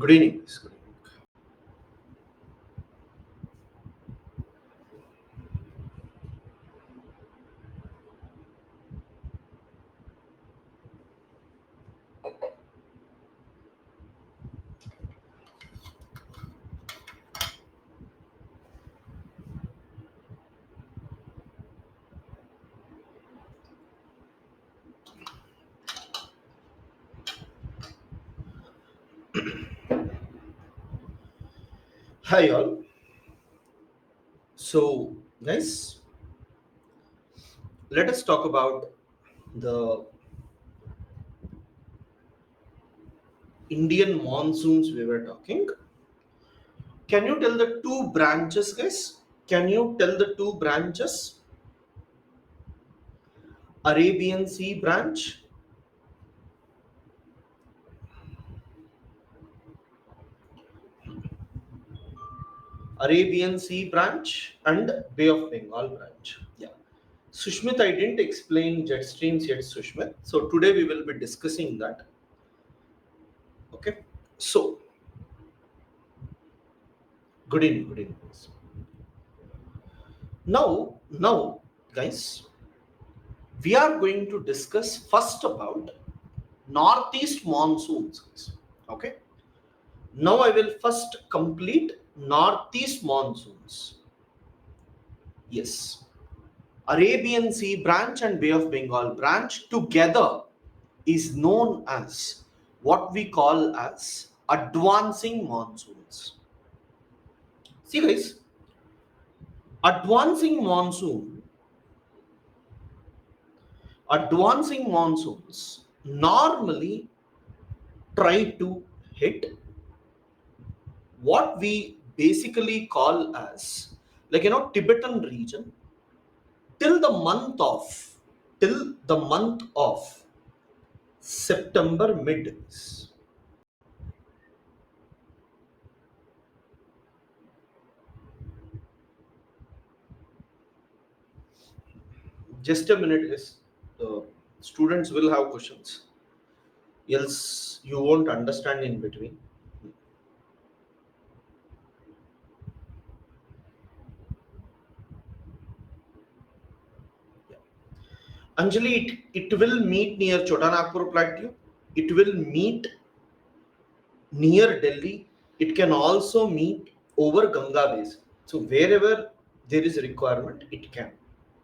Good evening. Miss. Good evening. Hi all. So, guys, let us talk about the Indian monsoons we were talking. Can you tell the two branches, guys? Can you tell the two branches? Arabian Sea branch, Arabian Sea branch, and Bay of Bengal branch. Yeah. Sushmit, I didn't explain jet streams yet, Sushmit. So today we will be discussing that. Okay. So, good evening. Good evening. Now, guys, we are going to discuss first about northeast monsoons. Okay. Now I will first complete northeast monsoons. Yes. Arabian Sea branch and Bay of Bengal branch together is known as what we call as advancing monsoons. See guys, advancing monsoon, advancing monsoons normally try to hit what we basically call as Tibetan region till the month of till the month of September mid. Just a minute, guys. The students will have questions. Else you won't understand in between. Yeah. Anjali, it will meet near Chotanagpur Plateau. It will meet near Delhi. It can also meet over Ganga Basin. So wherever there is a requirement, it can.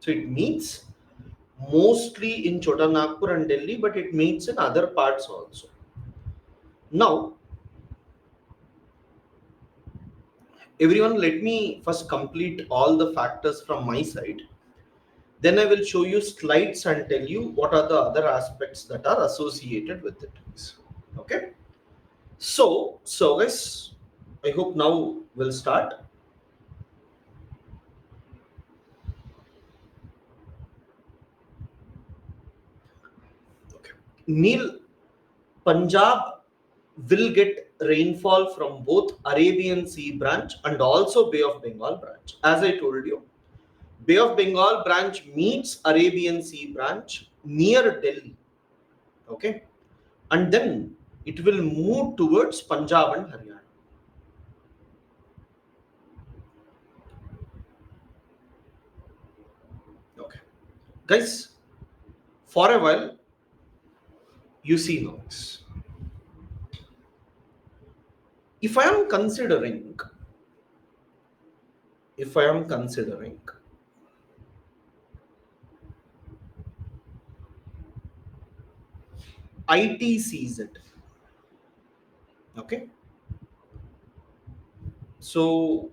So it meets mostly in Chotanagpur and Delhi, but it meets in other parts also. Now, everyone, let me first complete all the factors from my side. Then I will show you slides and tell you what are the other aspects that are associated with it. Okay. So guys, I hope now we'll start. Okay. Neil, Punjab will get rainfall from both Arabian Sea branch and also Bay of Bengal branch. As I told you, Bay of Bengal branch meets Arabian Sea branch near Delhi. Okay. And then it will move towards Punjab and Haryana. Okay. Guys, for a while, you see now. If I am considering, if I am considering ITCZ, okay, so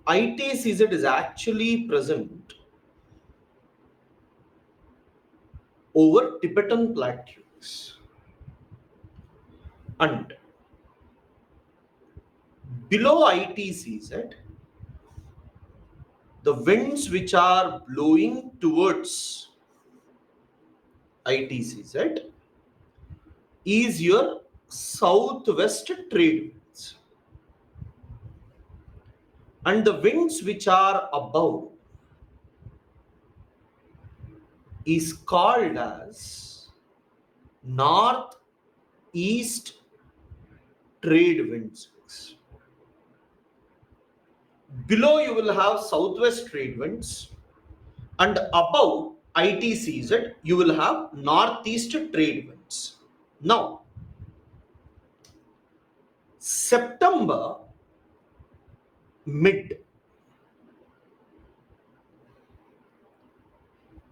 ITCZ is actually present over Tibetan plateaus, and below ITCZ, the winds which are blowing towards ITCZ is your southwest trade winds, and the winds which are above is called as north east trade winds. Below you will have southwest trade winds, and above ITCZ you will have northeast trade winds. Now, September mid,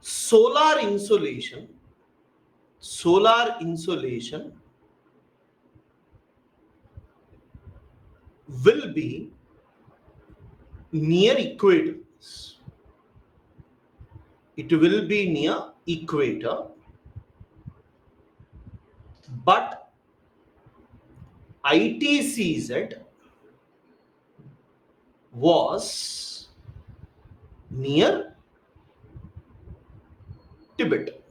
solar insolation will be near equator. It will be near equator, but ITCZ was near Tibet,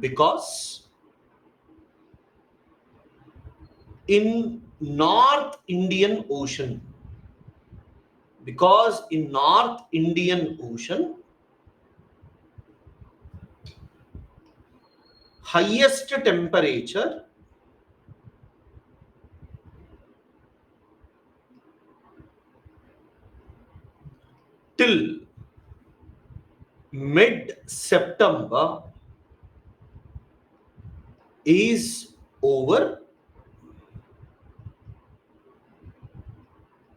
because in North Indian Ocean, highest temperature till mid-September is over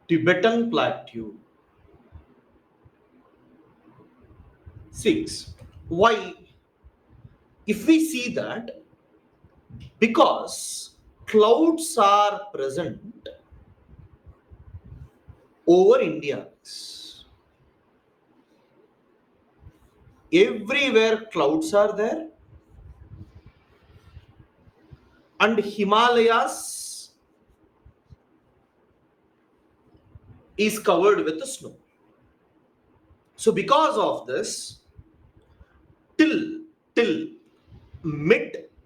Tibetan Plateau. 6. Why? If we see that, because clouds are present over India, everywhere clouds are there, and Himalayas is covered with snow. So because of this, till mid-September,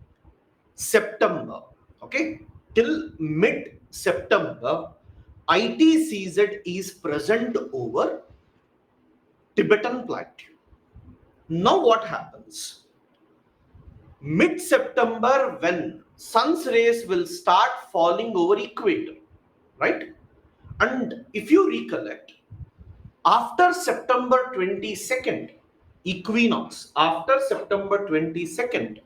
okay, till mid-September, ITCZ is present over Tibetan Plateau. Now what happens? Mid-September, when sun's rays will start falling over equator, right? And if you recollect, after September 22nd, equinox, after September 22nd,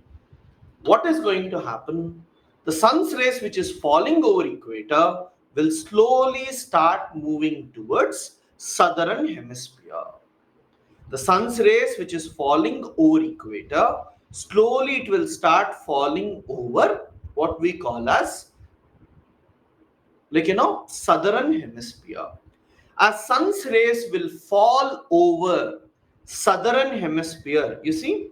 what is going to happen? The sun's rays which is falling over equator will slowly start moving towards southern hemisphere. The sun's rays which is falling over equator, slowly it will start falling over what we call as, southern hemisphere. As sun's rays will fall over southern hemisphere, you see,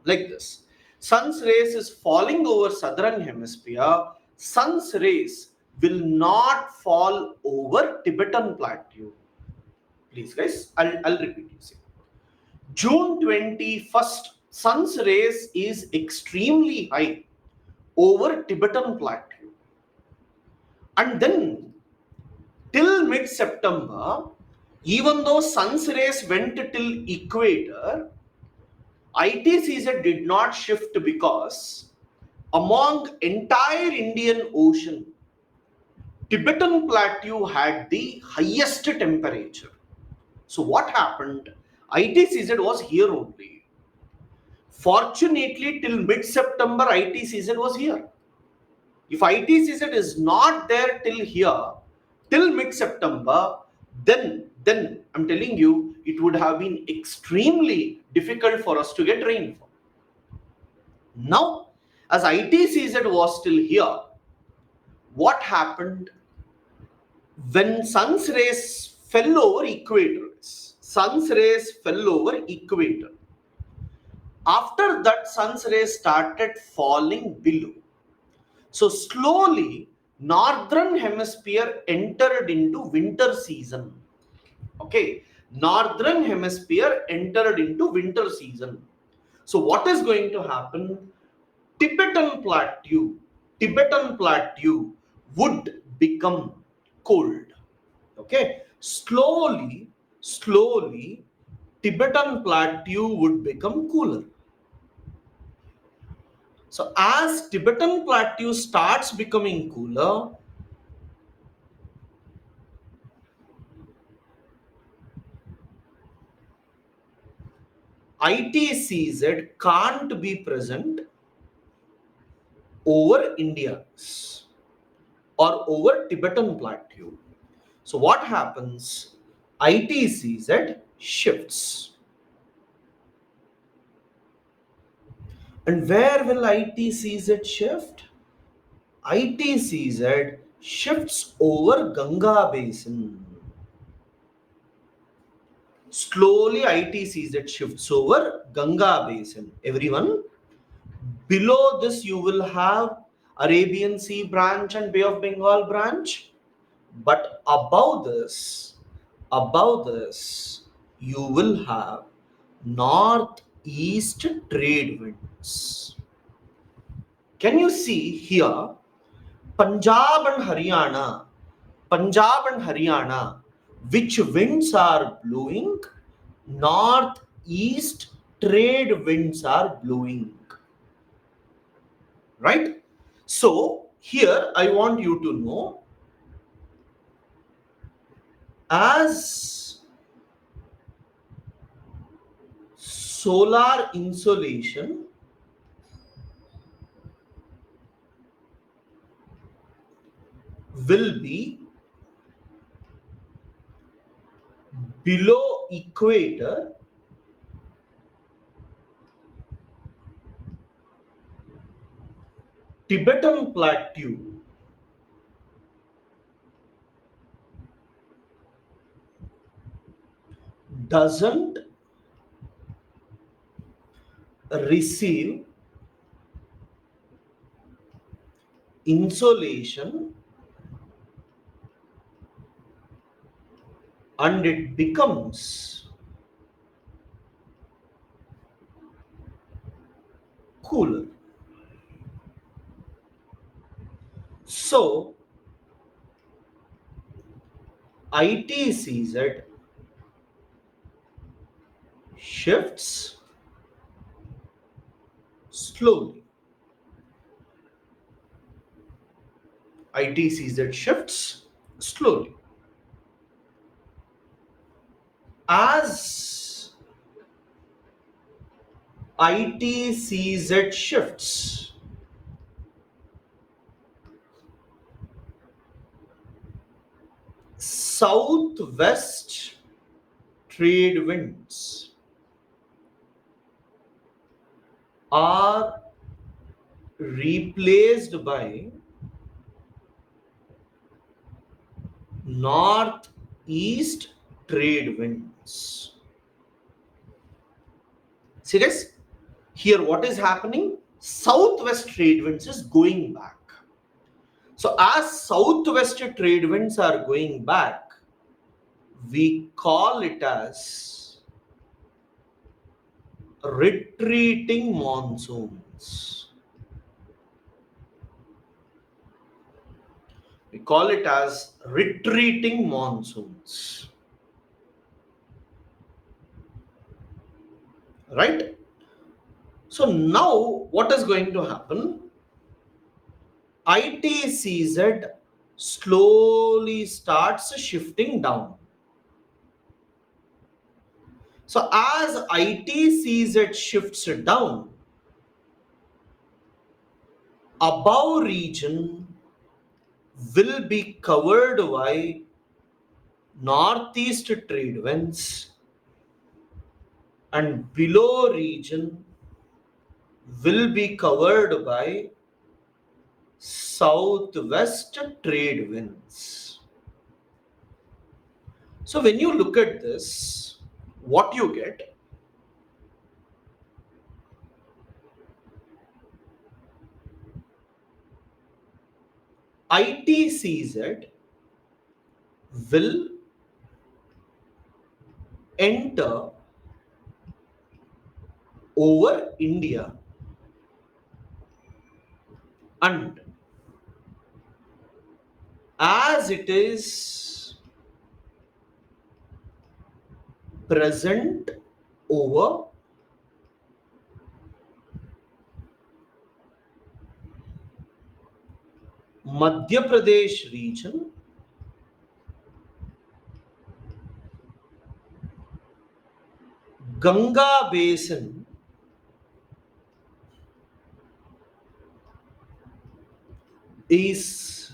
like this. Sun's rays is falling over southern hemisphere. Sun's rays will not fall over Tibetan Plateau. Please guys, I'll repeat you. See. June 21st, sun's rays is extremely high over Tibetan Plateau. And then till mid-September, even though sun's rays went till equator, ITCZ did not shift, because among entire Indian Ocean, Tibetan Plateau had the highest temperature. So what happened? ITCZ was here only. Fortunately, till mid-September, ITCZ was here. If ITCZ is not there till here, till mid-September, then I'm telling you, it would have been extremely difficult for us to get rainfall. Now, as ITCZ was still here, what happened? When sun's rays fell over equator, after that sun's rays started falling below. So slowly, northern hemisphere entered into winter season. Okay, northern hemisphere entered into winter season. So what is going to happen? Tibetan Plateau would become cold. Okay, slowly, Tibetan Plateau would become cooler. So as Tibetan plateau starts becoming cooler, ITCZ can't be present over India or over Tibetan plateau. So what happens? ITCZ shifts. And where will ITCZ shift? ITCZ shifts over Ganga basin. Slowly ITCZ shifts over Ganga basin. Everyone, below this you will have Arabian Sea branch and Bay of Bengal branch. But above this, you will have northeast trade winds. Can you see here? Punjab and Haryana, Punjab and Haryana, which winds are blowing? Northeast trade winds are blowing. Right? So, here I want you to know, as solar insolation will be below equator, Tibetan plateau doesn't receive insolation and it becomes cooler. So ITCZ shifts slowly. ITCZ shifts slowly. As ITCZ shifts, southwest trade winds are replaced by northeast trade winds. See this? Here, what is happening? Southwest trade winds is going back. So, as southwest trade winds are going back, we call it as retreating monsoons. We call it as retreating monsoons. Right? So now what is going to happen? ITCZ slowly starts shifting down. So as ITCZ shifts down, above region will be covered by northeast trade winds and below region will be covered by southwest trade winds. So when you look at this, what you get? ITCZ will enter over India and as it is present over Madhya Pradesh region, Ganga basin is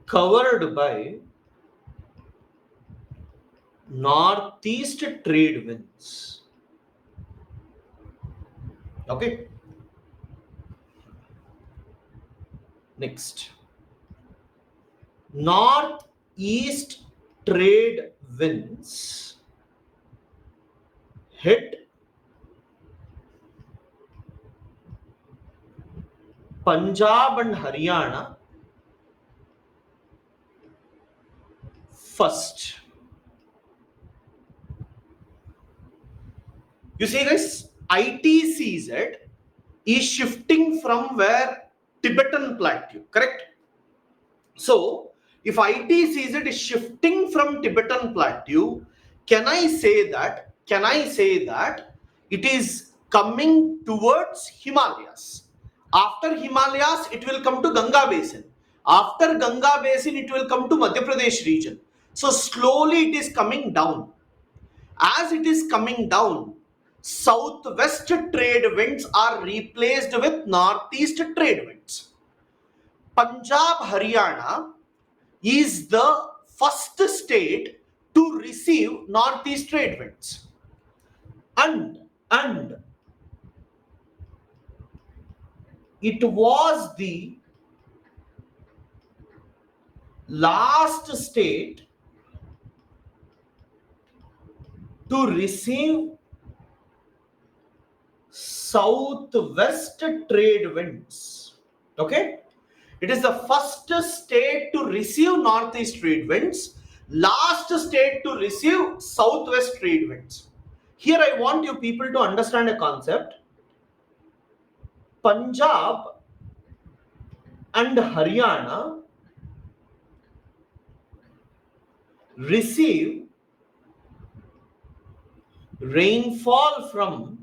covered by northeast trade winds. Okay. Next. Northeast trade winds hit Punjab and Haryana first. You see, guys, ITCZ is shifting from where? Tibetan Plateau, correct? So, if ITCZ is shifting from Tibetan Plateau, can I say that it is coming towards Himalayas? After Himalayas, it will come to Ganga Basin. After Ganga Basin, it will come to Madhya Pradesh region. So slowly it is coming down. As it is coming down, southwest trade winds are replaced with northeast trade winds. Punjab, Haryana is the first state to receive northeast trade winds. And it was the last state to receive southwest trade winds. Okay, it is the first state to receive northeast trade winds, last state to receive southwest trade winds. Here I want you people to understand a concept. Punjab and Haryana receive rainfall from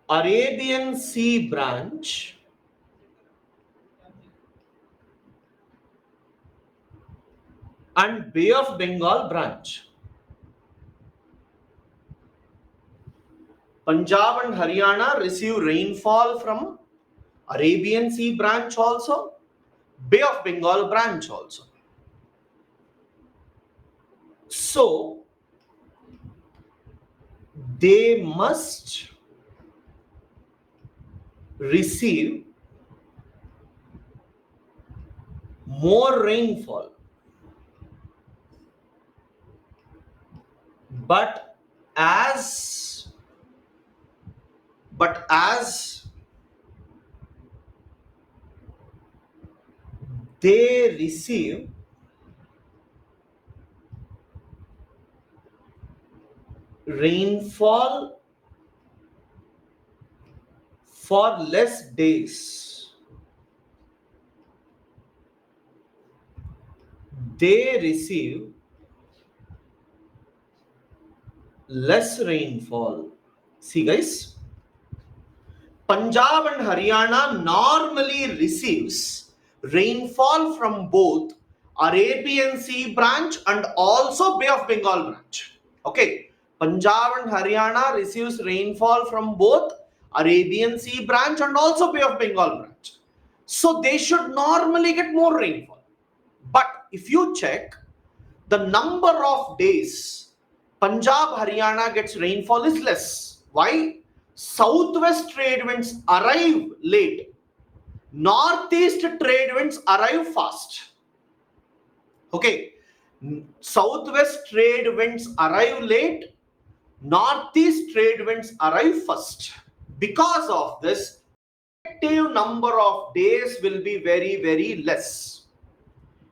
Arabian Sea branch and Bay of Bengal branch. Punjab and Haryana receive rainfall from Arabian Sea branch also, Bay of Bengal branch also. So, they must receive more rainfall. But as they receive rainfall for less days, they receive less rainfall. See, guys, Punjab and Haryana normally receives rainfall from both Arabian Sea branch and also Bay of Bengal branch. Okay, Punjab and Haryana receives rainfall from both Arabian Sea branch and also Bay of Bengal branch. So they should normally get more rainfall. But if you check the number of days Punjab, Haryana gets rainfall is less. Why? Southwest trade winds arrive late. Northeast trade winds arrive fast. Okay. Southwest trade winds arrive late. Northeast trade winds arrive first. Because of this, effective number of days will be very, very less.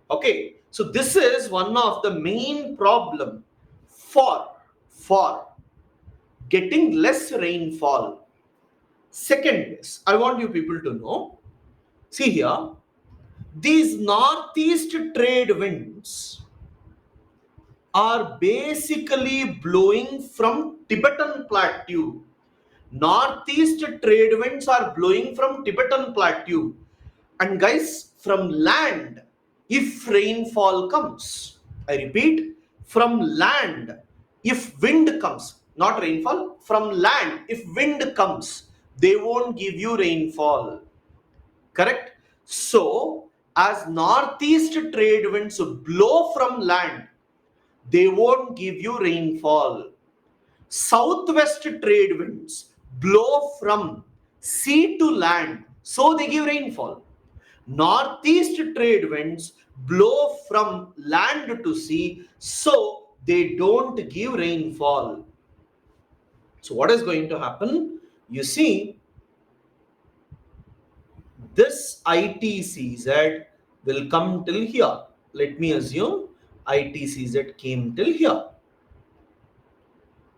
Okay. So this is one of the main problem for getting less rainfall. Second is, I want you people to know, see here, these northeast trade winds are basically blowing from Tibetan Plateau, Northeast trade winds are blowing from Tibetan Plateau. And guys, from land, if rainfall comes, I repeat, from land, if wind comes, not rainfall, from land, if wind comes, they won't give you rainfall. Correct? So, as northeast trade winds blow from land, they won't give you rainfall. Southwest trade winds blow from sea to land, so they give rainfall. Northeast trade winds blow from land to sea, so they don't give rainfall. So what is going to happen? You see, this ITCZ will come till here. Let me assume ITCZ came till here.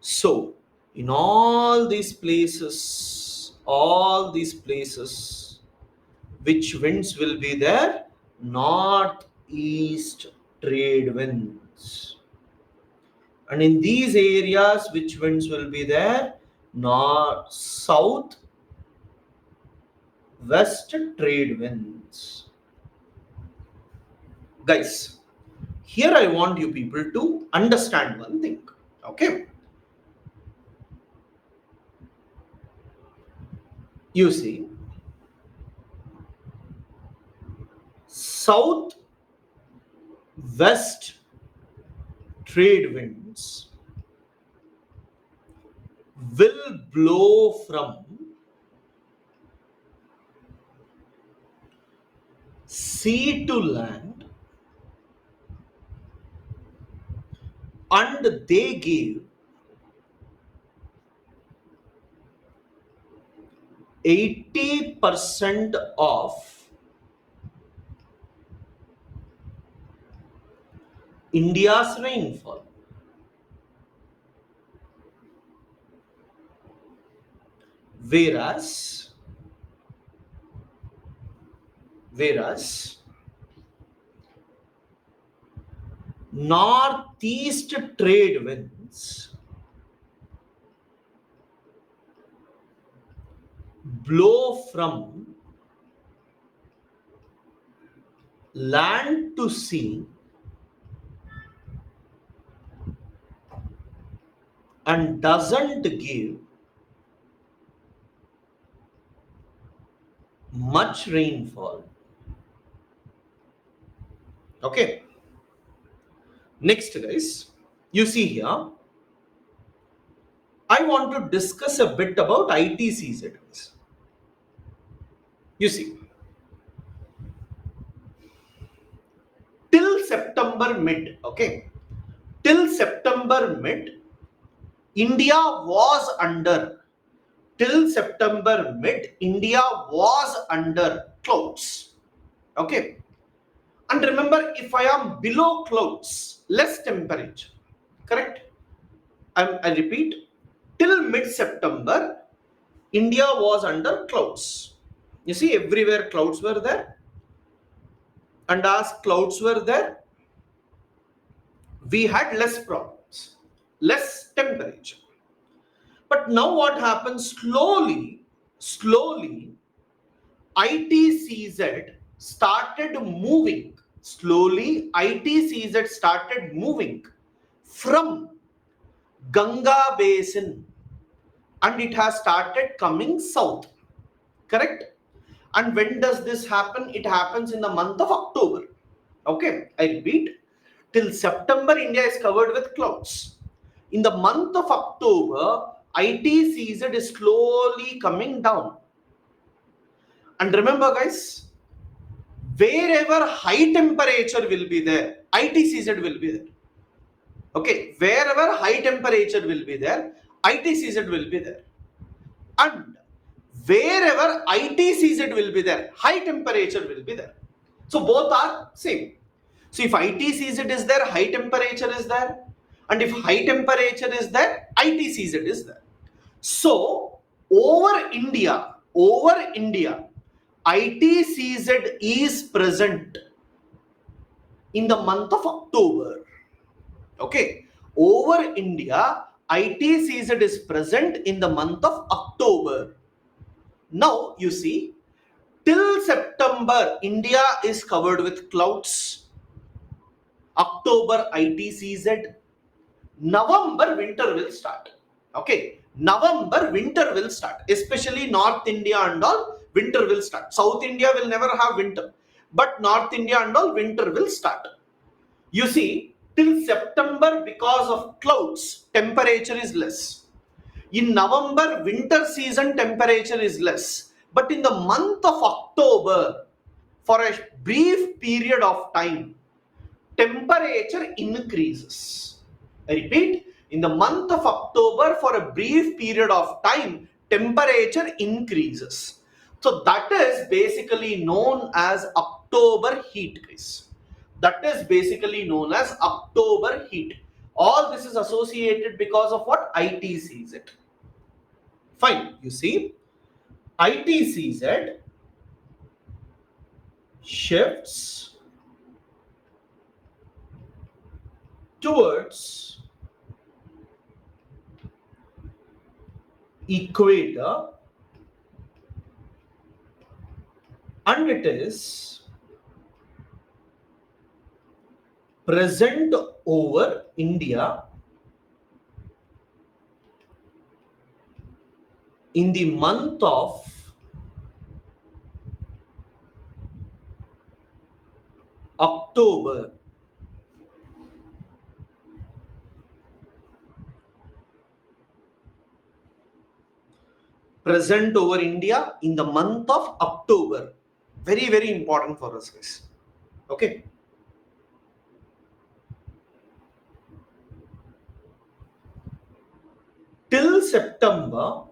So, in all these places, which winds will be there? Northeast trade winds. And in these areas, which winds will be there? North, south, west trade winds. Guys, here I want you people to understand one thing. Okay. You see, south west trade winds will blow from sea to land, and they give 80% of India's rainfall. Whereas northeast trade winds blow from land to sea and doesn't give much rainfall. Okay. Next, guys, you see here, I want to discuss a bit about ITCZ. You see, till September mid, okay, till September mid, India was under, till September mid, India was under clouds. Okay. And remember, if I am below clouds, less temperature, correct? I repeat, till mid-September, India was under clouds. You see, everywhere clouds were there. And as clouds were there, we had less problems, less temperature. But now what happens? Slowly, ITCZ started moving. Slowly, ITCZ started moving from Ganga basin, and it has started coming south. Correct? And when does this happen? It happens in the month of October. Okay, I repeat, till September, India is covered with clouds. In the month of October, ITCZ is slowly coming down. And remember, guys, wherever high temperature will be there, ITCZ will be there. Okay, wherever high temperature will be there, ITCZ will be there. And wherever ITCZ will be there, high temperature will be there. So both are same. So if ITCZ is there, high temperature is there. And if high temperature is there, ITCZ is there. So over India, ITCZ is present in the month of October. Okay. Over India, ITCZ is present in the month of October. Now you see, till September, India is covered with clouds. October, ITCZ. November, winter will start. Okay, November, winter will start. Especially North India and all, winter will start. South India will never have winter, but North India and all, winter will start. You see, till September, because of clouds, temperature is less. In November, winter season, temperature is less. But in the month of October, for a brief period of time, temperature increases. I repeat, in the month of October, for a brief period of time, temperature increases. So that is basically known as October heat, guys. That is basically known as October heat. All this is associated because of what? ITCZ. Fine. You see, ITCZ shifts towards equator and it is present over India in the month of October. Present over India in the month of October. Very, very important for us, guys. Okay. Till September,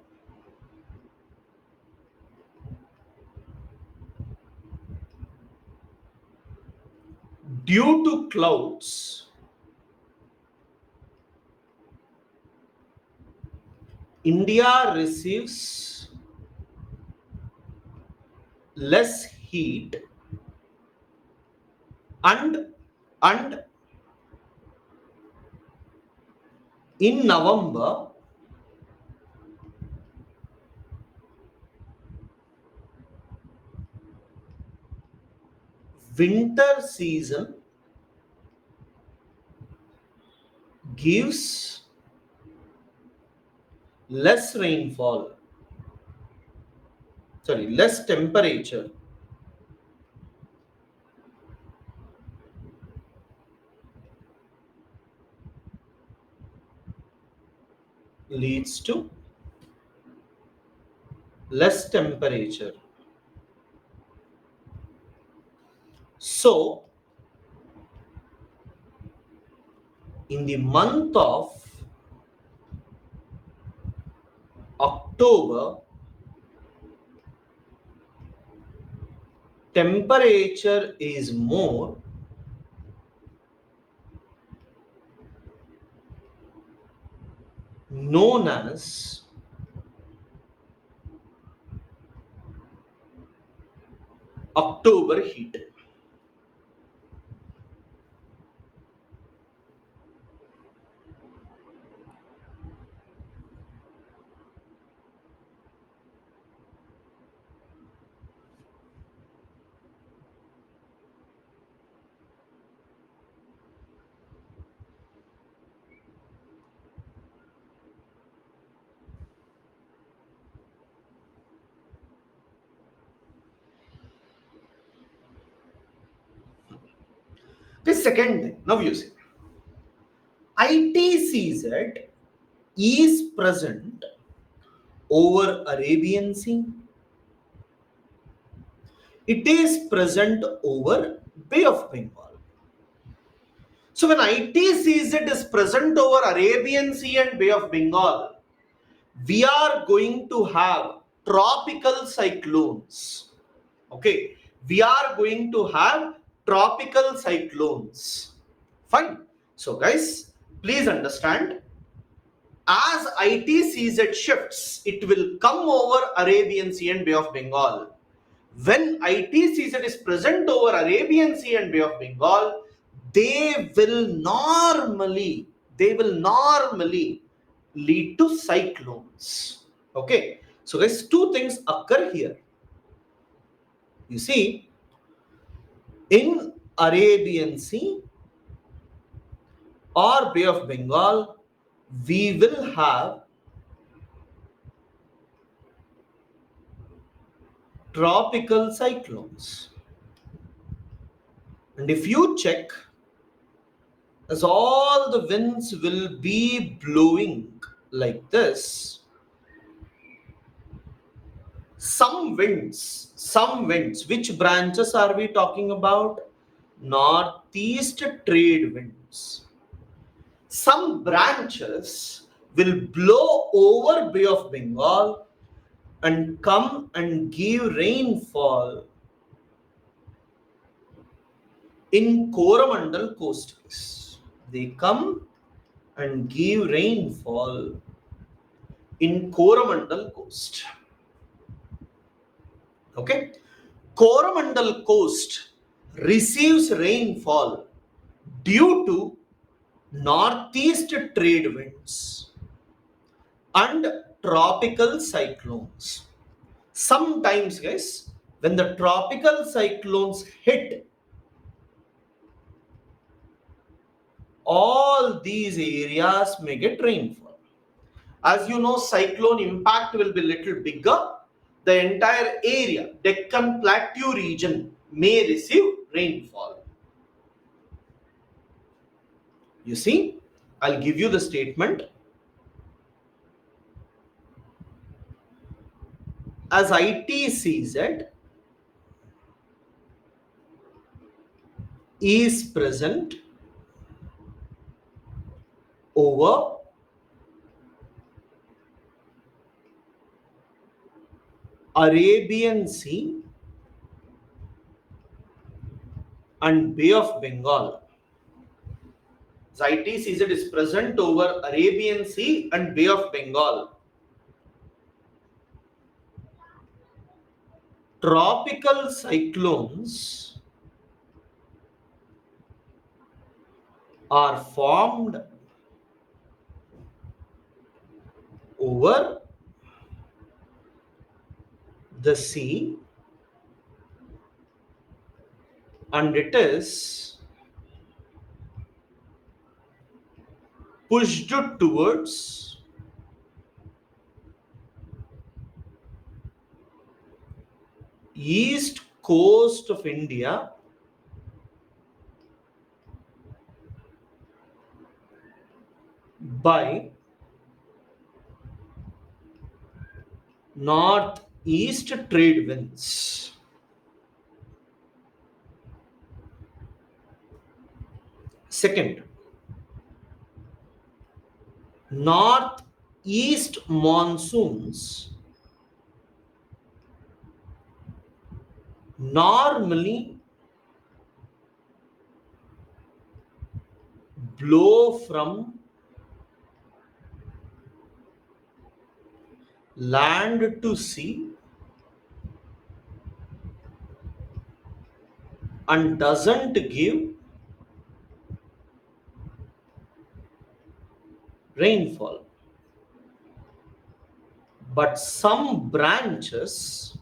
due to clouds, India receives less heat and in November, winter season gives less rainfall, less temperature. Leads to less temperature. So, in the month of October, temperature is more, known as October heat. The second thing, now you see, ITCZ is present over Arabian Sea. It is present over Bay of Bengal. So when ITCZ is present over Arabian Sea and Bay of Bengal, we are going to have tropical cyclones. Okay, we are going to have tropical cyclones. Fine. So guys, please understand, as ITCZ shifts, it will come over Arabian Sea and Bay of Bengal. When ITCZ is present over Arabian Sea and Bay of Bengal, they will normally lead to cyclones. Okay, so guys, two things occur here. You see, in Arabian Sea or Bay of Bengal, we will have tropical cyclones. And if you check, as all the winds will be blowing like this, some winds, which branches are we talking about? Northeast trade winds. Some branches will blow over Bay of Bengal and come and give rainfall in Coromandel coastals. They come and give rainfall in Coromandel coast. Okay, Coromandel coast receives rainfall due to northeast trade winds and tropical cyclones. Sometimes, guys, when the tropical cyclones hit, all these areas may get rainfall. As you know, cyclone impact will be little bigger. The entire area, Deccan Plateau region, may receive rainfall. You see, I'll give you the statement. As ITCZ is present over Arabian Sea and Bay of Bengal. ITCZ is present over Arabian Sea and Bay of Bengal. Tropical cyclones are formed over the sea, and it is pushed towards east coast of India by northeast trade winds. Second, northeast monsoons normally blow from land to sea and doesn't give rainfall. But some branches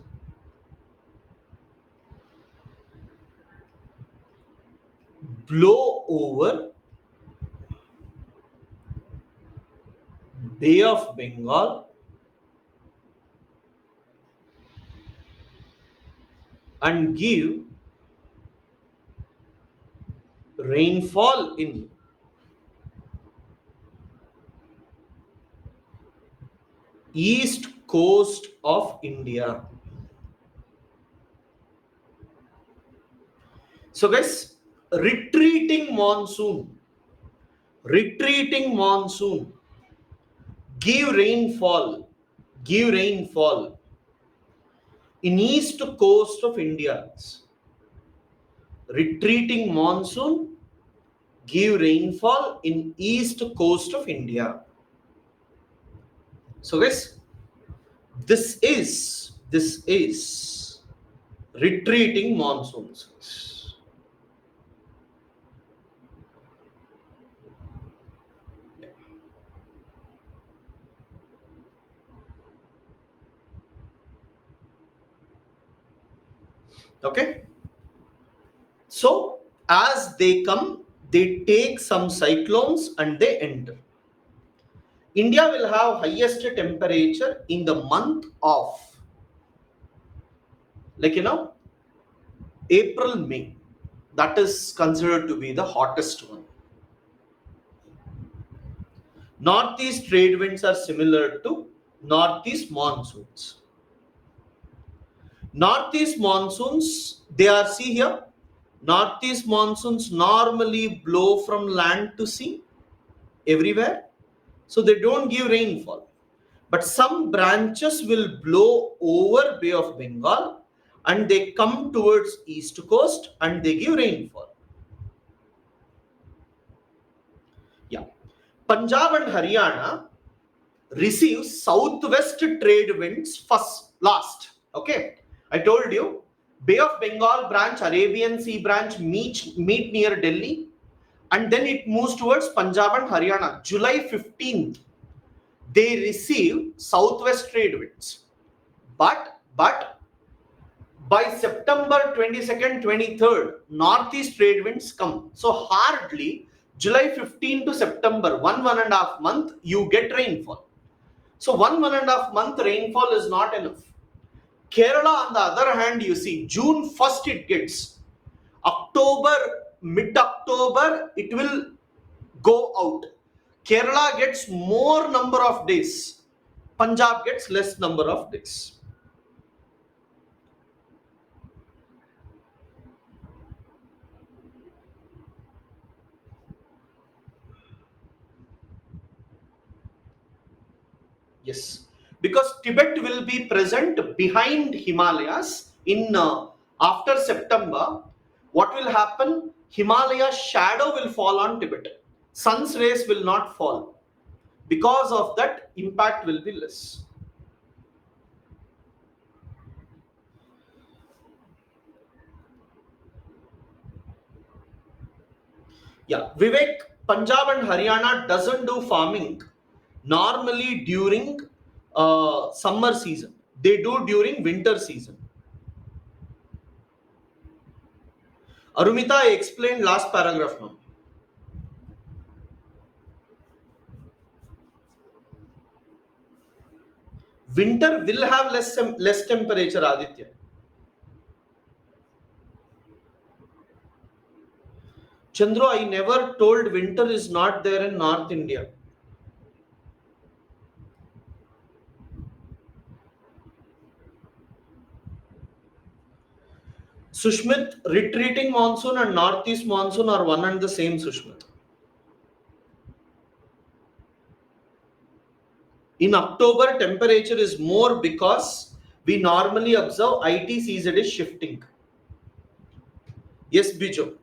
blow over Bay of Bengal and give rainfall in east coast of India. So guys, retreating monsoon give rainfall in east coast of India. Retreating monsoon give rainfall in east coast of India. So guys, this is retreating monsoons. Okay. So as they come, they take some cyclones and they enter. India will have highest temperature in the month of, like, April, May. That is considered to be the hottest one. Northeast trade winds are similar to northeast monsoons. Northeast monsoons, they are, see here, northeast monsoons normally blow from land to sea everywhere. So they don't give rainfall. But some branches will blow over Bay of Bengal and they come towards east coast and they give rainfall. Yeah. Punjab and Haryana receive southwest trade winds last. Okay. I told you, Bay of Bengal branch, Arabian Sea branch meet near Delhi and then it moves towards Punjab and Haryana. July 15th, they receive southwest trade winds. But by September 22nd, 23rd, northeast trade winds come. So hardly July 15 to September, one and a half month, you get rainfall. So one and a half month rainfall is not enough. Kerala, on the other hand, you see, June 1st it gets. October, mid-October, it will go out. Kerala gets more number of days. Punjab gets less number of days. Yes, because Tibet will be present behind Himalayas in after September. What will happen? Himalayas shadow will fall on Tibet. Sun's rays will not fall. Because of that, impact will be less. Yeah, Vivek, Punjab and Haryana doesn't do farming normally during summer season. They do during winter season. Arumita, I explained last paragraph now. Winter will have less temperature, Aditya. Chandru, I never told winter is not there in North India. Sushmit, retreating monsoon and northeast monsoon are one and the same, Sushmit. In October, temperature is more because we normally observe ITCZ is shifting. Yes, Bijo.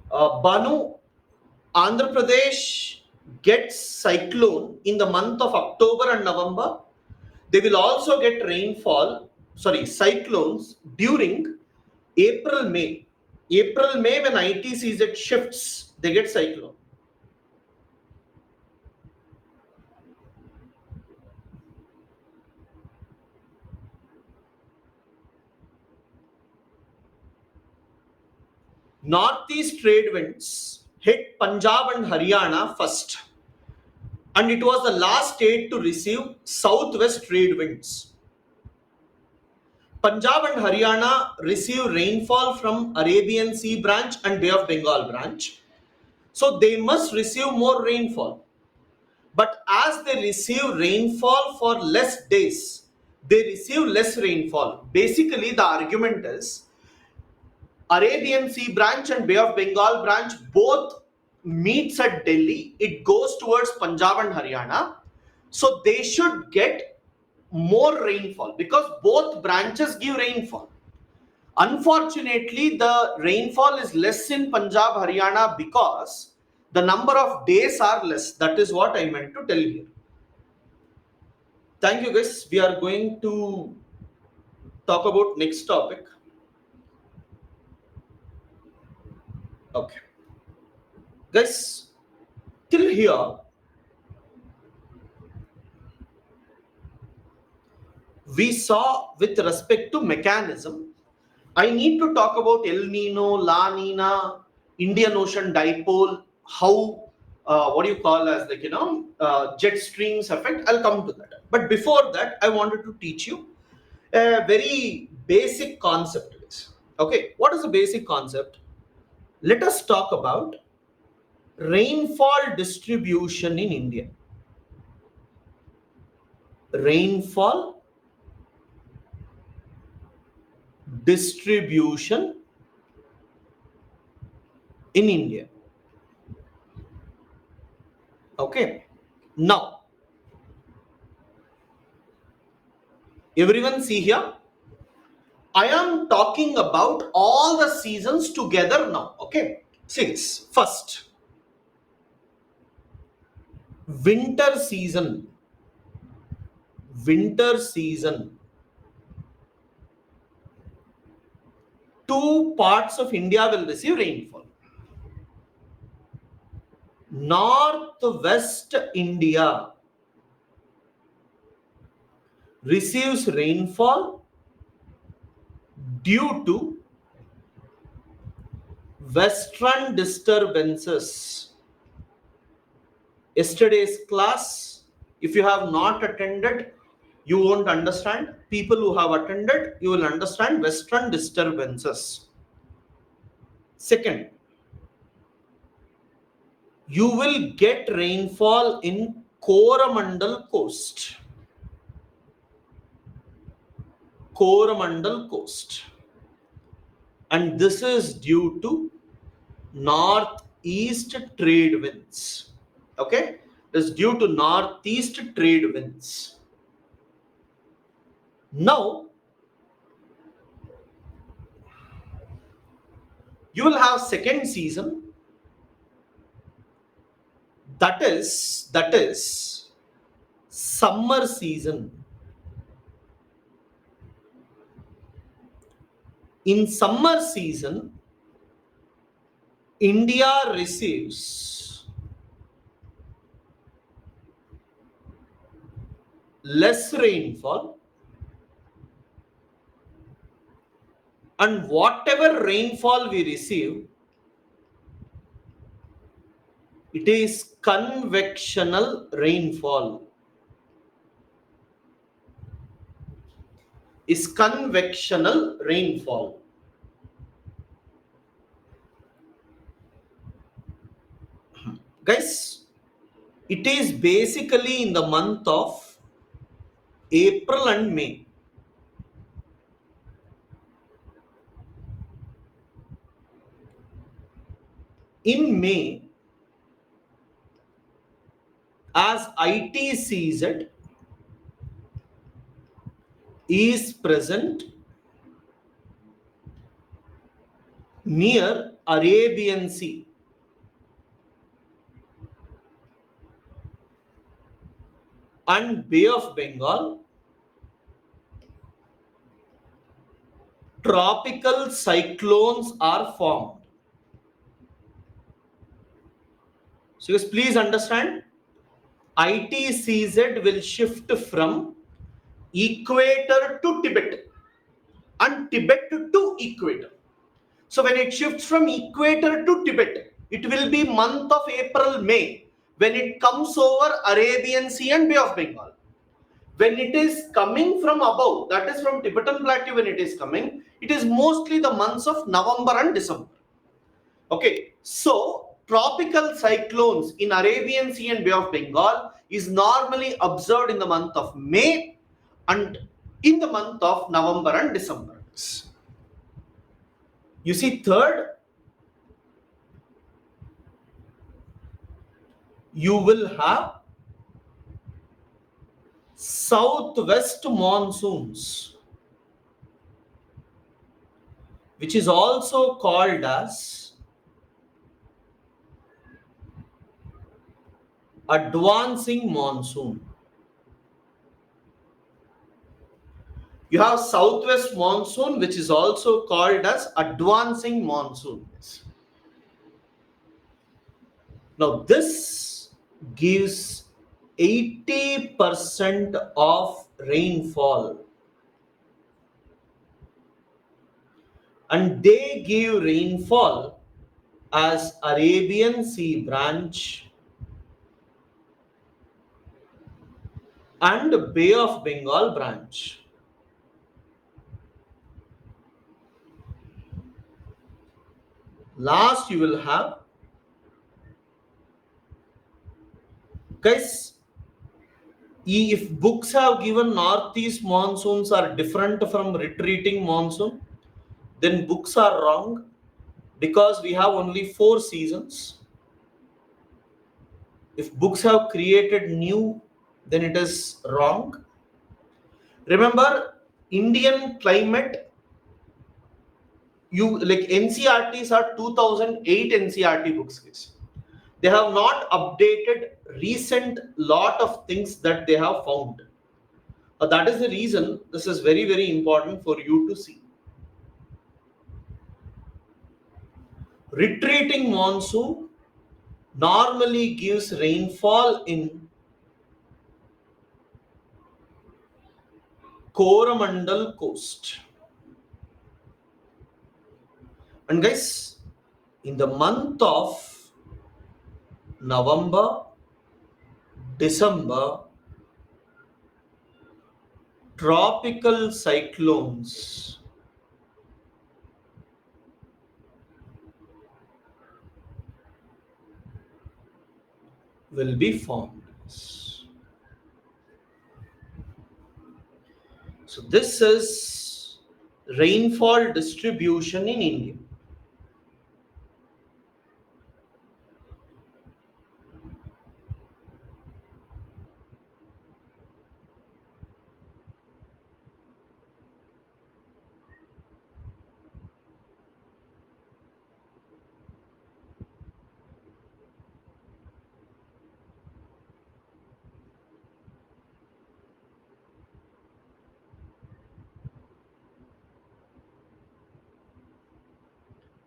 Banu, Andhra Pradesh gets cyclone in the month of October and November. They will also get cyclones during April, May. April, May, when ITCZ shifts, they get cyclone. Northeast trade winds hit Punjab and Haryana first, and it was the last state to receive southwest trade winds. Punjab and Haryana receive rainfall from Arabian Sea branch and Bay of Bengal branch, so they must receive more rainfall. But as they receive rainfall for less days, they receive less rainfall. Basically, the argument is Arabian Sea branch and Bay of Bengal branch both meets at Delhi. It goes towards Punjab and Haryana. So they should get more rainfall because both branches give rainfall. Unfortunately, the rainfall is less in Punjab, Haryana because the number of days are less. That is what I meant to tell you. Thank you, guys. We are going to talk about next topic. Okay. Guys, till here, we saw with respect to mechanism. I need to talk about El Nino, La Nina, Indian Ocean dipole, how, what do you call as like, jet streams affect. I'll come to that. But before that, I wanted to teach you a very basic concept. Okay, what is the basic concept? Let us talk about rainfall distribution in India. Rainfall distribution in India. Okay, now everyone see here, I am talking about all the seasons together now. Okay, see, first, winter season. Winter season. Two parts of India will receive rainfall. Northwest India receives rainfall due to western disturbances. Yesterday's class, if you have not attended, you won't understand. People who have attended, you will understand western disturbances. Second, you will get rainfall in Coromandel coast. Coromandel coast. And this is due to northeast trade winds. Okay? This is due to northeast trade winds. Now, you will have second season, that is summer season. In summer season, India receives less rainfall, and whatever rainfall we receive, it is convectional rainfall. Is convectional rainfall. Guys, it is basically in the month of April and May. In May, as ITCZ is present near Arabian Sea, and Bay of Bengal, tropical cyclones are formed. So please understand, ITCZ will shift from equator to Tibet and Tibet to equator. So when it shifts from equator to Tibet, it will be month of April, May, when it comes over Arabian Sea and Bay of Bengal. When it is coming from above, that is from Tibetan Plateau, when it is coming, it is mostly the months of November and December. Okay, so tropical cyclones in Arabian Sea and Bay of Bengal is normally observed in the month of May and in the month of November and December. You see, third, you will have southwest monsoons, which is also called as advancing monsoon. You have southwest monsoon, which is also called as advancing monsoon. Now this gives 80% of rainfall. and they give rainfall as Arabian Sea branch and Bay of Bengal branch. Last you will have, guys, if books have given northeast monsoons are different from retreating monsoon, then books are wrong, because we have only 4 seasons. If books have created new, then it is wrong. Remember, Indian climate, you like NCRTs are 2008 NCRT books. They have not updated recent lot of things that they have found. That is the reason this is very, very important for you to see. Retreating monsoon normally gives rainfall in Coromandel coast. And guys, in the month of November, December, tropical cyclones will be formed. So this is rainfall distribution in India.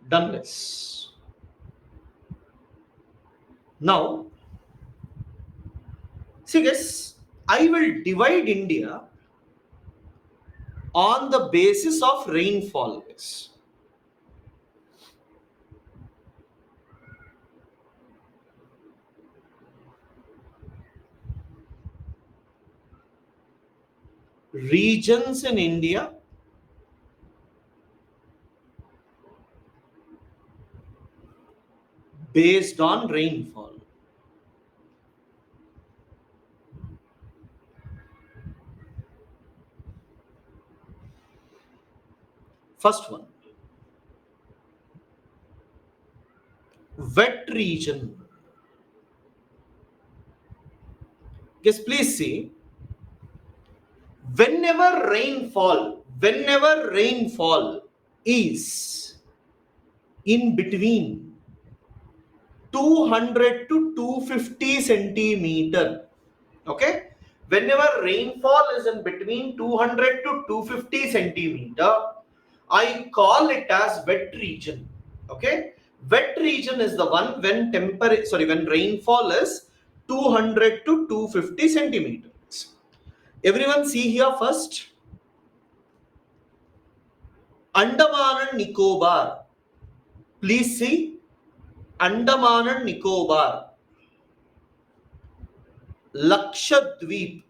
Done this. Now, see guys, I will divide India on the basis of rainfall. Guys. Regions in India based on rainfall. First one, wet region. Guys, please see, whenever rainfall is in between 200 to 250 centimeter, okay, whenever rainfall is in between 200 to 250 centimeter, I call it as wet region. Okay, wet region is the one when when rainfall is 200 to 250 centimeters. Everyone see here first, Andaman and Nicobar. Please see, Andaman and Nicobar, Lakshadweep,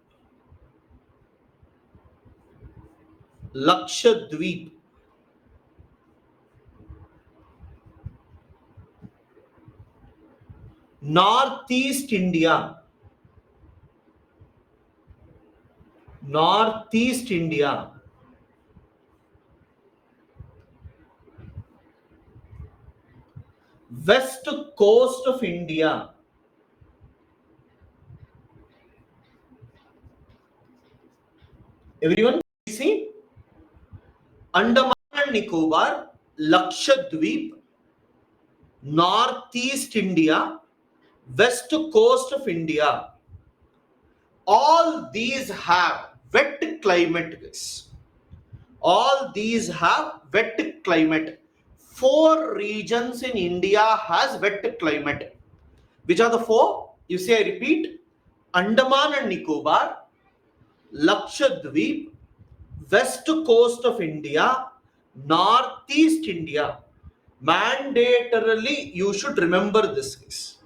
Northeast India, West coast of India, everyone see, Andaman and Nicobar, Lakshadweep, Northeast India, West coast of India, all these have wet climate. Guys, all these have wet climate. 4 regions in India has wet climate. Which are the 4? You see, I repeat, Andaman and Nicobar, Lakshadweep, West coast of India, Northeast India. Mandatorily, you should remember this case.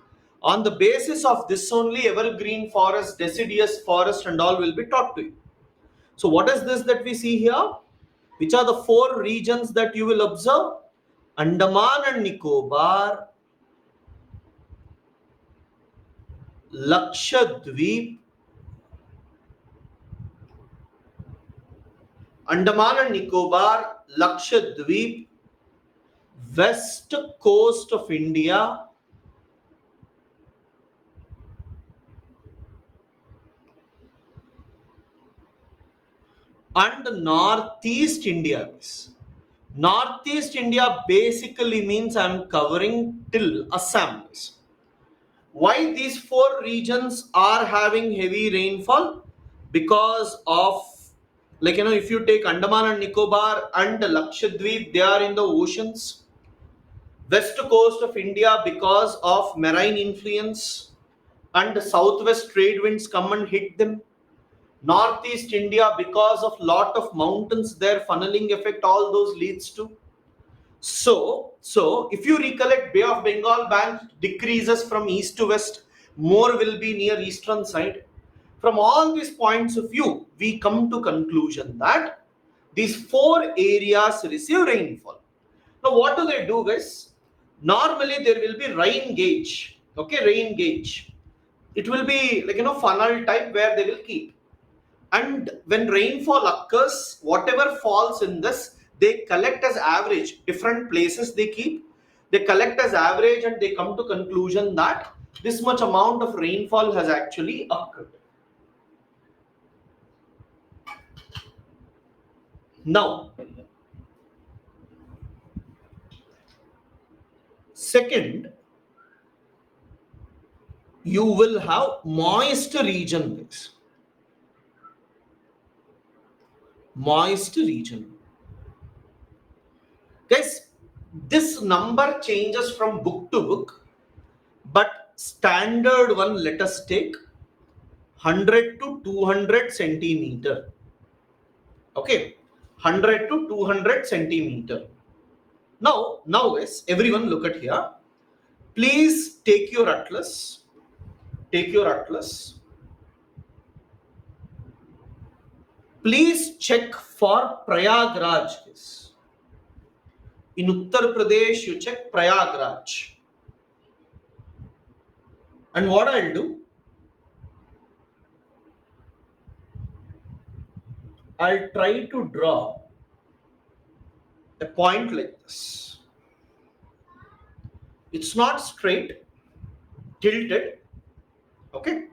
On the basis of this only, evergreen forest, deciduous forest and all will be taught to you. So what is this that we see here? Which are the four regions that you will observe? Andaman and Nicobar, Lakshadweep, Andaman and Nicobar, Lakshadweep, west coast of India, and Northeast India. Northeast India basically means I am covering till Assam. Why these four regions are having heavy rainfall? Because of, if you take Andaman and Nicobar and Lakshadweep, they are in the oceans. West coast of India, because of marine influence and the southwest trade winds come and hit them. Northeast India, because of lot of mountains there, funneling effect, all those leads to. So if you recollect, Bay of Bengal band decreases from east to west, more will be near eastern side. From all these points of view, we come to conclusion that these four areas receive rainfall. Now what do they do, guys? Normally there will be rain gauge, okay, rain gauge. It will be funnel type where they will keep. And when rainfall occurs, whatever falls in this, they collect as average. Different places they keep, they collect as average and they come to conclusion that this much amount of rainfall has actually occurred. Now, second, you will have moist region. Moist region. Guys, this number changes from book to book, but standard one, let us take 100 to 200 centimeter. Okay, 100 to 200 centimeter. Now guys, everyone look at here. Please take your atlas. Take your atlas. Please check for Prayagraj. In Uttar Pradesh, you check Prayagraj. And what I'll do, I'll try to draw a point like this. It's not straight, tilted. Okay.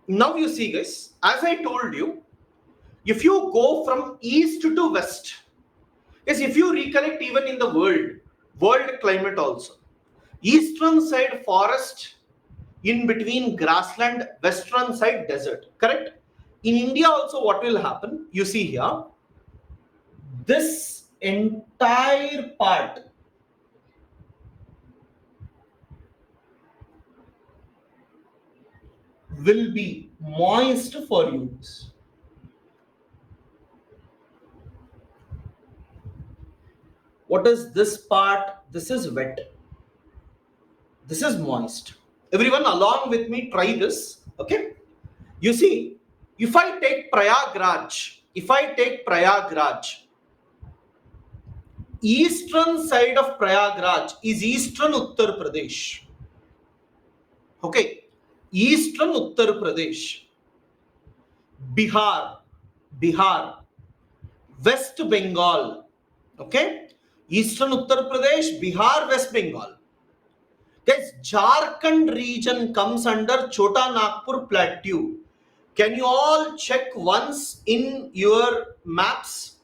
Now you see, guys, as I told you, if you go from east to west, yes, if you recollect, even in the world climate also, eastern side forest, in between grassland, western side desert, correct? In India also, what will happen? You see here, this entire part will be moist for you. What is this part? This is wet. This is moist. Everyone along with me, try this. Okay. You see, if I take Prayagraj, eastern side of Prayagraj is eastern Uttar Pradesh. Okay. Eastern Uttar Pradesh. Bihar. West Bengal. Okay. Eastern Uttar Pradesh, Bihar, West Bengal. Guys, Jharkhand region comes under Chota Nagpur Plateau. Can you all check once in your maps?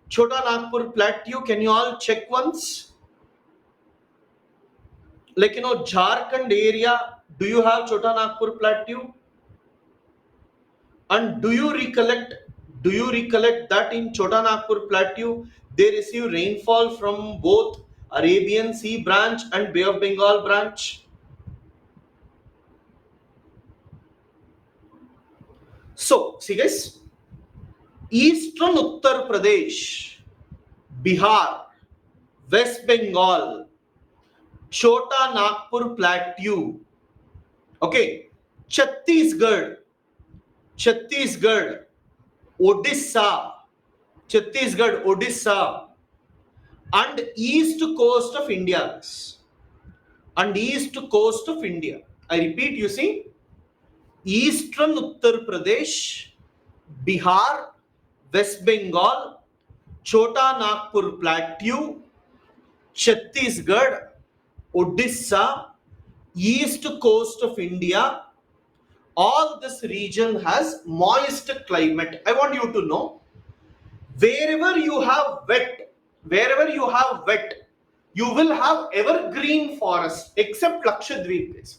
Chota Nagpur Plateau, can you all check once? Jharkhand area, do you have Chota Nagpur Plateau? And do you recollect that in Chota Nagpur Plateau, they receive rainfall from both Arabian Sea branch and Bay of Bengal branch? So, see guys, eastern Uttar Pradesh Bihar, West Bengal, Chota Nagpur Plateau, okay, Chhattisgarh, Chhattisgarh, Odisha, Chhattisgarh, Odisha, and east coast of India. And east coast of India. I repeat, you see, eastern Uttar Pradesh, Bihar, West Bengal, Chota Nagpur Plateau, Chhattisgarh, Odisha, east coast of India. All this region has moist climate. I want you to know, wherever you have wet, wherever you have wet, you will have evergreen forest except Lakshadweep.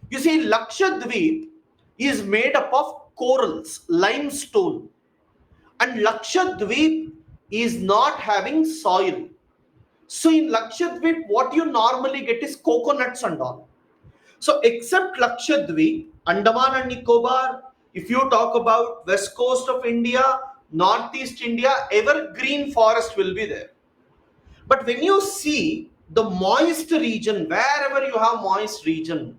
You see, Lakshadweep is made up of corals, limestone, and Lakshadweep is not having soil. So in Lakshadweep, what you normally get is coconuts and all. So except Lakshadweep, Andaman and Nicobar, if you talk about west coast of India, northeast India, evergreen forest will be there. But when you see the moist region, wherever you have moist region,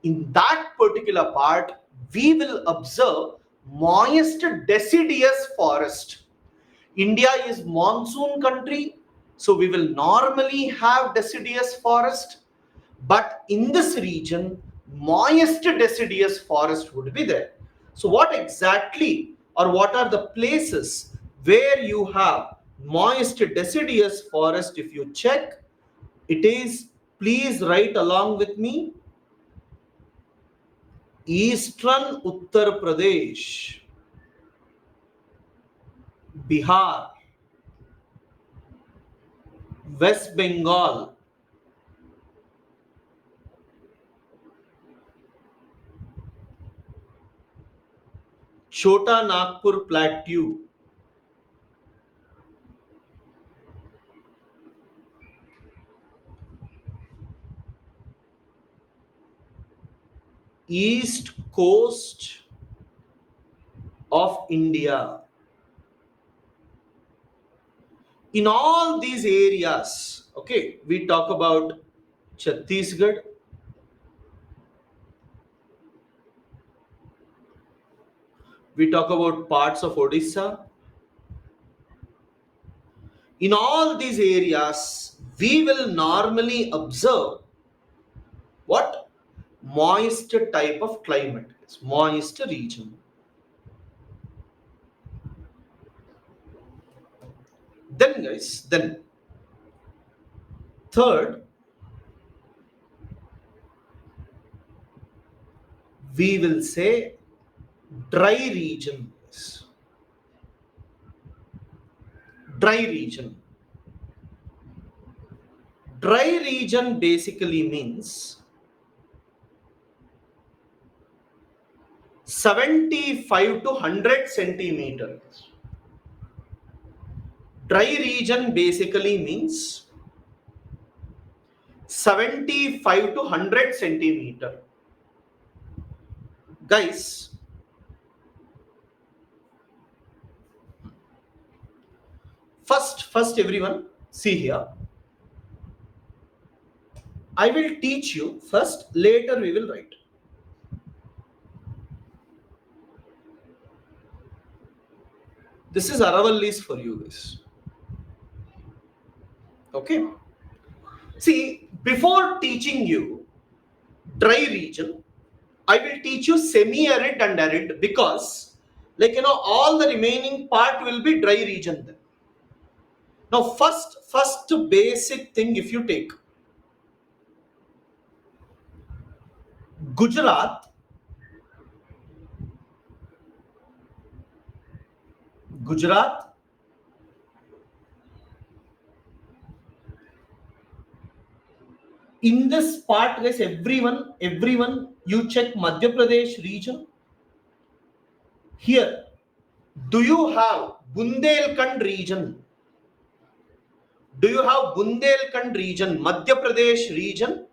in that particular part, we will observe moist deciduous forest. India is monsoon country, so we will normally have deciduous forest, but in this region, moist deciduous forest would be there. So what exactly, or what are the places where you have moist deciduous forest? If you check, it is, please write along with me, eastern Uttar Pradesh, Bihar, West Bengal, Chota Nagpur Plateau, east coast of India. In all these areas, okay, we talk about Chhattisgarh, we talk about parts of Odisha. In all these areas, we will normally observe what? Moist type of climate, it's moist region. Then guys, then third, we will say dry region. Dry region. Dry region basically means 75 to 100 centimeters. Dry region basically means 75 to 100 centimeter. Guys, first everyone, see here. I will teach you first, later we will write. This is Aravallis for you guys. Okay. See, before teaching you dry region, I will teach you semi-arid and arid, because all the remaining part will be dry region then. Now first basic thing, if you take Gujarat, in this part, guys, everyone, you check Madhya Pradesh region. Here, do you have Bundelkhand region? Do you have Bundelkhand region, Madhya Pradesh region?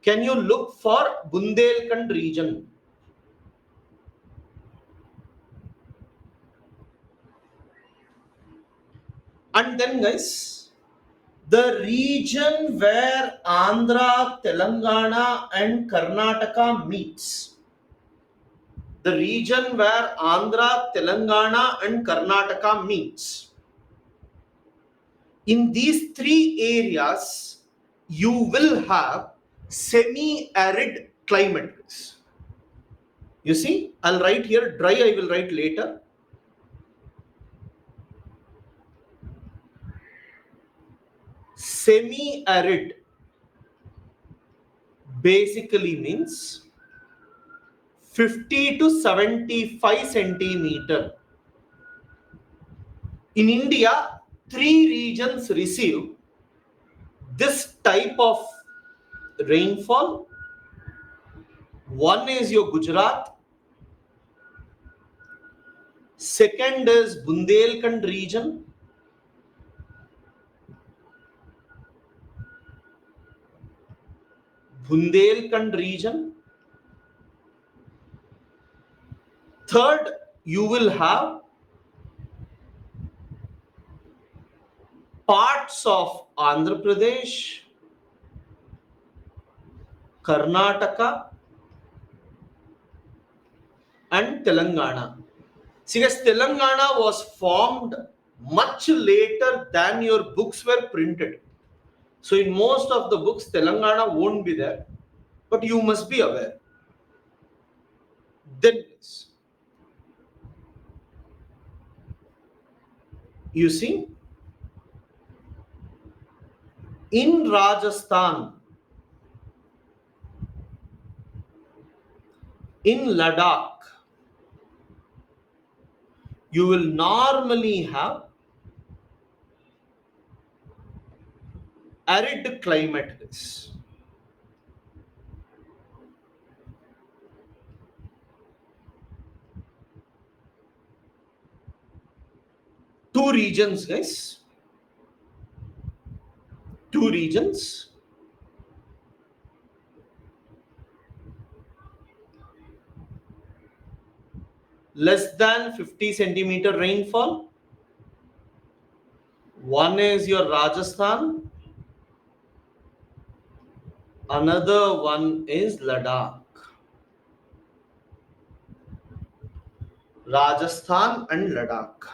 Can you look for Bundelkhand region? And then guys, the region where Andhra, Telangana and Karnataka meets. The region where Andhra, Telangana and Karnataka meets. In these three areas, you will have semi-arid climates. You see, I'll write here dry, I will write later. Semi-arid basically means 50 to 75 centimeter. In India, three regions receive this type of rainfall. One is your Gujarat, second is Bundelkhand region, third you will have parts of Andhra Pradesh, Karnataka and Telangana. See, guys, Telangana was formed much later than your books were printed. So in most of the books, Telangana won't be there, but you must be aware. Then you see, in Rajasthan, in Ladakh, you will normally have arid climate. Two regions, guys. Two regions. Less than 50 centimeter rainfall. One is your Rajasthan. Another one is Ladakh. Rajasthan and Ladakh.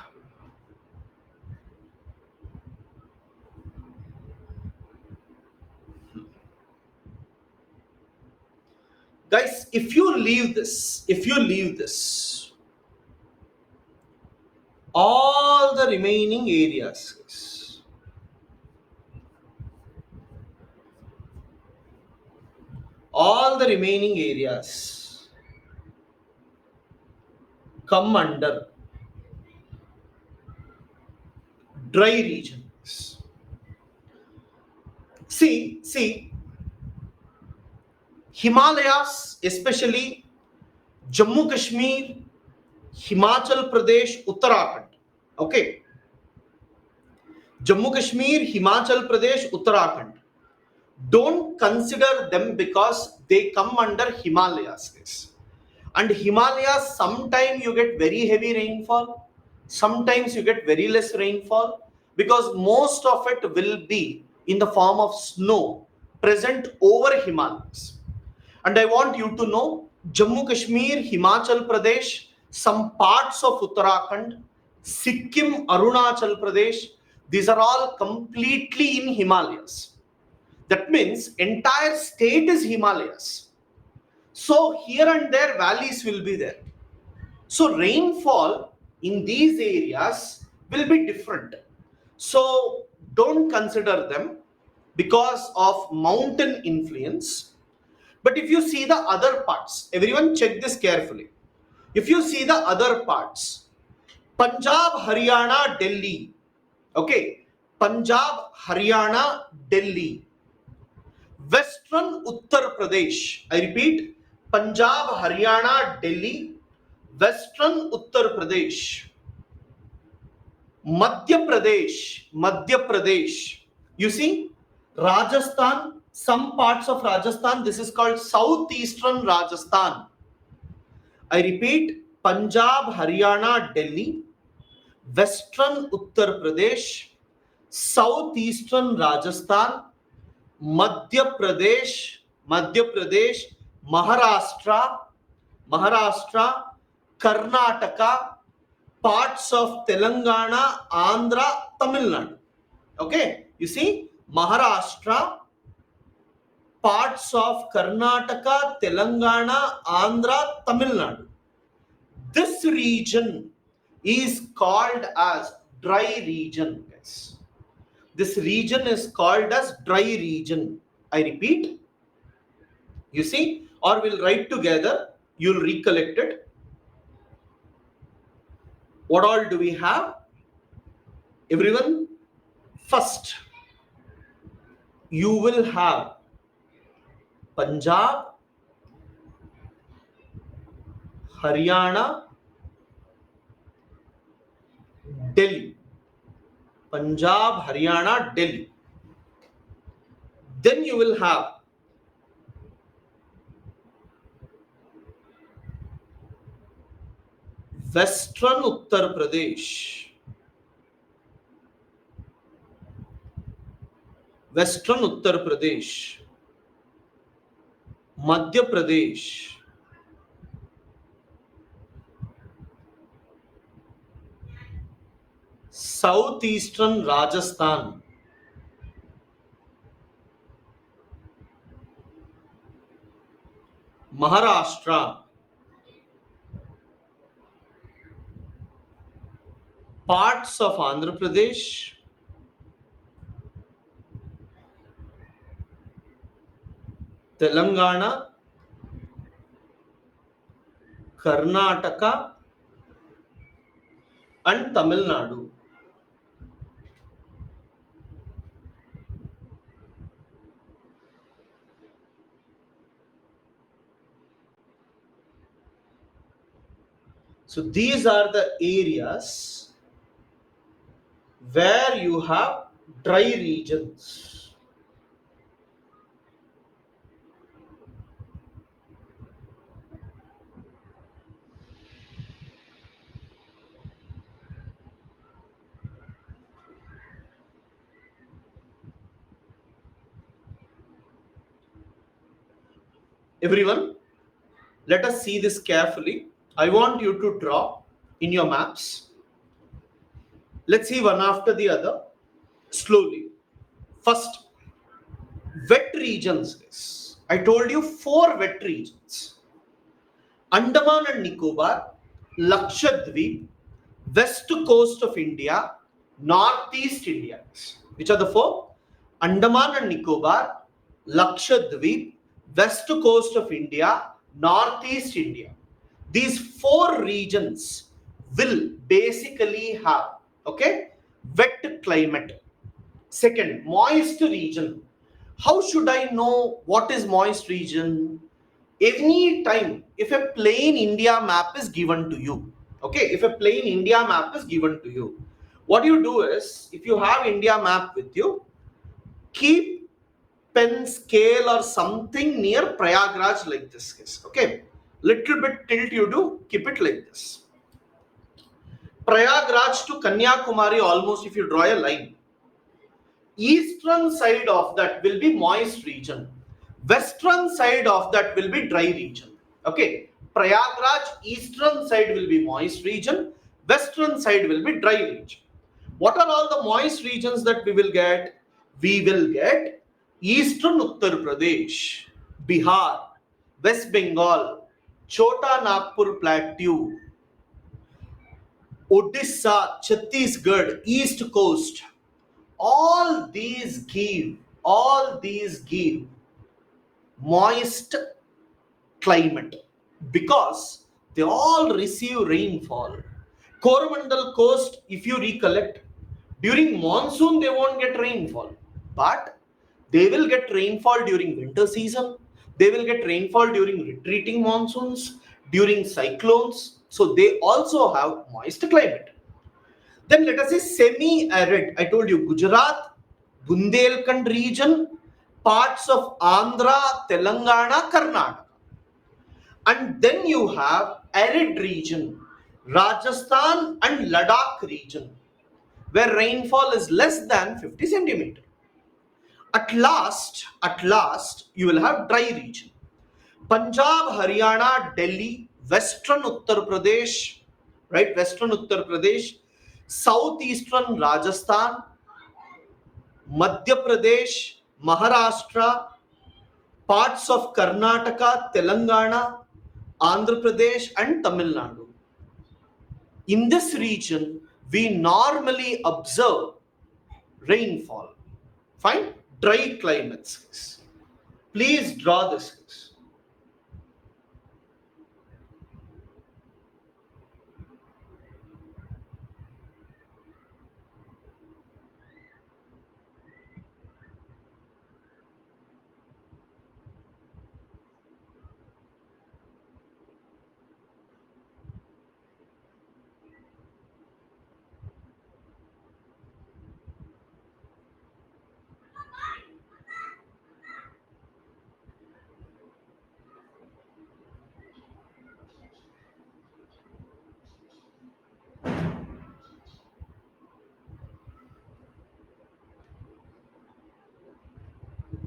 Guys, if you leave this, all the remaining areas, come under dry regions. See, Himalayas, especially Jammu Kashmir, Himachal Pradesh, Uttarakhand. Okay. Jammu Kashmir, Himachal Pradesh, Uttarakhand. Don't consider them because they come under Himalayas. And Himalayas, sometimes you get very heavy rainfall, sometimes you get very less rainfall, because most of it will be in the form of snow present over Himalayas. And I want you to know, Jammu Kashmir, Himachal Pradesh, some parts of Uttarakhand, Sikkim, Arunachal Pradesh, these are all completely in Himalayas. That means entire state is Himalayas. So here and there valleys will be there. So rainfall in these areas will be different. So don't consider them because of mountain influence. But if you see the other parts, everyone check this carefully. If you see the other parts, Punjab, Haryana, Delhi, okay, Punjab, Haryana, Delhi, Western Uttar Pradesh, I repeat, Punjab, Haryana, Delhi, Western Uttar Pradesh, Madhya Pradesh, you see, Rajasthan, some parts of Rajasthan, this is called southeastern Rajasthan. I repeat, Punjab, Haryana, Delhi, Western Uttar Pradesh, southeastern Rajasthan, Madhya Pradesh, Maharashtra, Karnataka, parts of Telangana, Andhra, Tamil Nadu. Okay, you see, Maharashtra, parts of Karnataka, Telangana, Andhra, Tamil Nadu. This region is called as dry region, guys. This region is called as dry region. I repeat, you see, or we'll write together, you'll recollect it. What all do we have? Everyone, first, you will have Punjab, Haryana, Delhi. Punjab, Haryana, Delhi. Then you will have Western Uttar Pradesh. Western Uttar Pradesh. Madhya Pradesh. Southeastern Rajasthan. Maharashtra. Parts of Andhra Pradesh. Telangana, Karnataka, and Tamil Nadu. So these are the areas where you have dry regions. Everyone, let us see this carefully. I want you to draw in your maps. Let's see one after the other slowly. First, wet regions. I told you 4 wet regions: Andaman and Nicobar, Lakshadweep, west coast of India, northeast India. Which are the 4? Andaman and Nicobar, Lakshadweep, west coast of India, northeast India. These 4 regions will basically have, okay, wet climate. Second, moist region. How should I know what is moist region? Any time if a plain India map is given to you, okay, if a plain India map is given to you, what you do is, if you have India map with you, keep pen scale or something near Prayagraj like this, okay, little bit tilt you do, keep it like this. Prayagraj to Kanyakumari, almost if you draw a line, eastern side of that will be moist region, western side of that will be dry region. Okay, Prayagraj eastern side will be moist region, western side will be dry region. What are all the moist regions that we will get? We will get eastern Uttar Pradesh, Bihar, West Bengal, Chota Nagpur Plateau, Odisha, Chhattisgarh, East Coast. All these give moist climate because they all receive rainfall. Coromandel coast, if you recollect, during monsoon they won't get rainfall, but they will get rainfall during winter season. They will get rainfall during retreating monsoons, during cyclones. So they also have moist climate. Then let us say semi-arid. I told you Gujarat, Bundelkhand region, parts of Andhra, Telangana, Karnataka. And then you have arid region, Rajasthan and Ladakh region. where rainfall is less than 50 centimeter. At last, you will have dry region. Punjab, Haryana, Delhi, Western Uttar Pradesh, right? Western Uttar Pradesh, Southeastern Rajasthan, Madhya Pradesh, Maharashtra, parts of Karnataka, Telangana, Andhra Pradesh, and Tamil Nadu. In this region, we normally observe rainfall. Fine? Dry climates. Please draw this.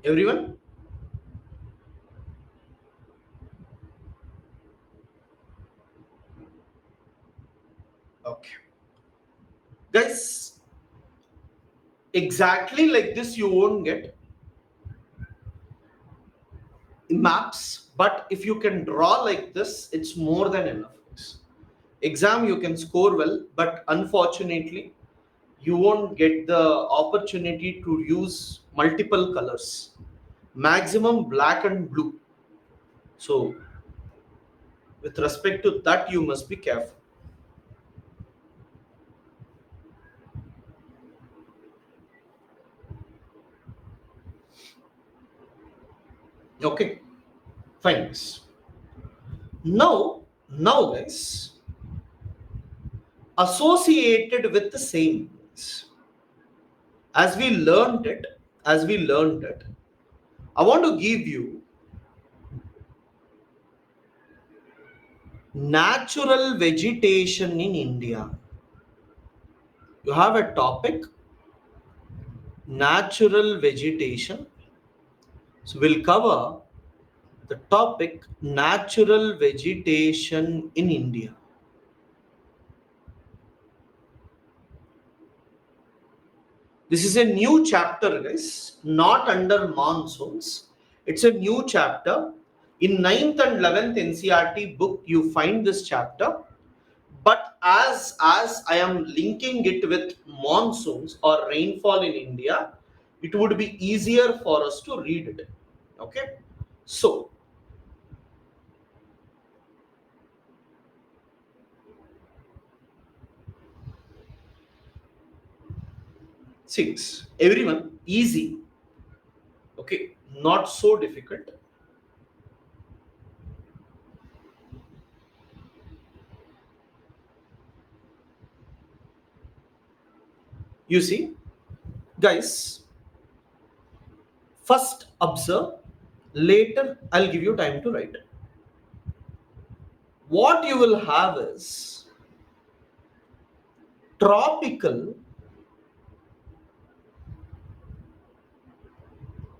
Everyone? Okay. Guys, exactly like this you won't get maps, but if you can draw like this, it's more than enough. Exam you can score well, but unfortunately, you won't get the opportunity to use multiple colors. Maximum black and blue. So, with respect to that, you must be careful. Okay, fine. Now, guys, associated with the same, as we learned it, I want to give you natural vegetation in India. You have a topic, natural vegetation. So we'll cover the topic natural vegetation in India. This is a new chapter, guys, not under monsoons. It's a new chapter. In 9th and 11th NCERT book, you find this chapter. But as I am linking it with monsoons or rainfall in India, it would be easier for us to read it. Okay. So, six. Everyone, easy. Okay. Not so difficult. You see, guys, first observe, later I'll give you time to write. What you will have is tropical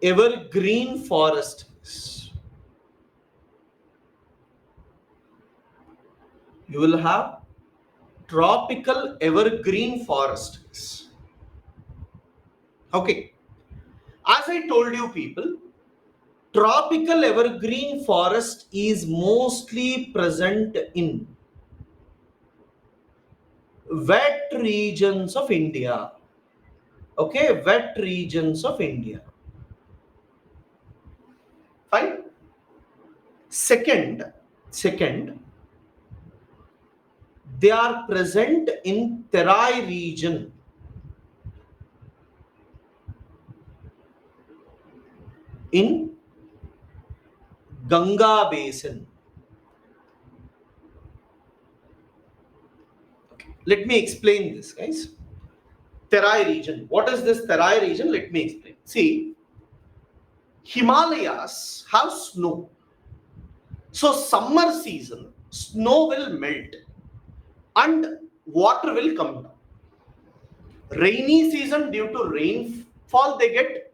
evergreen forests. You will have tropical evergreen forests. Okay. As I told you, people, tropical evergreen forest is mostly present in wet regions of India. Okay, wet regions of India. Fine. Second, they are present in Terai region. In Ganga basin. Okay. Let me explain this, guys. Terai region. What is this Terai region? Let me explain. See, Himalayas have snow. So summer season, snow will melt and water will come down. Rainy season, due to rainfall, they get.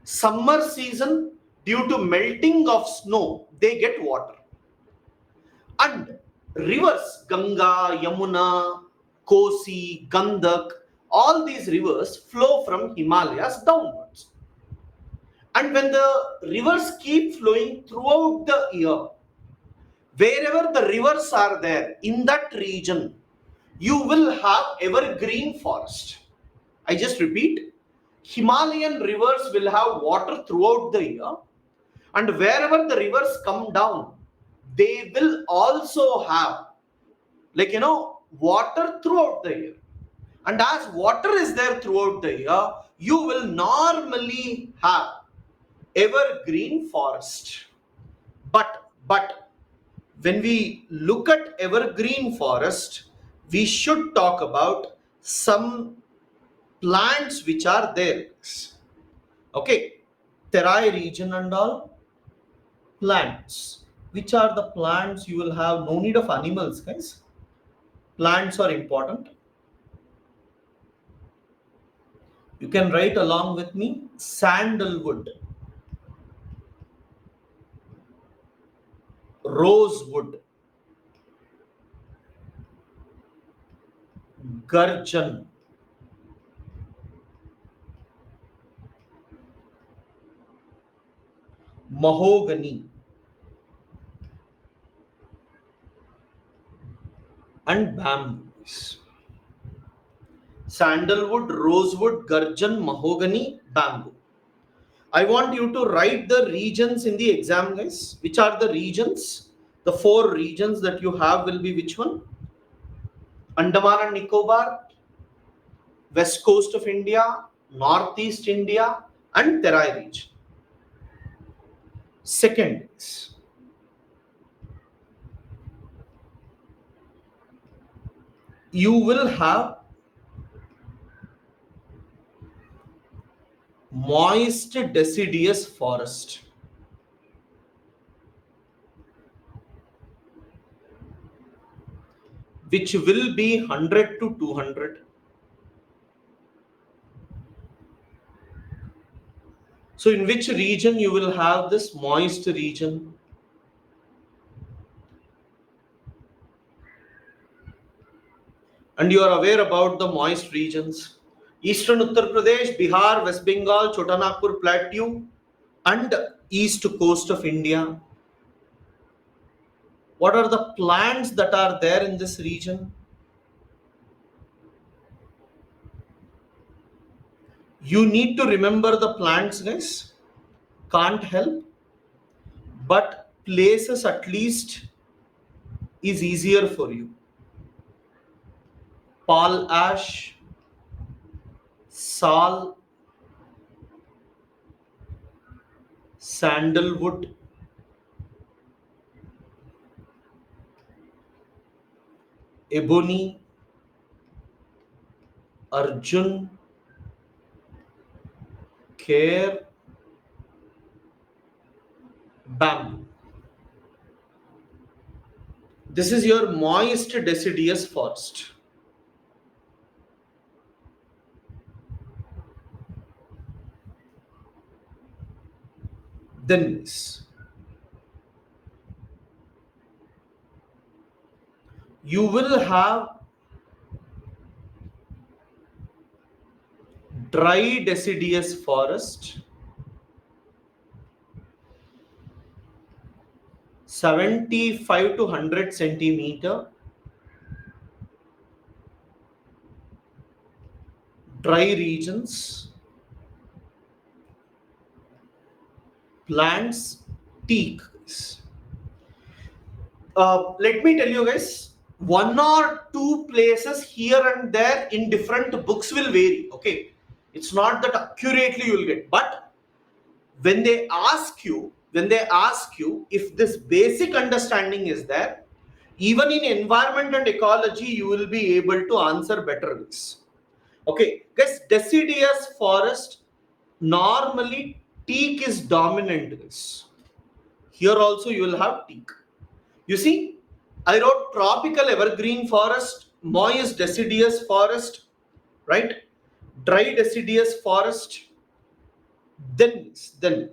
Summer season, due to melting of snow, they get water. And rivers, Ganga, Yamuna, Kosi, Gandak, all these rivers flow from Himalayas downwards. And when the rivers keep flowing throughout the year, wherever the rivers are there in that region, you will have evergreen forest. I just repeat, Himalayan rivers will have water throughout the year, and wherever the rivers come down, they will also have, water throughout the year. And as water is there throughout the year, you will normally have evergreen forest. But when we look at evergreen forest, we should talk about some plants which are there. Okay, Terai region and all plants. Which are the plants you will have? No need of animals, guys. Plants are important. You can write along with me. Sandalwood, rosewood, garjan, mahogany, and bamboos. Sandalwood, rosewood, garjan, mahogany, bamboo. I want you to write the regions in the exam, guys. Which are the regions? The 4 regions that you have will be which one? Andaman and Nicobar, west coast of India, northeast India, and Terai region. Second is you will have moist deciduous forest. Which will be 100 to 200. So in which region you will have this moist region? And you are aware about the moist regions. Eastern Uttar Pradesh, Bihar, West Bengal, Chota Nagpur Plateau, and east coast of India. What are the plants that are there in this region? You need to remember the plants, guys. Can't help. But places at least is easier for you. Pal ash, sal, sandalwood, ebony, arjun, care, bamboo. This is your moist deciduous forest. Then you will have dry deciduous forest, 75 to 100 centimeter, dry regions, plants, teak. Let me tell you guys, 1 or 2 places here and there in different books will vary. Okay, it's not that accurately you will get, but when they ask you if this basic understanding is there, even in environment and ecology, you will be able to answer better this. Okay, guys, deciduous forest, normally teak is dominant. Here also you will have teak. You see, I wrote tropical evergreen forest, moist deciduous forest, right? dry deciduous forest. Then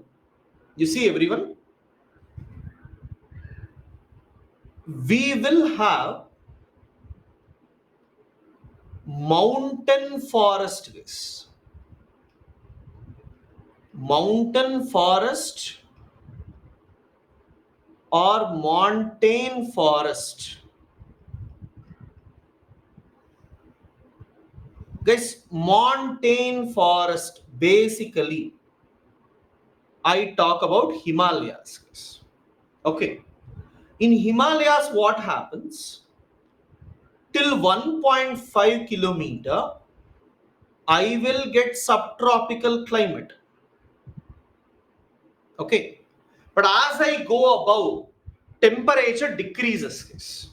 you see everyone, we will have mountain forest guys. Mountain forest or montane forest. Guys, montane forest, basically, I talk about Himalayas. Guys. Okay. In Himalayas, what happens? Till 1.5 kilometer, I will get subtropical climate. Okay. But as I go above, temperature decreases. Guys.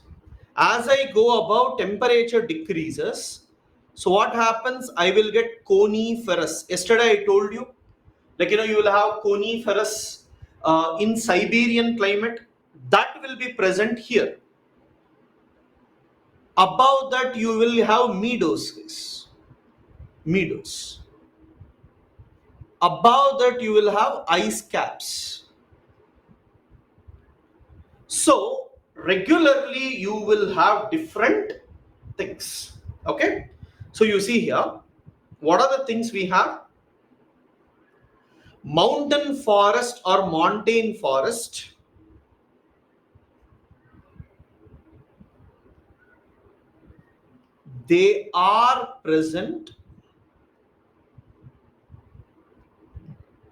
As I go above, temperature decreases. So what happens? I will get coniferous. Yesterday I told you, like you will have coniferous in Siberian climate. That will be present here. Above that you will have meadows. Guys. Meadows. Above that you will have ice caps. So regularly you will have different things. Okay. So you see here, what are the things we have? Mountain forest or montane forest. They are present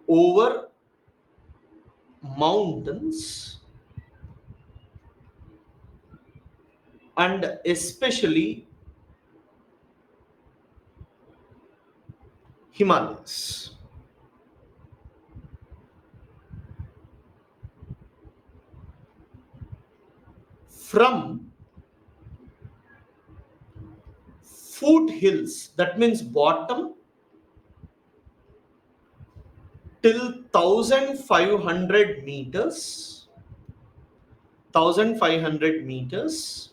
over mountains and especially Himalayas. From foothills, that means bottom, till 1500 meters, 1500 meters,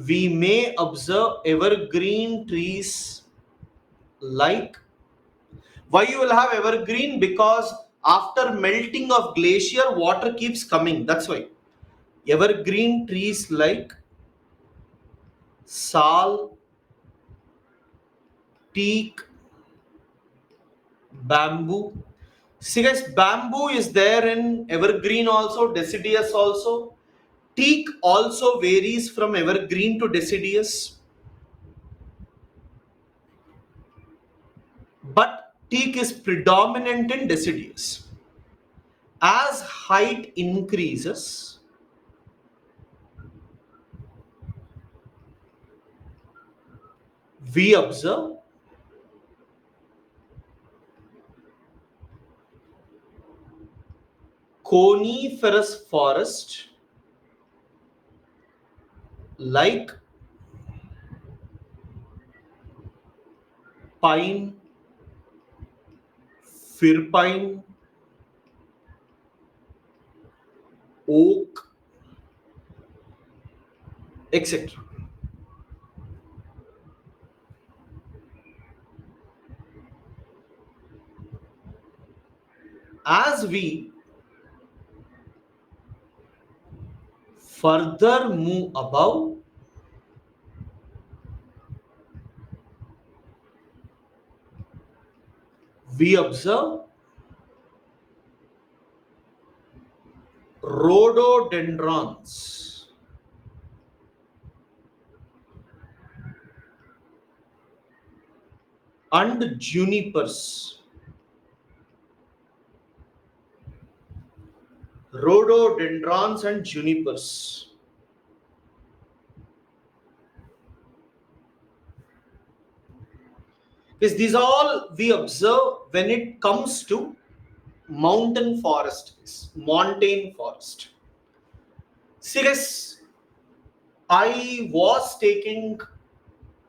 we may observe evergreen trees like. Why you will have evergreen? Because after melting of glacier, water keeps coming. That's why. Evergreen trees like sal, teak, bamboo. See guys, bamboo is there in evergreen also, deciduous also. Teak also varies from evergreen to deciduous. But teak is predominant in deciduous. As height increases, we observe coniferous forest like pine, fir pine, oak, etc. As we further move above, we observe rhododendrons and junipers. Rhododendrons and junipers. Because these all we observe when it comes to mountain forest, montane forest. See guys, I was taking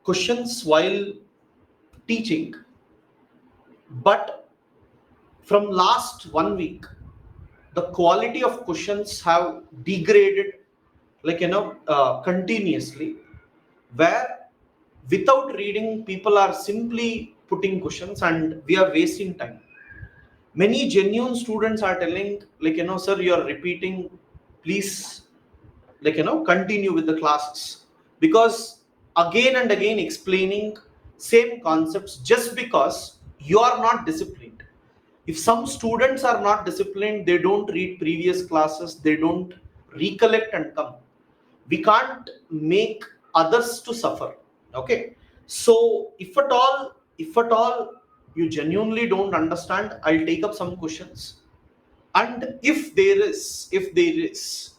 questions while teaching, but from last 1 week, the quality of questions have degraded, continuously, where Without reading, people are simply putting questions and we are wasting time. Many genuine students are telling, like, sir, you are repeating, please, like, continue with the classes. Because again and again explaining same concepts just because you are not disciplined. If some students are not disciplined, they don't read previous classes, they don't recollect and come. We can't make others to suffer. Okay. So if at all you genuinely don't understand, I'll take up some questions. And if there is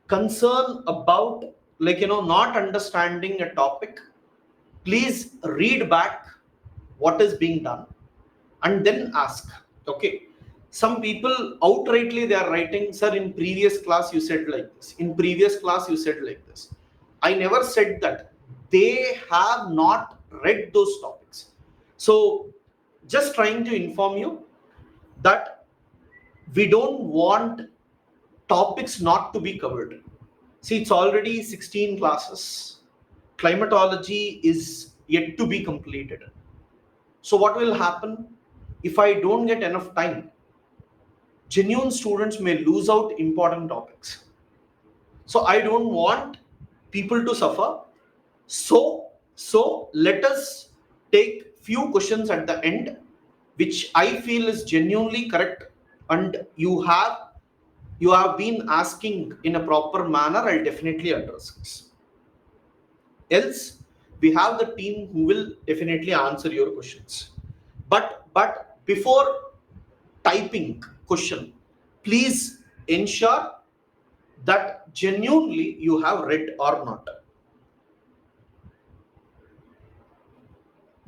concern about, like, not understanding a topic, please read back what is being done and then ask. Okay. Some people outrightly they are writing, sir, in previous class you said like this, in previous class you said like this. I never said that. They have not read those topics. So just trying to inform you that we don't want topics not to be covered. See, it's already 16 classes. Climatology is yet to be completed. So what will happen if I don't get enough time? Genuine students may lose out important topics. So I don't want people to suffer. So let us take few questions at the end, which I feel is genuinely correct, and you have been asking in a proper manner. I'll definitely address this. Else, we have the team who will definitely answer your questions. But before typing question, please ensure that genuinely you have read or not.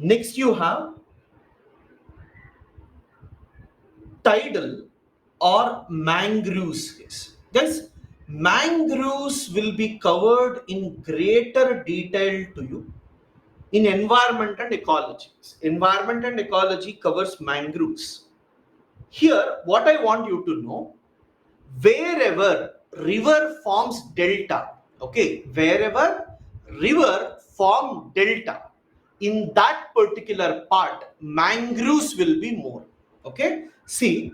Next, you have tidal or mangroves case. Guys, mangroves will be covered in greater detail to you in environment and ecology. Environment and ecology covers mangroves. Here, what I want you to know, wherever river forms delta, okay, wherever river form delta, in that particular part, mangroves will be more. Okay, see,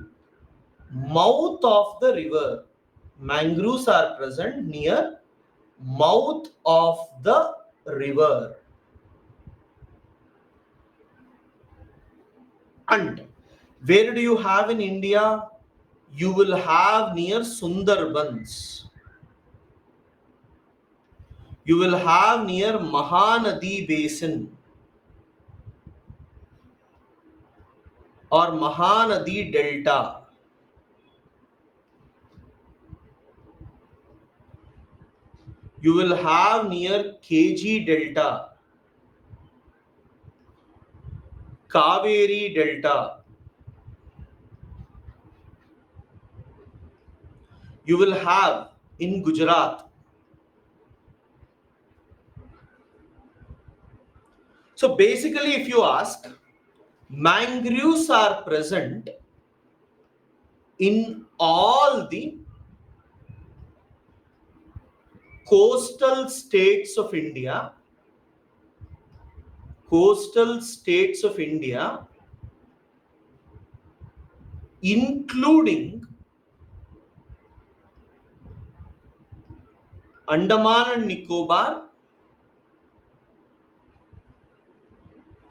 mouth of the river, mangroves are present near mouth of the river. And where do you have in India? You will have near Sundarbans. You will have near Mahanadi Basin or Mahanadi Delta. You will have near KG Delta, Kaveri Delta. You will have in Gujarat. So basically, if you ask, mangroves are present in all the coastal states of India, including Andaman and Nicobar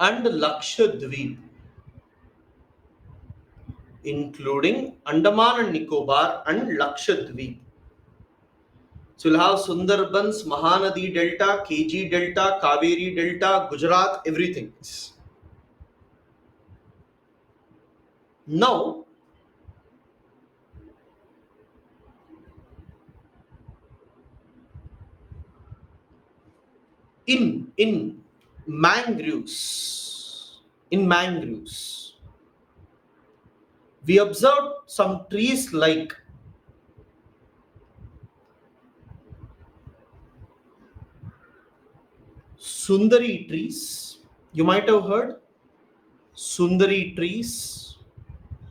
and Lakshadweep, including Andaman and Nicobar and Lakshadweep. So you'll have Sundarbans, Mahanadi Delta, KG Delta, Kaveri Delta, Gujarat, everything. Now, in mangroves, we observed some trees like Sundari trees. You might have heard Sundari trees,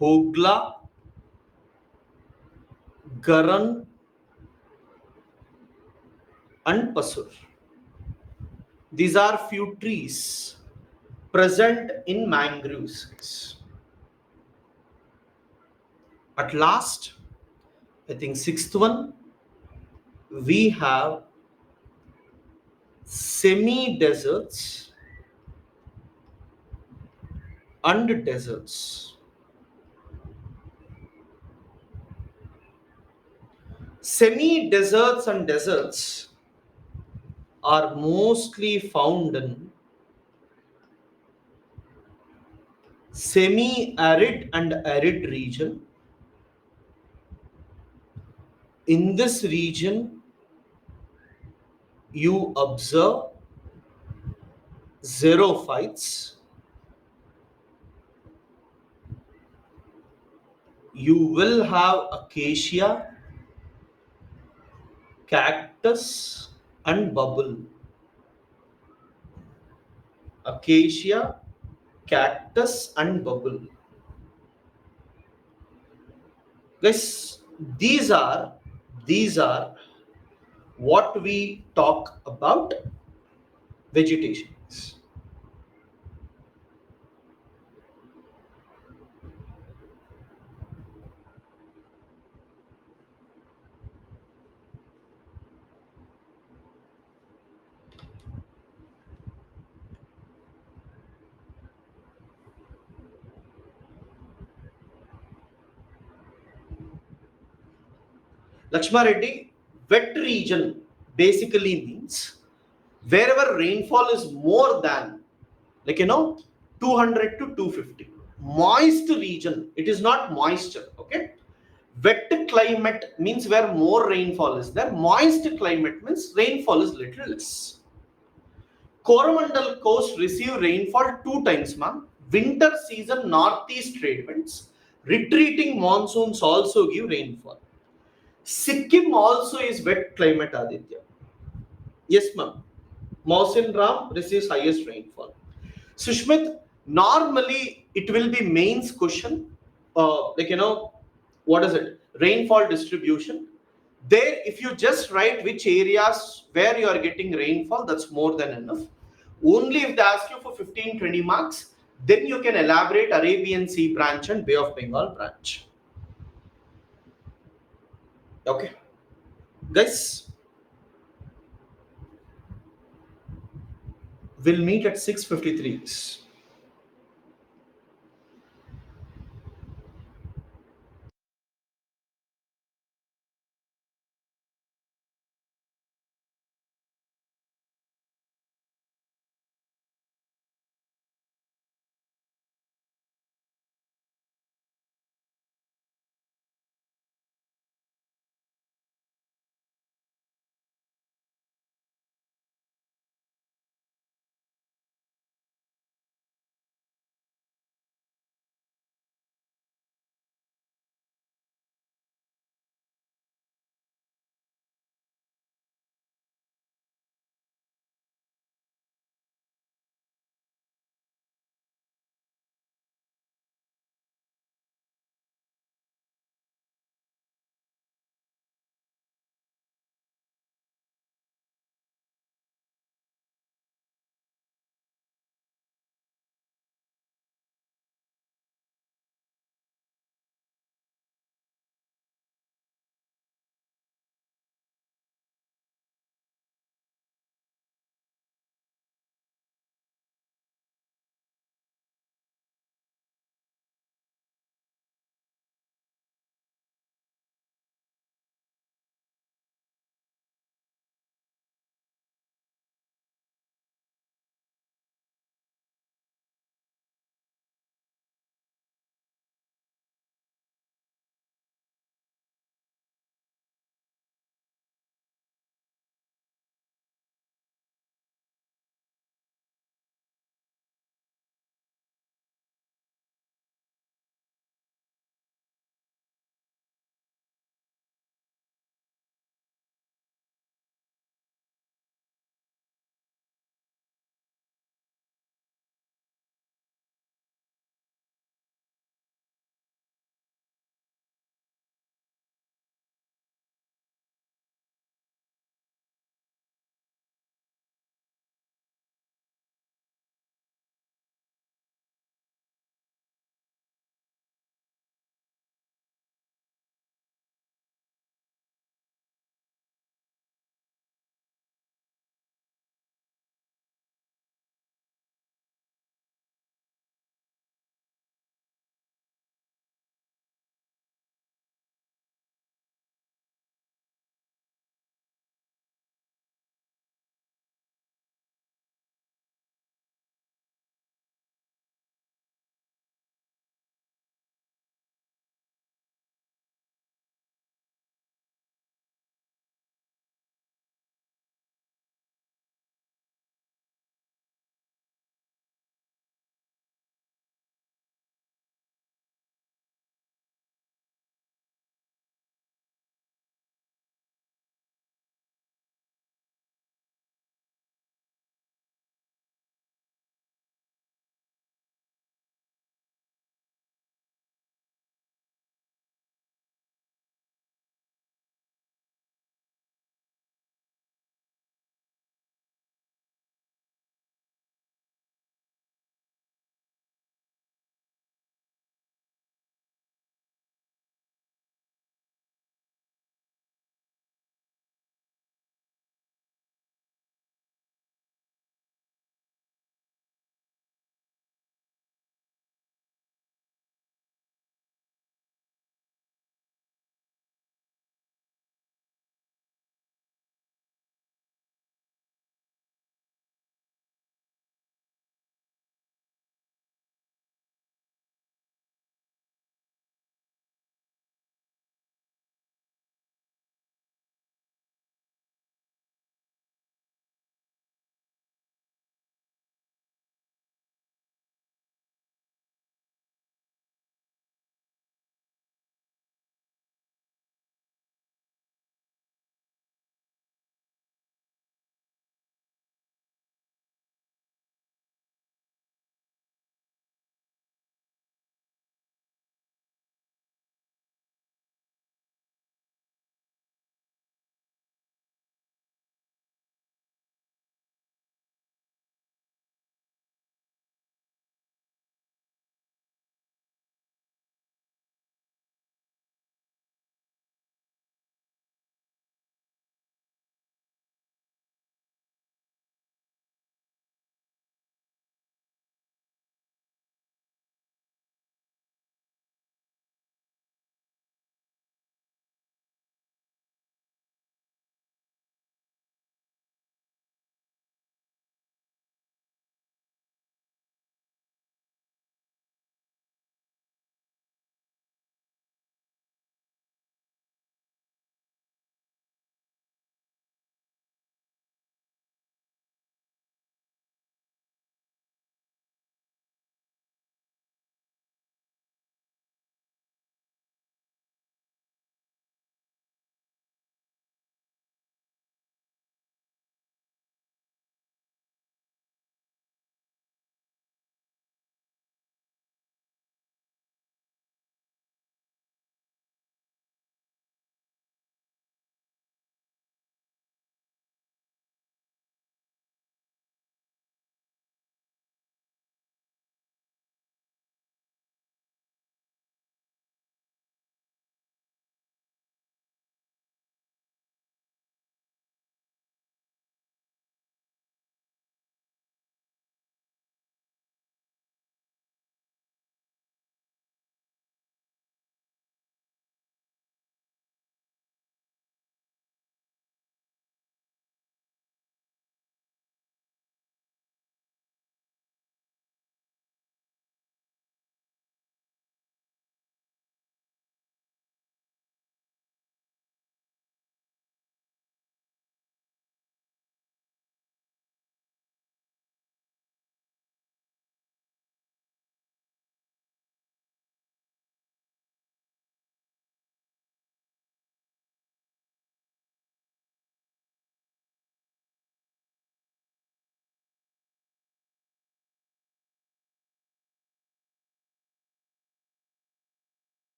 Hogla, Garan, and Pasur. These are few trees present in mangroves. At last, I think sixth one, we have semi-deserts and deserts. Semi-deserts and deserts are mostly found in semi-arid and arid region. In this region, you observe xerophytes. You will have acacia, cactus, and bubble. Acacia, cactus, and bubble. Guys, these are what we talk about vegetations. Lakshma Reddy, wet region basically means wherever rainfall is more than, 200 to 250. Moist region, it is not moisture, okay? Wet climate means where more rainfall is there. Moist climate means rainfall is little less. Coromandel coast receive rainfall two times, ma'am. Winter season northeast trade winds. Retreating monsoons also give rainfall. Sikkim also is wet climate, Aditya. Yes, ma'am. Mausin Ram receives highest rainfall. Sushmit, normally it will be mains question, what is it? Rainfall distribution. There, if you just write which areas where you are getting rainfall, that's more than enough. Only if they ask you for 15-20 marks, then you can elaborate Arabian Sea branch and Bay of Bengal branch. Okay, guys, we'll meet at 6:53.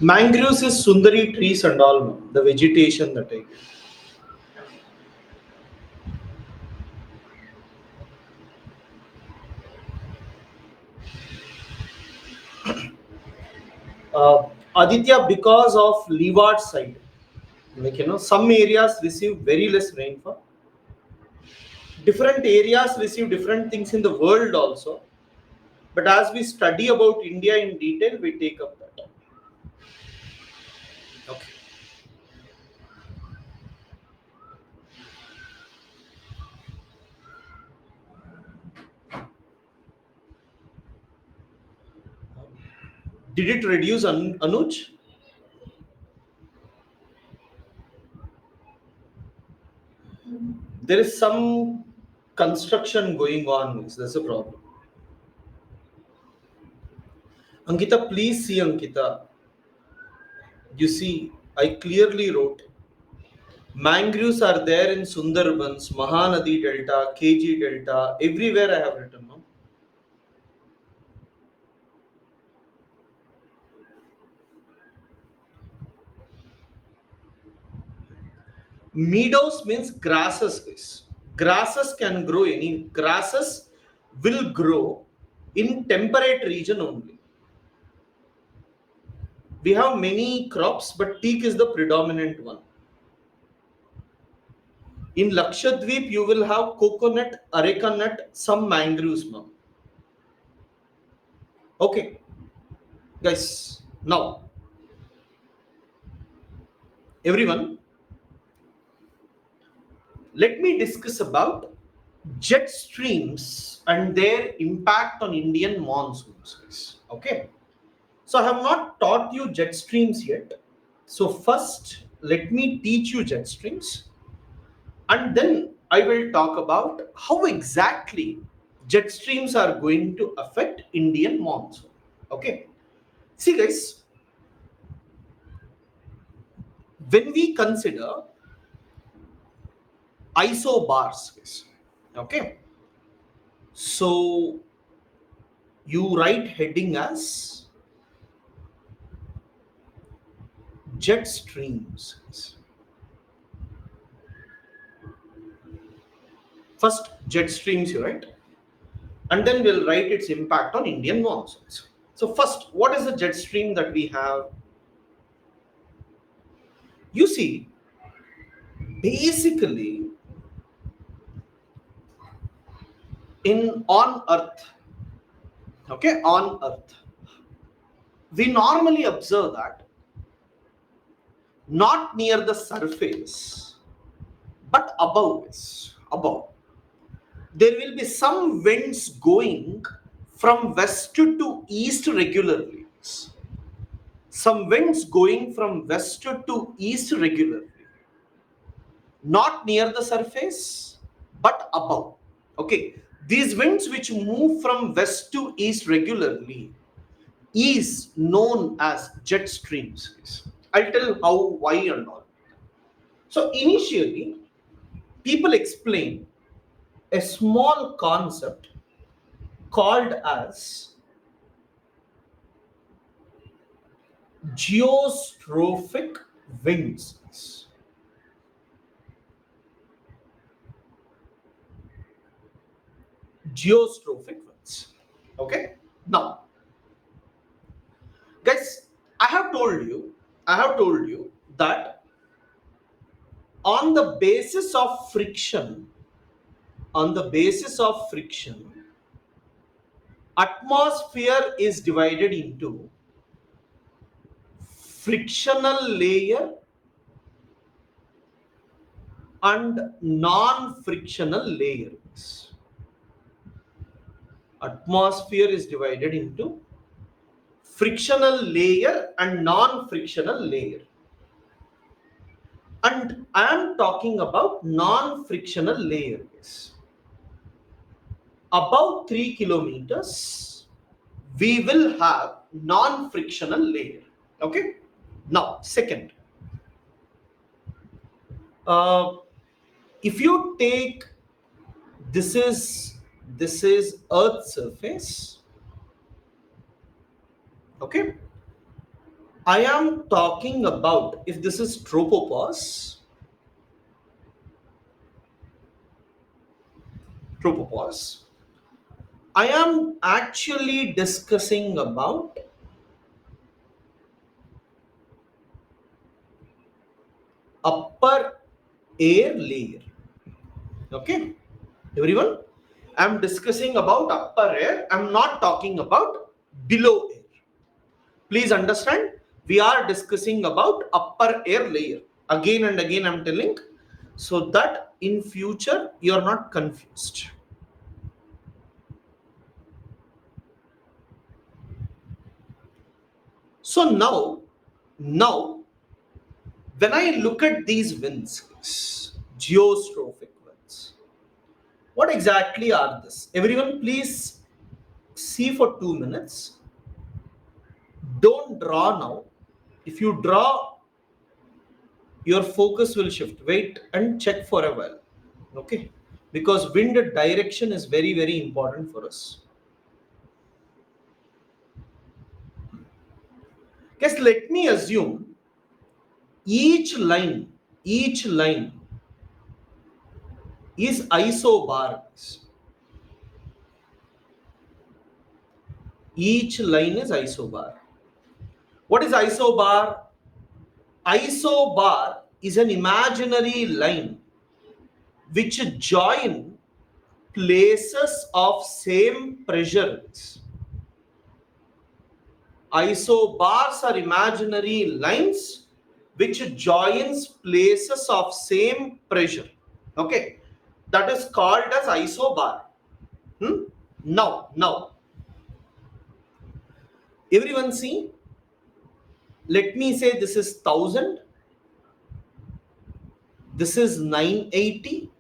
Mangroves is Sundari trees and all, no? The vegetation that I get. Aditya, because of leeward side, like some areas receive very less rainfall. Different areas receive different things in the world also. But as we study about India in detail, we take up that. Okay. Did it reduce Anuj? There is some construction going on. That's a problem. Ankita, please see Ankita. You see, I clearly wrote mangroves are there in Sundarbans, Mahanadi Delta, KG Delta, everywhere I have written. No? Meadows means grasses. Guys. Grasses can grow any. Grasses will grow in temperate region only. We have many crops, but teak is the predominant one. In Lakshadweep, you will have coconut, areca nut, some mangroves, ma'am. Okay, guys. Now, everyone, let me discuss about jet streams and their impact on Indian monsoons. Okay, so I have not taught you jet streams yet. So first, let me teach you jet streams, and then I will talk about how exactly jet streams are going to affect Indian monsoon. Okay, see, guys, when we consider isobars, okay, so you write heading as jet streams. First, jet streams, you write, and then we'll write its impact on Indian monsoons. So, first, what is the jet stream that we have? You see, basically, on Earth, okay, on Earth, we normally observe that not near the surface, but above. There will be some winds going from west to east regularly. Some winds going from west to east regularly. Not near the surface, but above. Okay. These winds which move from west to east regularly is known as jet streams. I'll tell how, why, and all. So initially, people explain a small concept called as geostrophic winds. Geostrophic winds. Okay. Now, guys, I have told you that on the basis of friction, atmosphere is divided into frictional layer and non-frictional layers. Atmosphere is divided into frictional layer and non-frictional layer. And I am talking about non-frictional layers. Above 3 kilometers, we will have non-frictional layer. Okay. Now, second, if you take this is Earth's surface, okay, I am talking about, if this is tropopause, I am actually discussing about upper air layer. Okay, everyone, I'm discussing about upper air. I'm not talking about below air. Please understand, we are discussing about upper air layer. Again and again I'm telling, so that in future you are not confused. So now when I look at these winds, geostrophic winds, what exactly are this? Everyone please see for 2 minutes. Don't draw now. If you draw, your focus will shift. Wait and check for a while. Okay? Because wind direction is very, very important for us. Guys, let me assume each line is isobar. Each line is isobar. What is isobar? Isobar is an imaginary line which join places of same pressure. Isobars are imaginary lines which joins places of same pressure. Okay, that is called as isobar. Now, everyone see. Let me say this is 1000. This is 980.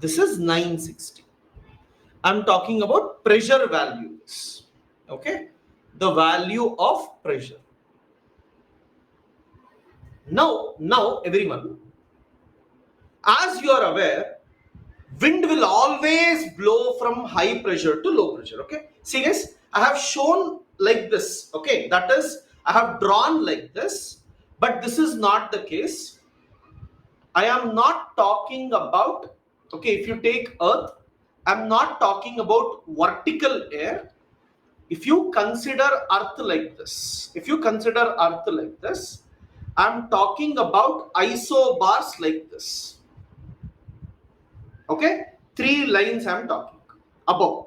This is 960. I'm talking about pressure values. Okay, the value of pressure. Now, everyone, as you are aware, wind will always blow from high pressure to low pressure. Okay, see guys, I have shown like this. Okay, that is, I have drawn like this, but this is not the case. I am not talking about, okay, if you take earth, I'm not talking about vertical air. If you consider earth like this, I'm talking about isobars like this. Okay, 3 lines I'm talking above.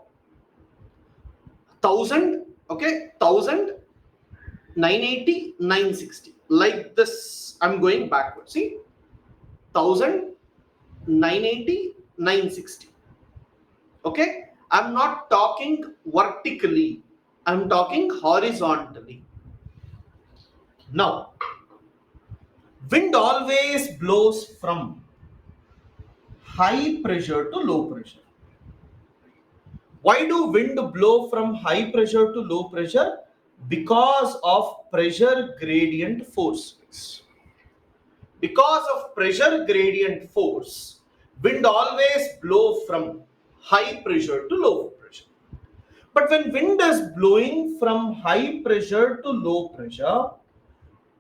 1000, okay, 1000, 980, 960. Like this, I'm going backwards. See, 1000, 980, 960. Okay, I'm not talking vertically, I'm talking horizontally. Now, wind always blows from high pressure to low pressure. Why do wind blow from high pressure to low pressure? Because of pressure gradient force. Because of pressure gradient force, wind always blow from high pressure to low pressure. But when wind is blowing from high pressure to low pressure,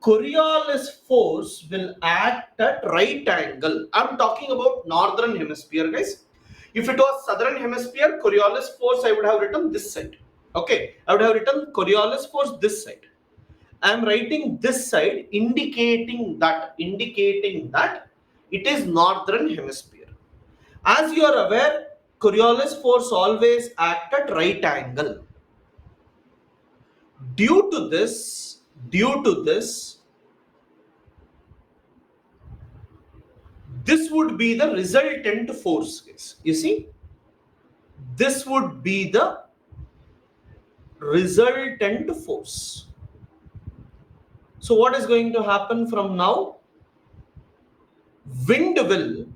Coriolis force will act at right angle. I'm talking about northern hemisphere, guys. If it was southern hemisphere, Coriolis force I would have written this side. Okay, I would have written Coriolis force this side. I am writing this side, indicating that it is northern hemisphere. As you are aware, Coriolis force always act at right angle. Due to this, this would be the resultant force. You see, this would be the resultant force. So what is going to happen from now? Wind will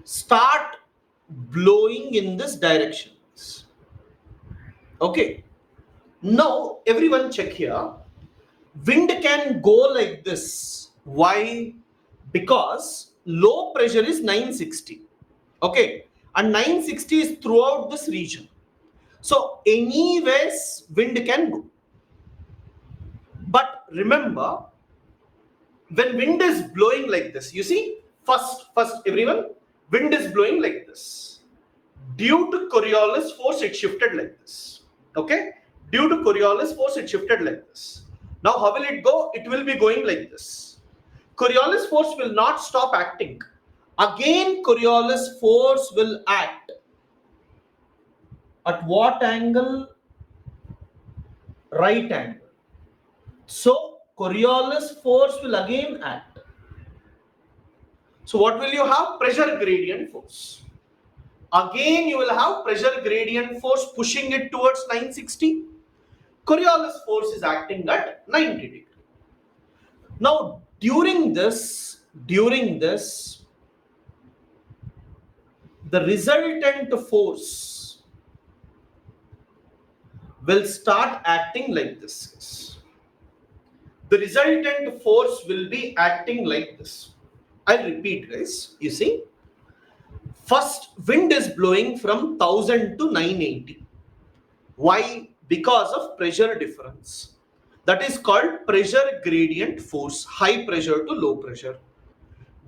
start blowing in this direction. Okay, now everyone check here. Wind can go like this. Why? Because low pressure is 960. Okay, and 960 is throughout this region. So anyways, wind can go. But remember, when wind is blowing like this, you see, first everyone, wind is blowing like this. Due to Coriolis force, it shifted like this. Okay? Due to Coriolis force, it shifted like this. Now, how will it go? It will be going like this. Coriolis force will not stop acting. Again, Coriolis force will act. At what angle? Right angle. So, Coriolis force will again act. So, what will you have? Pressure gradient force. Again, you will have pressure gradient force pushing it towards 960. Coriolis force is acting at 90 degree. Now, during this, the resultant force will start acting like this. The resultant force will be acting like this. I'll repeat, guys. You see, first wind is blowing from 1000 to 980. Why? Because of pressure difference. That is called pressure gradient force, high pressure to low pressure.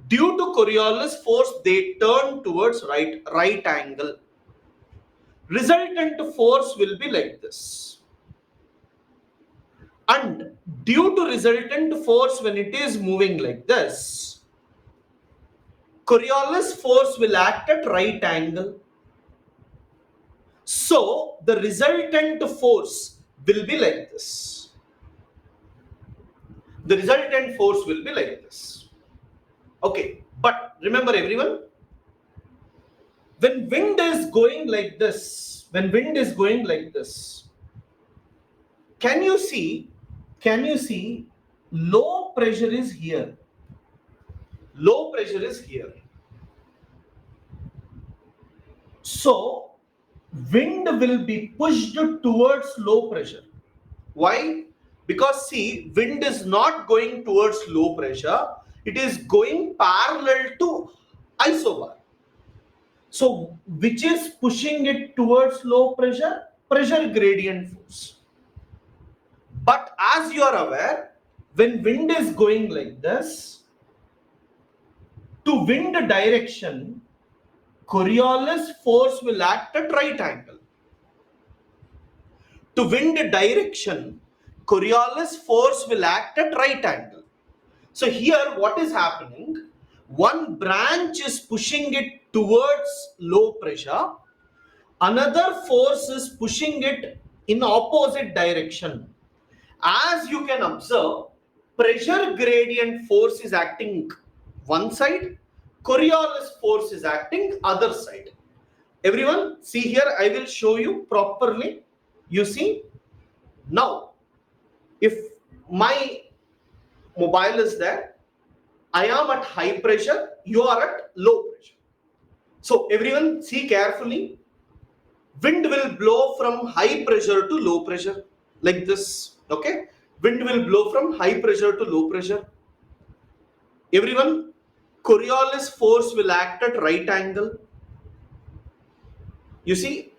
Due to Coriolis force, they turn towards right angle. Resultant force will be like this. And due to resultant force, when it is moving like this, Coriolis force will act at right angle. So the resultant force will be like this. The resultant force will be like this. Okay, but remember everyone, when wind is going like this, can you see low pressure is here. Low pressure is here. So wind will be pushed towards low pressure. Why? Because see, wind is not going towards low pressure, it is going parallel to isobar. So which is pushing it towards low pressure? Pressure gradient force. But as you are aware, when wind is going like this, to wind direction, Coriolis force will act at right angle. To wind direction, Coriolis force will act at right angle. So here what is happening? One branch is pushing it towards low pressure. Another force is pushing it in opposite direction. As you can observe, pressure gradient force is acting one side, Coriolis force is acting other side. Everyone, see here, I will show you properly. You see, now, if my mobile is there, I am at high pressure, you are at low pressure. So everyone see carefully, wind will blow from high pressure to low pressure like this. Okay, wind will blow from high pressure to low pressure. Everyone, Coriolis force will act at right angle. You see,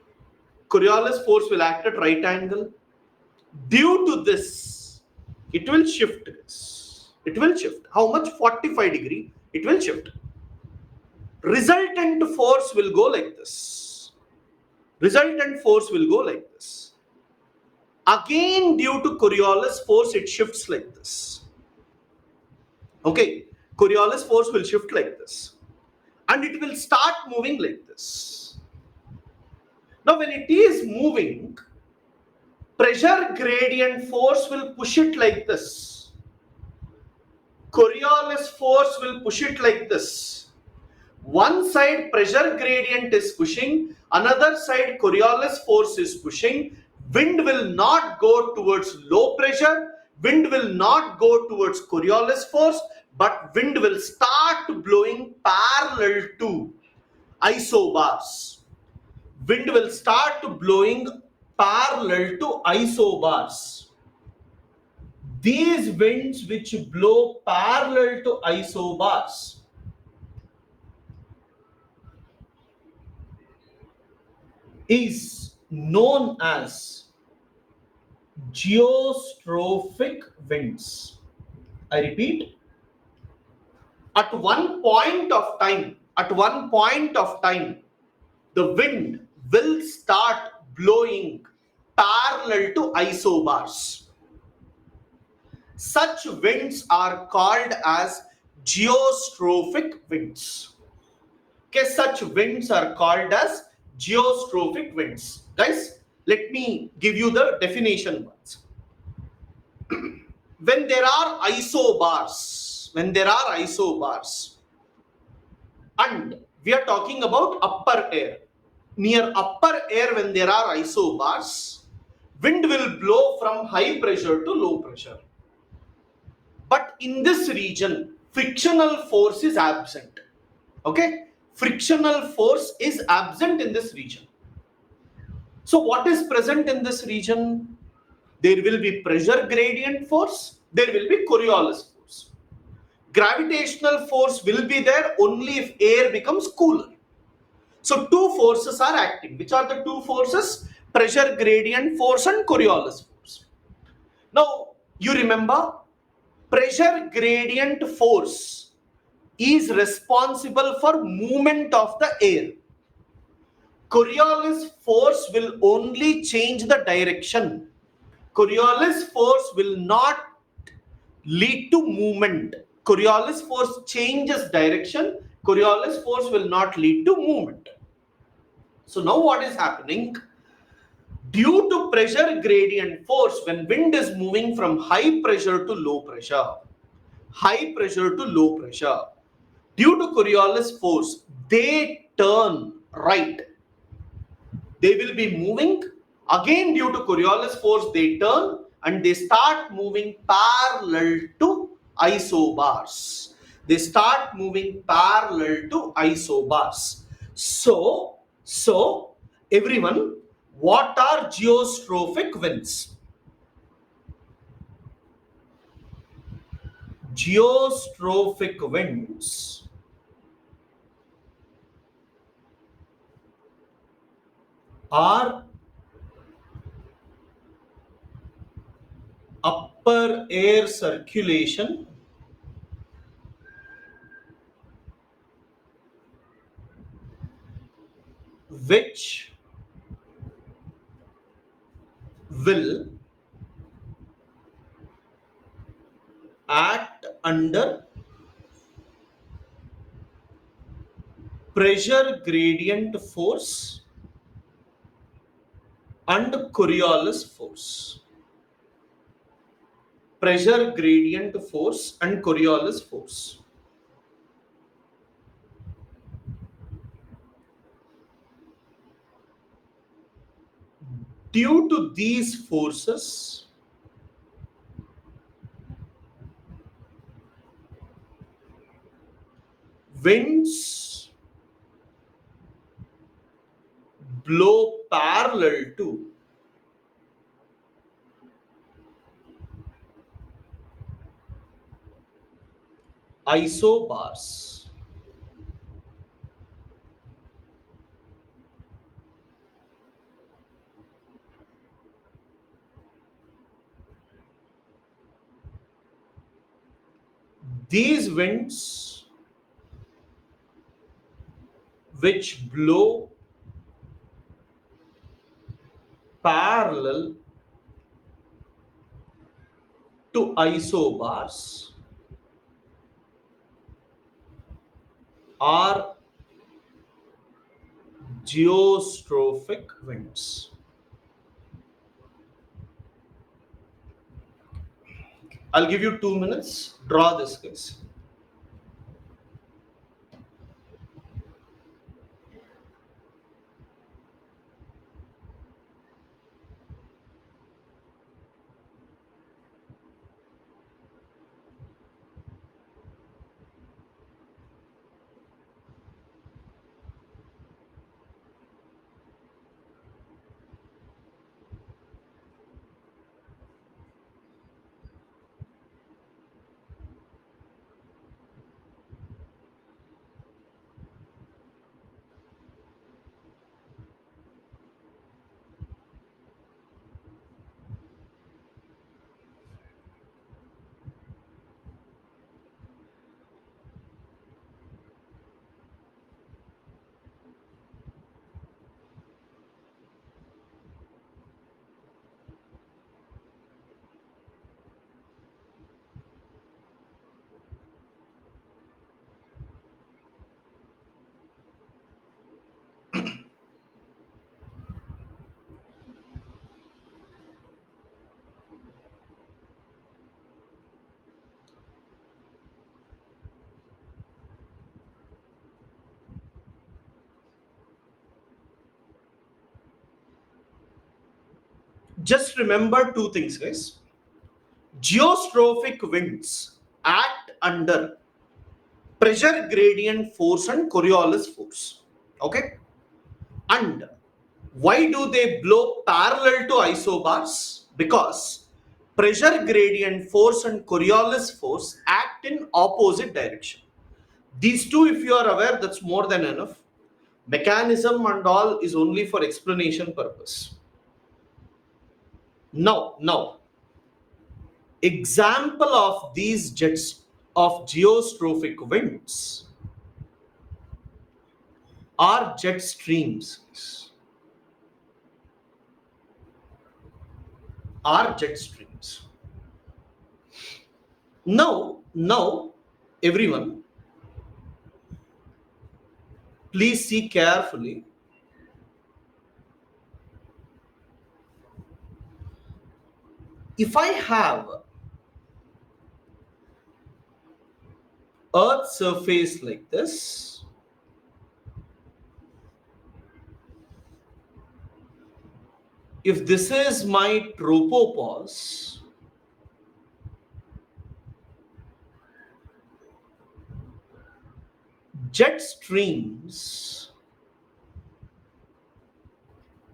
Coriolis force will act at right angle. Due to this, it will shift. It will shift. How much? 45 degree. It will shift. Resultant force will go like this. Resultant force will go like this. Again, due to Coriolis force, it shifts like this. Okay, Coriolis force will shift like this. And it will start moving like this. Now, when it is moving, pressure gradient force will push it like this. Coriolis force will push it like this. One side pressure gradient is pushing, another side Coriolis force is pushing. Wind will not go towards low pressure, wind will not go towards Coriolis force, but wind will start blowing parallel to isobars. Wind will start blowing parallel to isobars. These winds which blow parallel to isobars is known as geostrophic winds. I repeat, at one point of time, the wind will start blowing parallel to isobars. Such winds are called as geostrophic winds. Okay, such winds are called as geostrophic winds. Guys, let me give you the definition once. When there are isobars, and we are talking about upper air. Near upper air, when there are isobars, wind will blow from high pressure to low pressure. But in this region, frictional force is absent. Okay? Frictional force is absent in this region. So what is present in this region? There will be pressure gradient force, there will be Coriolis force. Gravitational force will be there only if air becomes cooler. So two forces are acting. Which are the two forces? Pressure gradient force and Coriolis force. Now, you remember, pressure gradient force is responsible for movement of the air. Coriolis force will only change the direction. Coriolis force will not lead to movement. Coriolis force changes direction. Coriolis force will not lead to movement. So now what is happening? Due to pressure gradient force, when wind is moving from high pressure to low pressure, due to Coriolis force, they turn right. They will be moving. Again, due to Coriolis force, they turn and they start moving parallel to isobars. So everyone, what are geostrophic winds? Geostrophic winds are upper air circulation which will act under pressure gradient force and Coriolis force. Pressure gradient force and Coriolis force. Due to these forces, winds blow parallel to isobars. These winds which blow parallel to isobars are geostrophic winds. I'll give you 2 minutes. Draw this, guys. just remember two things, guys. Geostrophic winds act under pressure gradient force and Coriolis force. Okay? And why do they blow parallel to isobars? Because pressure gradient force and Coriolis force act in opposite direction. These two, if you are aware, that's more than enough. Mechanism and all is only for explanation purpose. Now, example of these jets of geostrophic winds are jet streams. Now, everyone, please see carefully. If I have Earth surface like this, if this is my tropopause, jet streams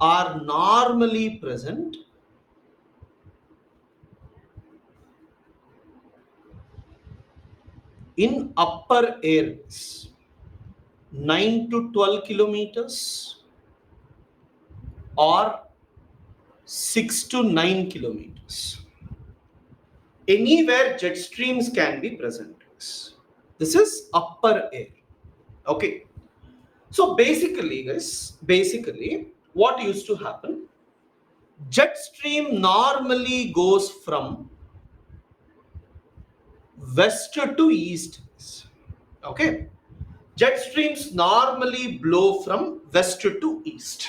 are normally present in upper airways, 9 to 12 kilometers or 6 to 9 kilometers. Anywhere jet streams can be present. This is upper air. Okay. So basically, guys, what used to happen? Jet stream normally goes from west to east. Okay. Jet streams normally blow from west to east.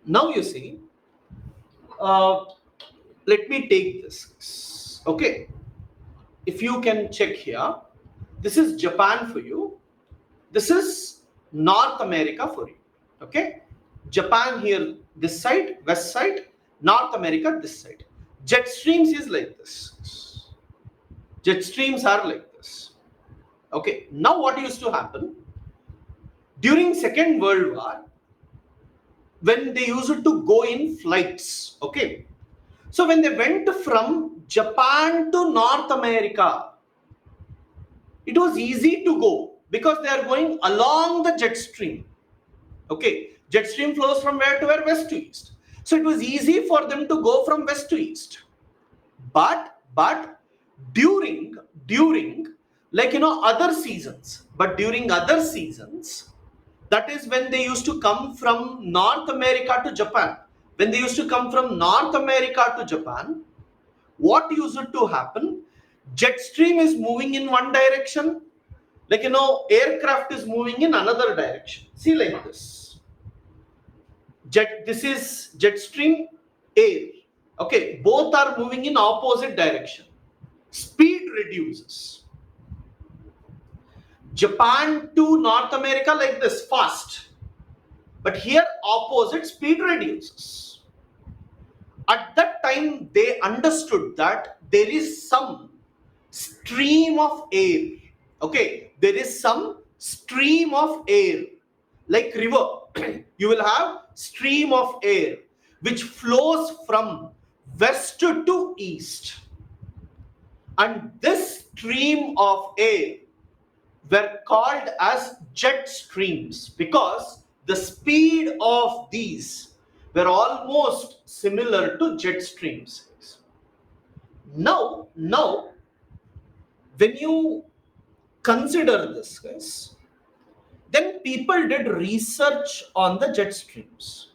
Now you see, let me take this. Okay. If you can check here, this is Japan for you. This is North America for you. Okay. Japan here, this side, west side, North America, this side. Jet streams is like this. Jet streams are like this. Okay. Now what used to happen? During Second World War, when they used to go in flights, okay. So when they went from Japan to North America, it was easy to go because they are going along the jet stream. Okay, jet stream flows from where to where? West to east. So it was easy for them to go from west to east. But during like other seasons, that is when they used to come from North America to Japan. When they used to come from North America to Japan, what used to happen? Jet stream is moving in one direction, like aircraft is moving in another direction. See, like this. This is jet stream, air. Okay, both are moving in opposite direction. Speed reduces. Japan to North America like this, fast. But here opposite, speed reduces. At that time, they understood that there is some stream of air. Okay, there is some stream of air, like river. You will have stream of air which flows from west to east. And this stream of air were called as jet streams because the speed of these were almost similar to jet streams. Now, when you consider this, guys, then people did research on the jet streams.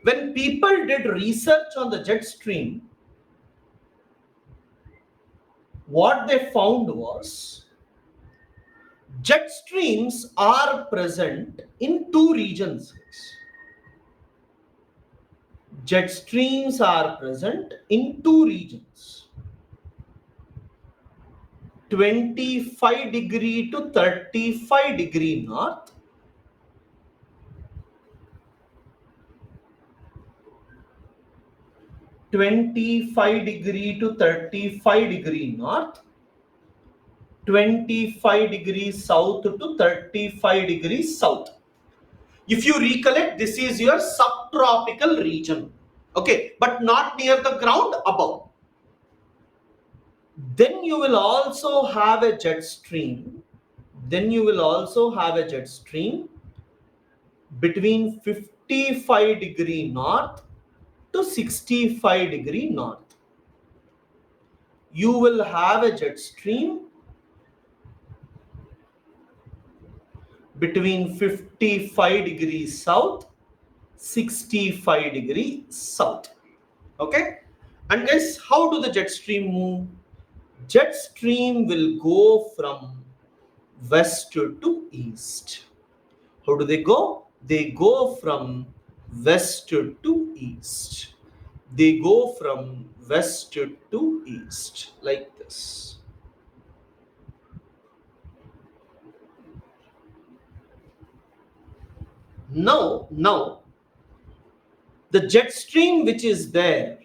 When people did research on the jet stream, what they found was jet streams are present in two regions. Jet streams are present in two regions. 25 degree to 35 degree north, 25 degree to 35 degree north, 25 degrees south to 35 degrees south. If you recollect, this is your subtropical region, okay, but not near the ground, above. Then you will also have a jet stream. Then you will also have a jet stream between 55 degree north to 65 degree north. You will have a jet stream between 55 degrees south, 65 degree south. Okay, and guys, how do the jet stream move? Jet stream will go from west to east. How do they go? They go from west to east. They go from west to east, like this. Now, the jet stream which is there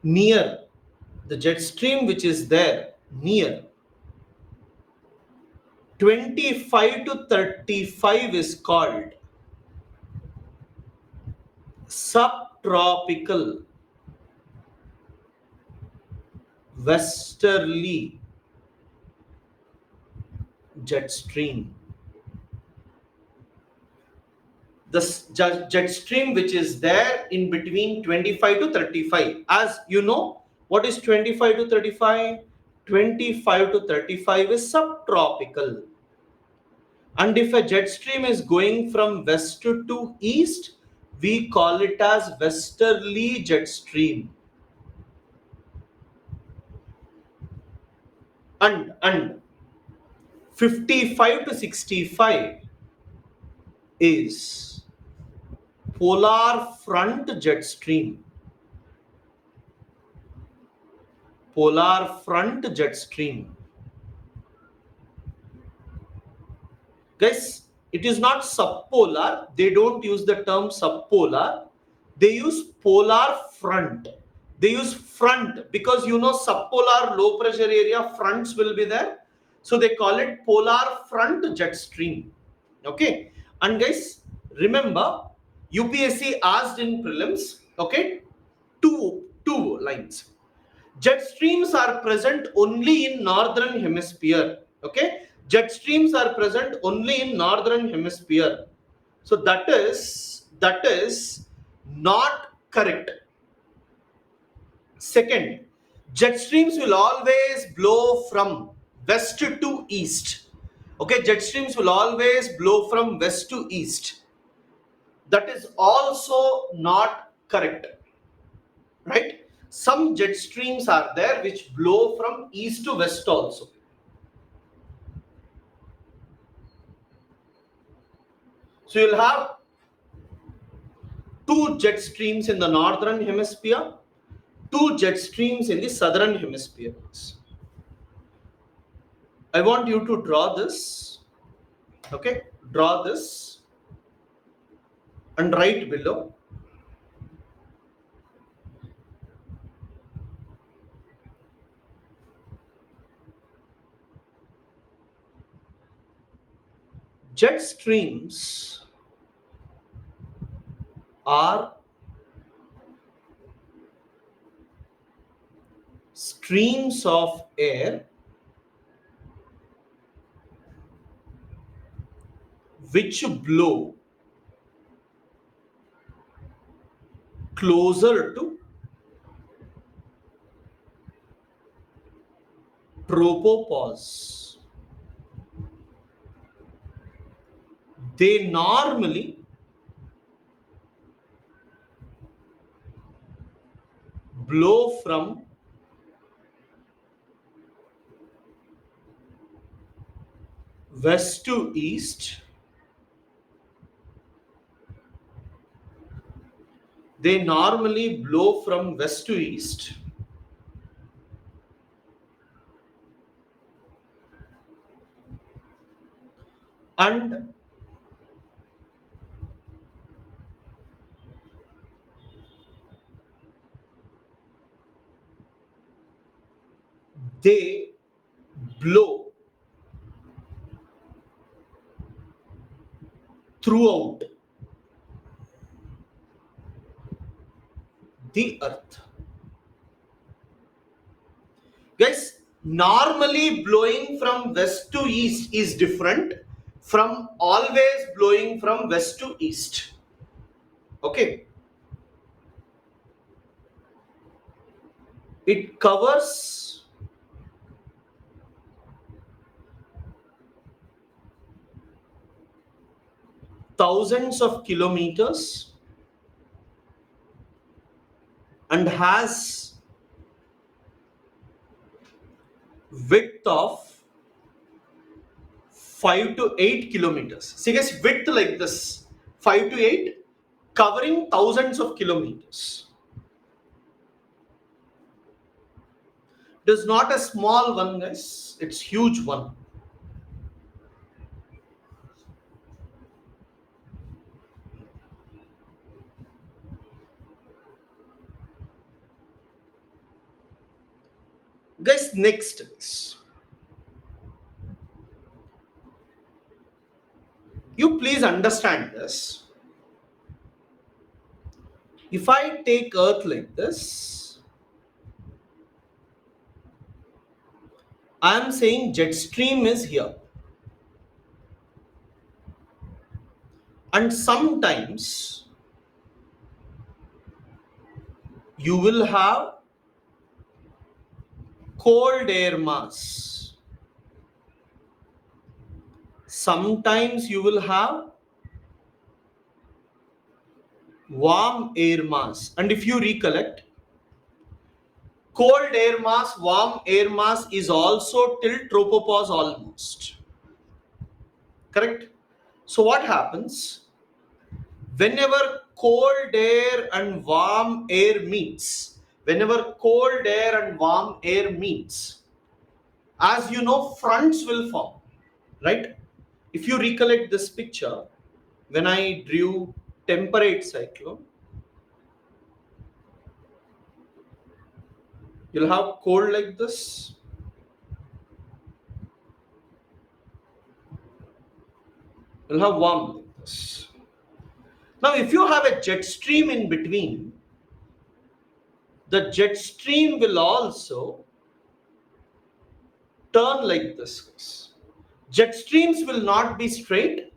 near, the jet stream which is there near 25 to 35 is called subtropical westerly jet stream. The jet stream which is there in between 25 to 35. As you know, what is 25 to 35? 25 to 35 is subtropical. And if a jet stream is going from west to east, we call it as westerly jet stream. And 55 to 65 is polar front jet stream. Polar front jet stream. Guys, it is not subpolar. They don't use the term subpolar. They use polar front. They use front because you know subpolar low pressure area fronts will be there. So they call it polar front jet stream. Okay. And guys, remember UPSC asked in prelims, okay, two lines. Jet streams are present only in northern hemisphere. Okay, jet streams are present only in northern hemisphere. So that is not correct. Second, jet streams will always blow from west to east. Okay, jet streams will always blow from west to east. That is also not correct, right? Some jet streams are there which blow from east to west also. So you'll have two jet streams in the northern hemisphere, two jet streams in the southern hemisphere. I want you to draw this, okay? Draw this and write below. Jet streams are streams of air which blow closer to tropopause. They normally blow from west to east. They normally blow from west to east. and they blow throughout the earth. Guys, normally blowing from west to east is different from always blowing from west to east. Okay. It covers thousands of kilometers and has width of 5 to 8 kilometers. See guys, width like this, 5 to 8, covering thousands of kilometers. It is not a small one, guys, it's huge one. Guys, next is, you please understand this. If I take Earth like this, I am saying jet stream is here. And sometimes you will have cold air mass. Sometimes you will have warm air mass. And if you recollect, cold air mass, warm air mass is also till tropopause almost. Correct? So what happens? Whenever cold air and warm air meets, as you know, fronts will form, right? If you recollect this picture, when I drew temperate cyclone, you'll have cold like this, you'll have warm like this. Now, if you have a jet stream in between, the jet stream will also turn like this. Jet streams will not be straight.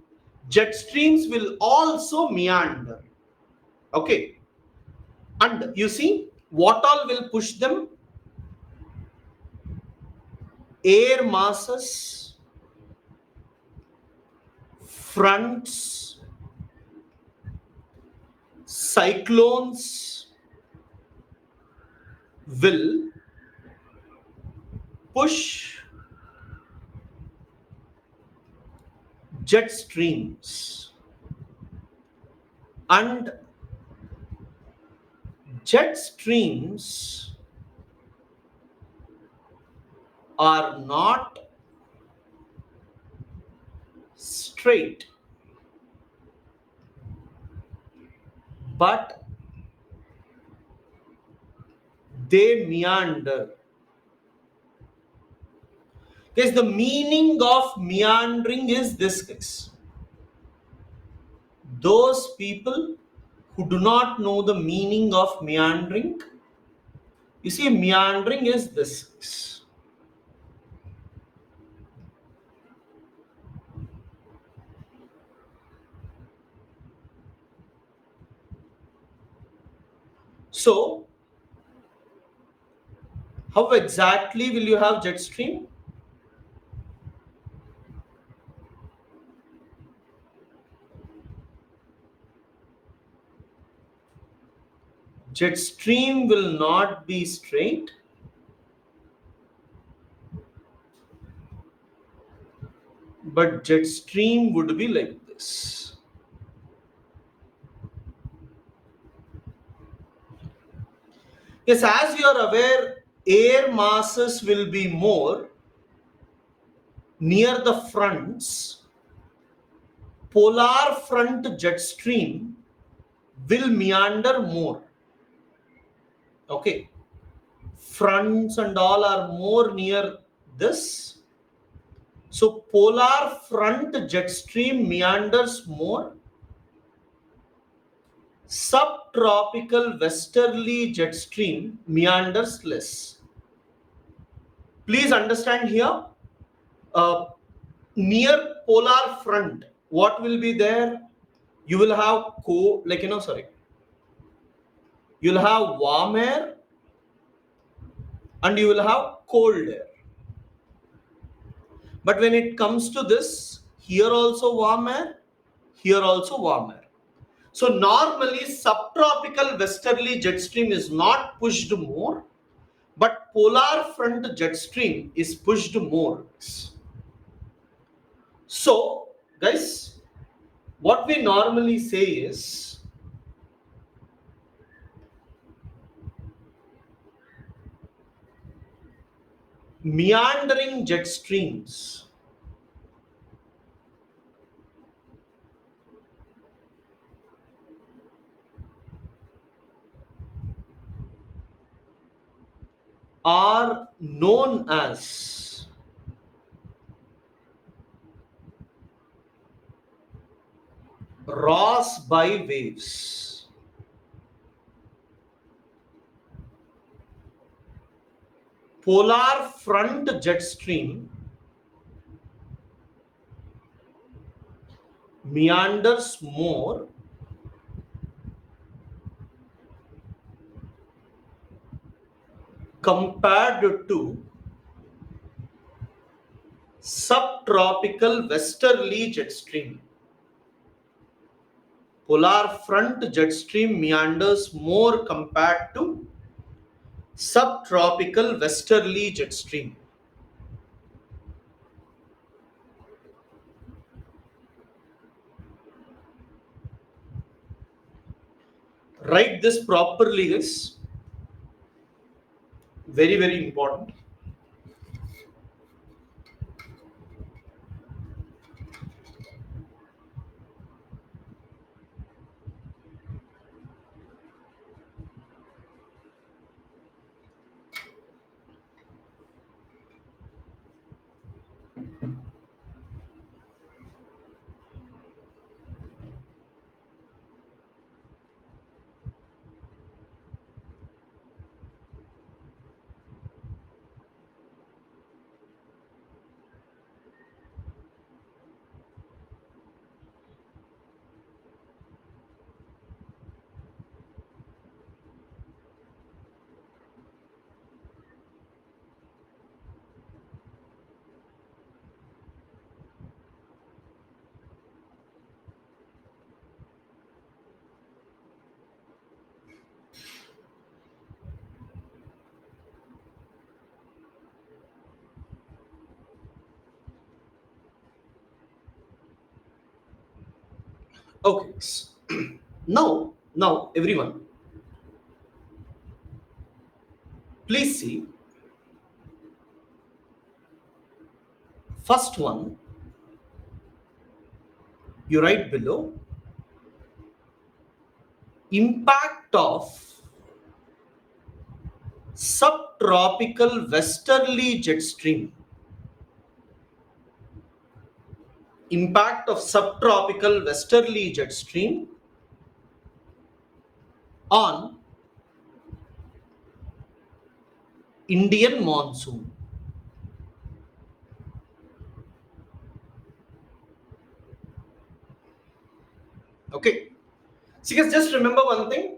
Jet streams will also meander. Okay. And you see, what all will push them? Air masses, fronts, cyclones will push jet streams, and jet streams are not straight, but they meander. Guys, the meaning of meandering is this, guys. Those people who do not know the meaning of meandering, you see, meandering is this. So, how exactly will you have jet stream? Jet stream will not be straight, but jet stream would be like this. Yes, as you are aware, air masses will be more near the fronts polar front jet stream will meander more. Okay, fronts and all are more near this. So polar front jet stream meanders more. Subtropical westerly jet stream meanders less. Please understand here, near polar front, what will be there? You will have you'll have warm air and you will have cold air. But when it comes to this, here also warm air, here also warm air. So normally subtropical westerly jet stream is not pushed more, but polar front jet stream is pushed more. So guys, what we normally say is meandering jet streams are known as Rossby waves. Polar front jet stream meanders more compared to subtropical westerly jet stream. Polar front jet stream meanders more compared to subtropical westerly jet stream. Write this properly, guys. Very, very important. Okay. Now, everyone, please see. First one, you write below impact of subtropical westerly jet stream. Impact of subtropical westerly jet stream on Indian monsoon. Okay. So guys, just remember one thing.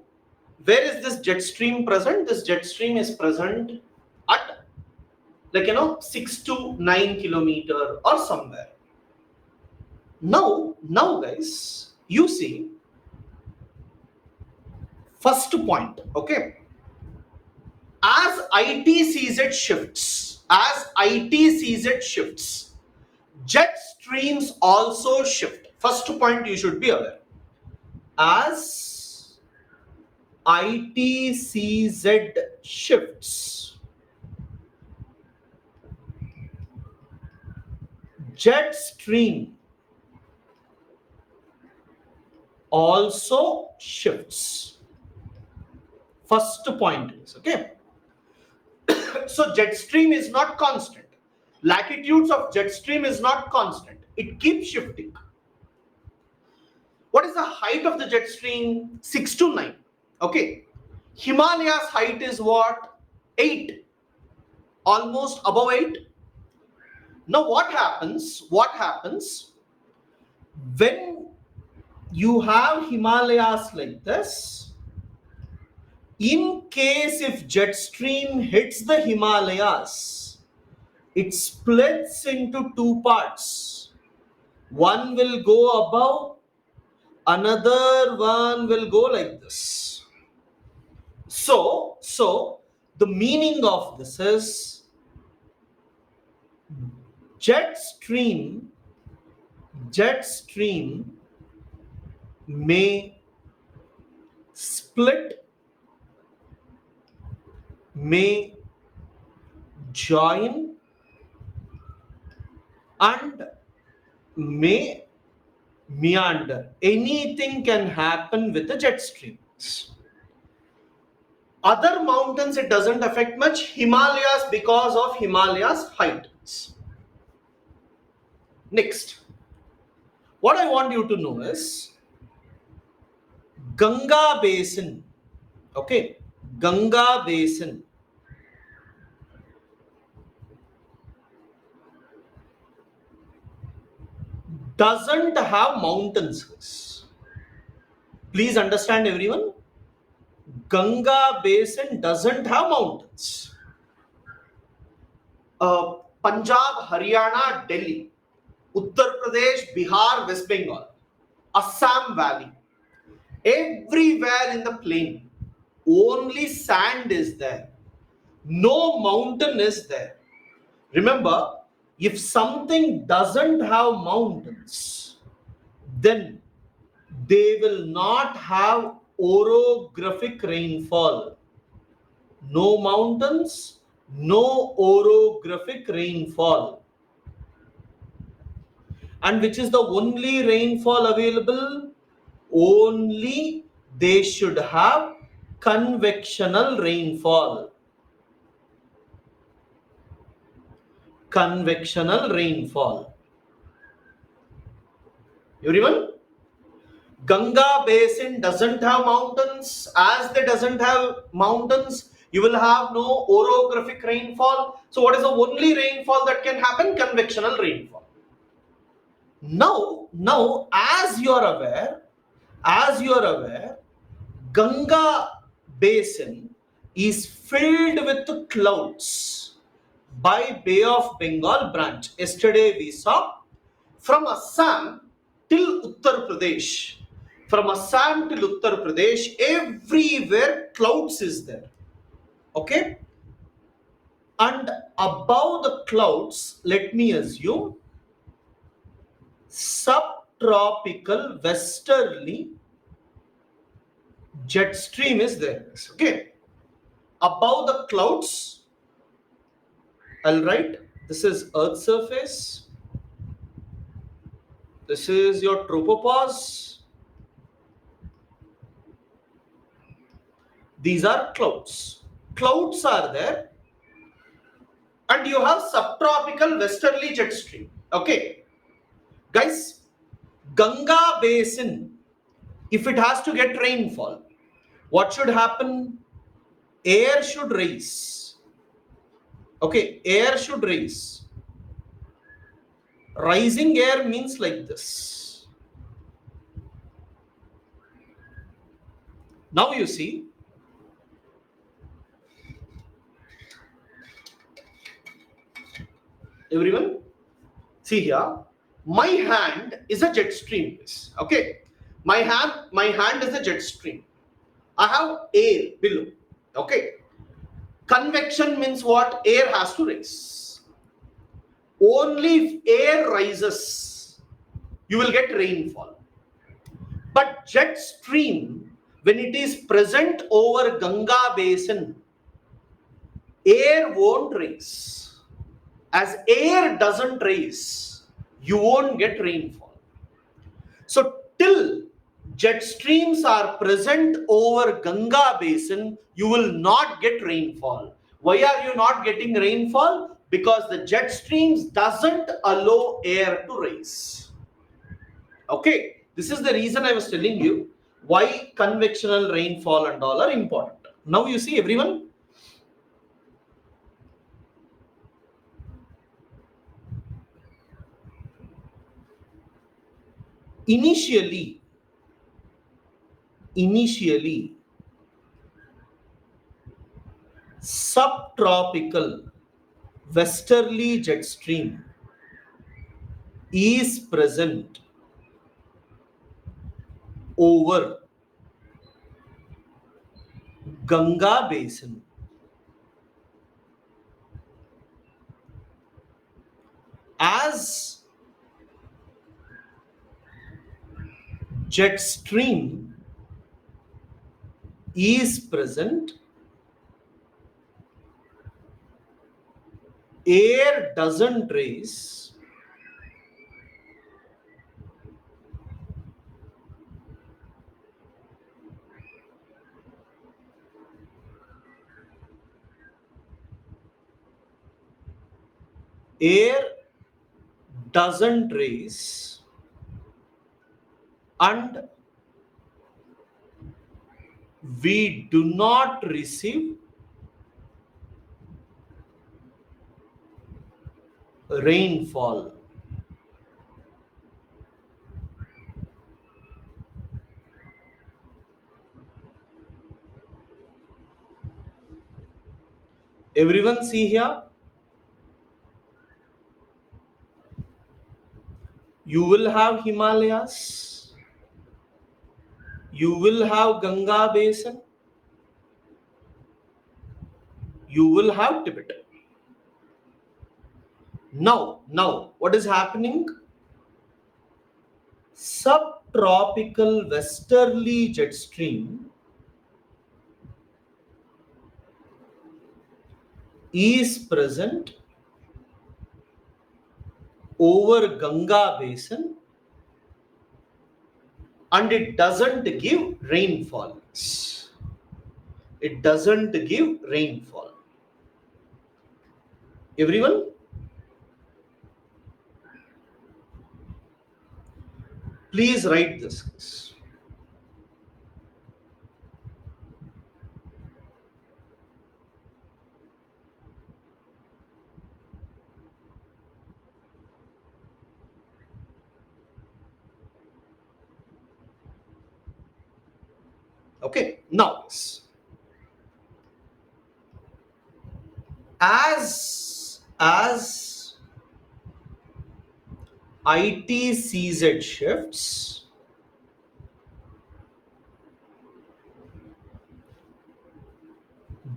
Where is this jet stream present? This jet stream is present at 6 to 9 kilometer or somewhere. Now guys, you see first point. Okay. As ITCZ shifts, jet streams also shift. First point you should be aware. As ITCZ shifts, jet stream also shifts. First point is, okay. So jet stream is not constant. Latitudes of jet stream is not constant. It keeps shifting. What is the height of the jet stream? 6 to 9. Okay. Himalayas height is what? 8. Almost above 8. Now what happens? What happens when you have Himalayas like this? In case if jet stream hits the Himalayas, it splits into two parts. One will go above, another one will go like this. So the meaning of this is jet stream may split, may join, and may meander. Anything can happen with the jet streams. Other mountains it doesn't affect much. Himalayas, because of Himalayas height. Next, what I want you to know is Ganga Basin. Okay, Ganga Basin doesn't have mountains. Please understand, everyone. Ganga Basin doesn't have mountains. Punjab, Haryana, Delhi, Uttar Pradesh, Bihar, West Bengal, Assam Valley, everywhere in the plain, only sand is there. No mountain is there. Remember, if something doesn't have mountains, then they will not have orographic rainfall. No mountains, no orographic rainfall. And which is the only rainfall available? Only they should have convectional rainfall. Convectional rainfall. Everyone? Ganga Basin doesn't have mountains. As they doesn't have mountains, you will have no orographic rainfall. So what is the only rainfall that can happen? Convectional rainfall. Now, as you are aware, Ganga Basin is filled with clouds by Bay of Bengal branch. Yesterday we saw from Assam till Uttar Pradesh. From Assam till Uttar Pradesh, everywhere clouds is there. Okay? And above the clouds, let me assume, subtropical westerly jet stream is there. Okay? Above the clouds, I'll write, this is Earth's surface. This is your tropopause. These are clouds. Clouds are there. And you have subtropical westerly jet stream. Okay. Guys, Ganga Basin, if it has to get rainfall, what should happen? Air should rise. Okay, air should rise. Rising air means like this. Now you see, everyone, see here, my hand is a jet stream. Okay, my hand is a jet stream. I have air below. Okay, convection means what? Air has to rise. Only if air rises, you will get rainfall. But jet stream, when it is present over Ganga Basin, air won't rise. As air doesn't rise, you won't get rainfall. So till jet streams are present over Ganga basin, you will not get rainfall. Why are you not getting rainfall? Because the jet streams doesn't allow air to rise. Okay, this is the reason I was telling you why convectional rainfall and all are important. Now you see everyone. Initially, subtropical westerly jet stream is present over Ganga basin. As jet stream is present, air doesn't rise, air doesn't rise, and we do not receive rainfall. Everyone see here, you will have Himalayas, you will have Ganga basin, you will have Tibet. Now, what is happening? Subtropical westerly jet stream is present over Ganga basin and it doesn't give rainfalls. It doesn't give rainfall. Everyone? Please write this. Okay, now as ITCZ shifts,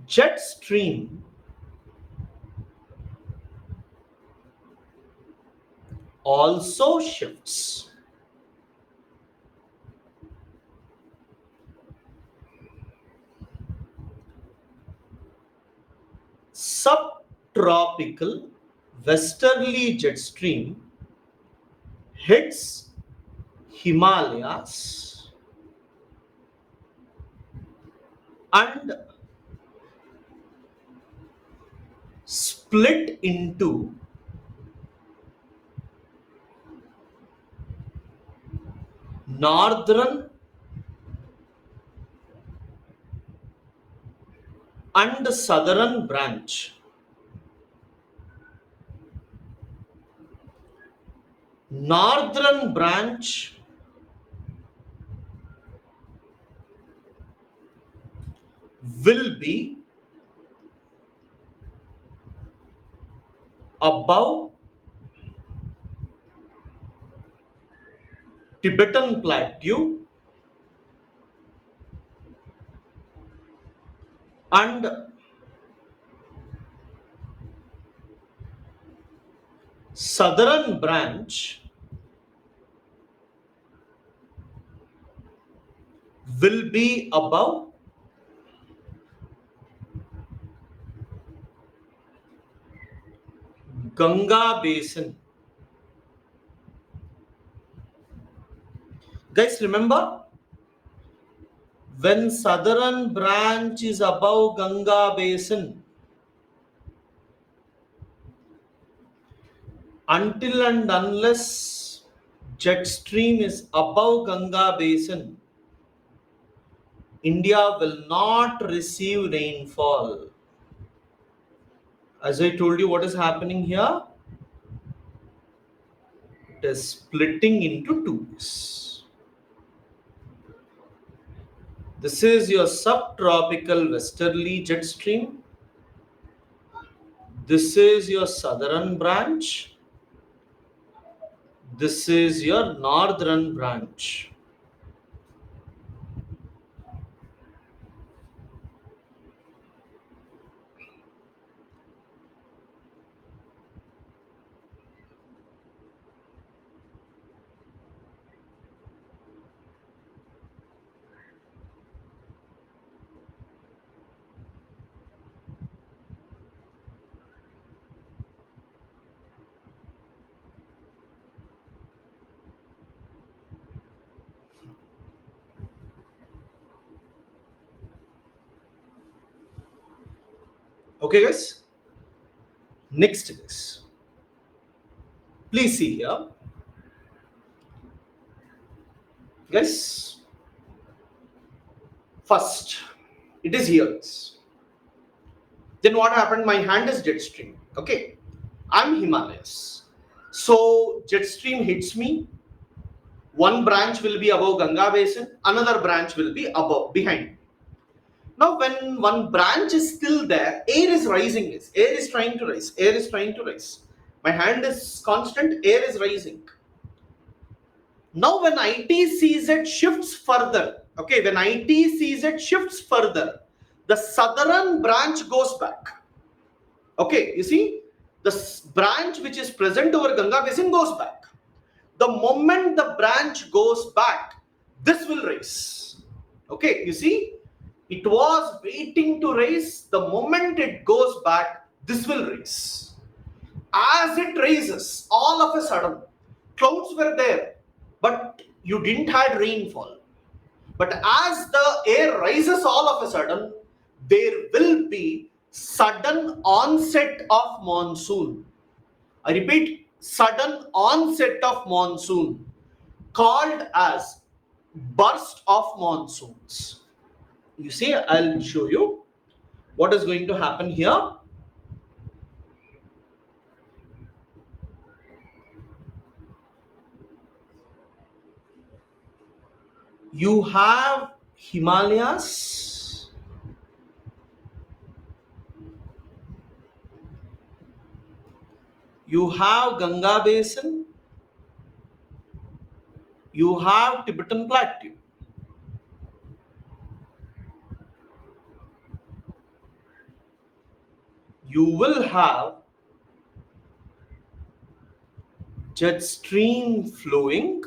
jet stream also shifts. Subtropical westerly jet stream hits Himalayas and split into northern and southern branch. Northern branch will be above Tibetan Plateau and southern branch will be above Ganga basin. Guys, remember When southern branch is above Ganga basin, until and unless jet stream is above Ganga basin, India will not receive rainfall. As I told you, what is happening here? It is splitting into twos. This is your subtropical westerly jet stream. This is your southern branch. This is your northern branch. Okay, guys. Next is, please see here, guys. First, it is here. Then what happened? My hand is jet stream. Okay, I'm Himalayas. So jet stream hits me. One branch will be above Ganga basin. Another branch will be above, behind. Now, when one branch is still there, air is rising. Air is trying to rise. Air is trying to rise. My hand is constant. Air is rising. Now, when ITCZ shifts further, okay, when ITCZ shifts further, the southern branch goes back. Okay, you see, the branch which is present over Ganga basin goes back. The moment the branch goes back, this will rise. Okay, you see, it was waiting to rise. The moment it goes back, this will rise. As it raises, all of a sudden, clouds were there, but you didn't have rainfall. But as the air rises all of a sudden, there will be sudden onset of monsoon. I repeat, sudden onset of monsoon, called as burst of monsoons. You see, I'll show you what is going to happen here. You have Himalayas, you have Ganga basin, you have Tibetan plateau. You will have jet stream flowing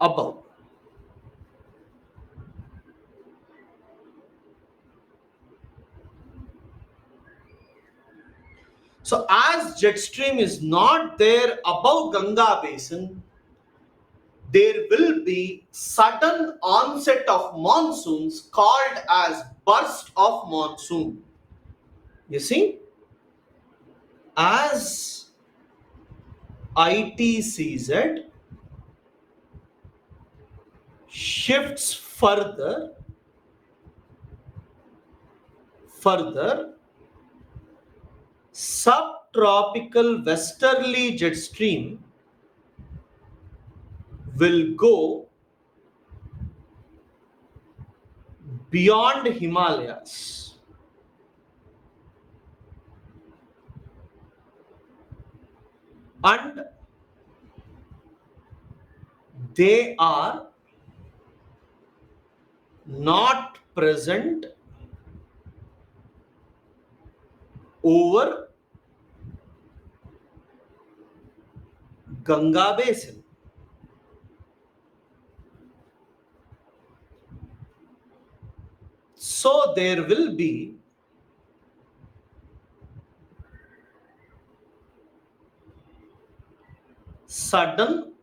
above. So as jet stream is not there above Ganga basin, there will be sudden onset of monsoons called as burst of monsoon. You see, as ITCZ shifts further, subtropical westerly jet stream will go beyond Himalayas. And they are not present over Ganga basin. So there will be sudden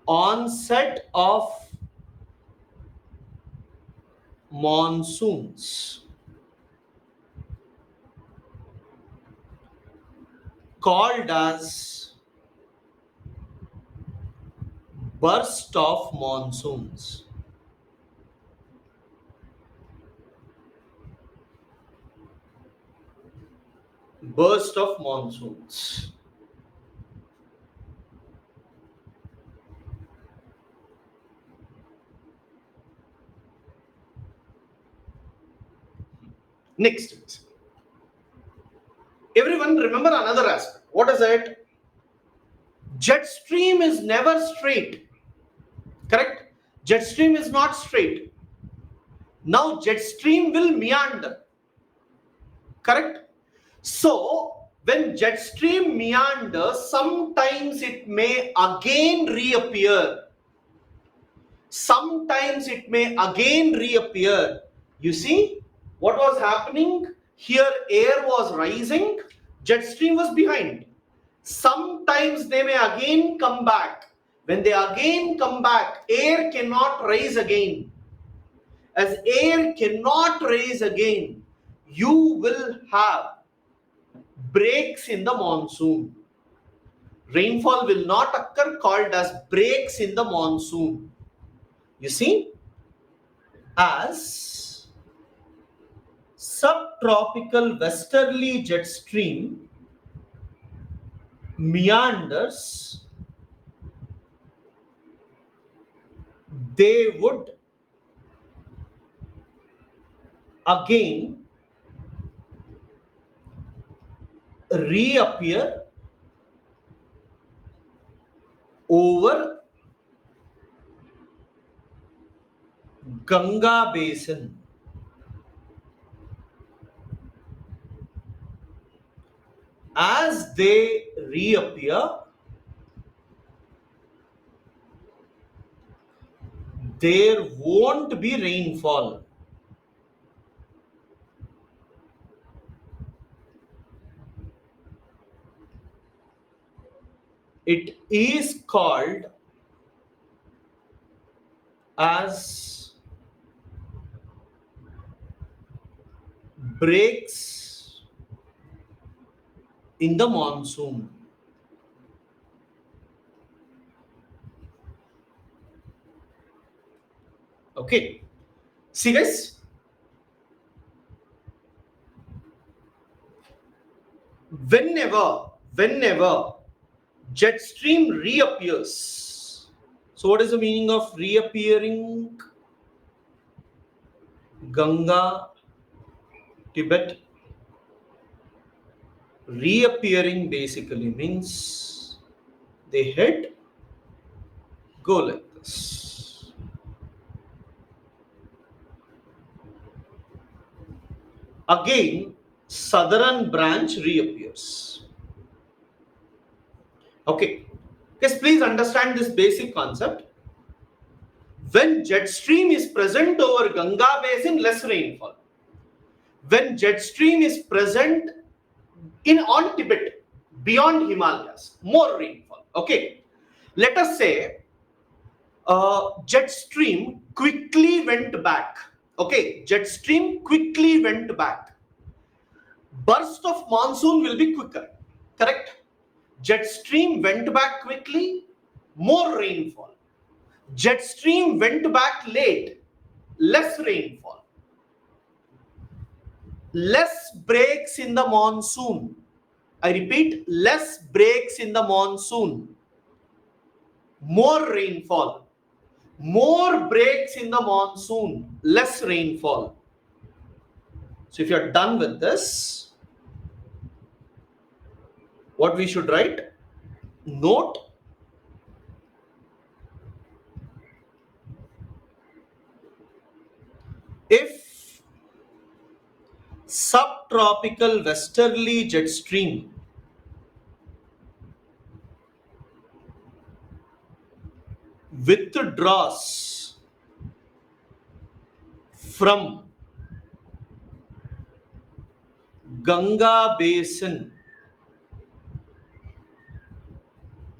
onset of monsoons called as burst of monsoons. Burst of monsoons. Next, everyone remember another aspect. What is it? Jet stream is never straight. Correct? Jet stream is not straight. Now jet stream will meander. Correct? So when jet stream meanders, sometimes it may again reappear. Sometimes it may again reappear. You see what was happening? Here air was rising, jet stream was behind. Sometimes they may again come back. When they again come back, air cannot rise again. As air cannot rise again, you will have breaks in the monsoon. Rainfall will not occur, called as breaks in the monsoon. You see, as subtropical westerly jet stream meanders, they would again reappear over Ganga basin. As they reappear, there won't be rainfall. It is called as breaks in the monsoon. Okay. See guys, whenever jet stream reappears. So what is the meaning of reappearing? Ganga, Tibet. Reappearing basically means they head, go like this. Again, southern branch reappears. Okay. Yes, please understand this basic concept. When jet stream is present over Ganga basin, less rainfall. When jet stream is present on Tibet, beyond Himalayas, more rainfall. Okay. Let us say jet stream quickly went back. Okay, jet stream quickly went back. Burst of monsoon will be quicker. Correct? Jet stream went back quickly, more rainfall. Jet stream went back late, less rainfall. Less breaks in the monsoon. I repeat, less breaks in the monsoon. More rainfall. More breaks in the monsoon, less rainfall. So if you're done with this, what we should write? Note if subtropical westerly jet stream withdraws from Ganga basin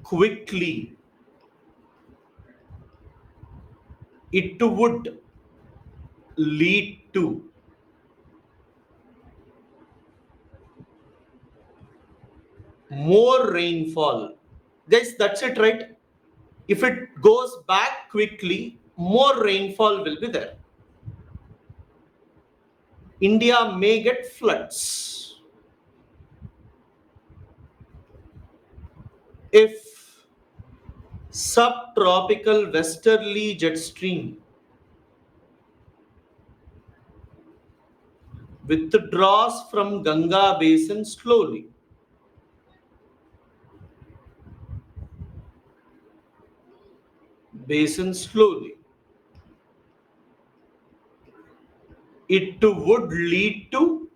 quickly, it would lead to more rainfall. Guys, that's it, right? If it goes back quickly, more rainfall will be there. India may get floods. If subtropical westerly jet stream withdraws from Ganga basin slowly, it would lead to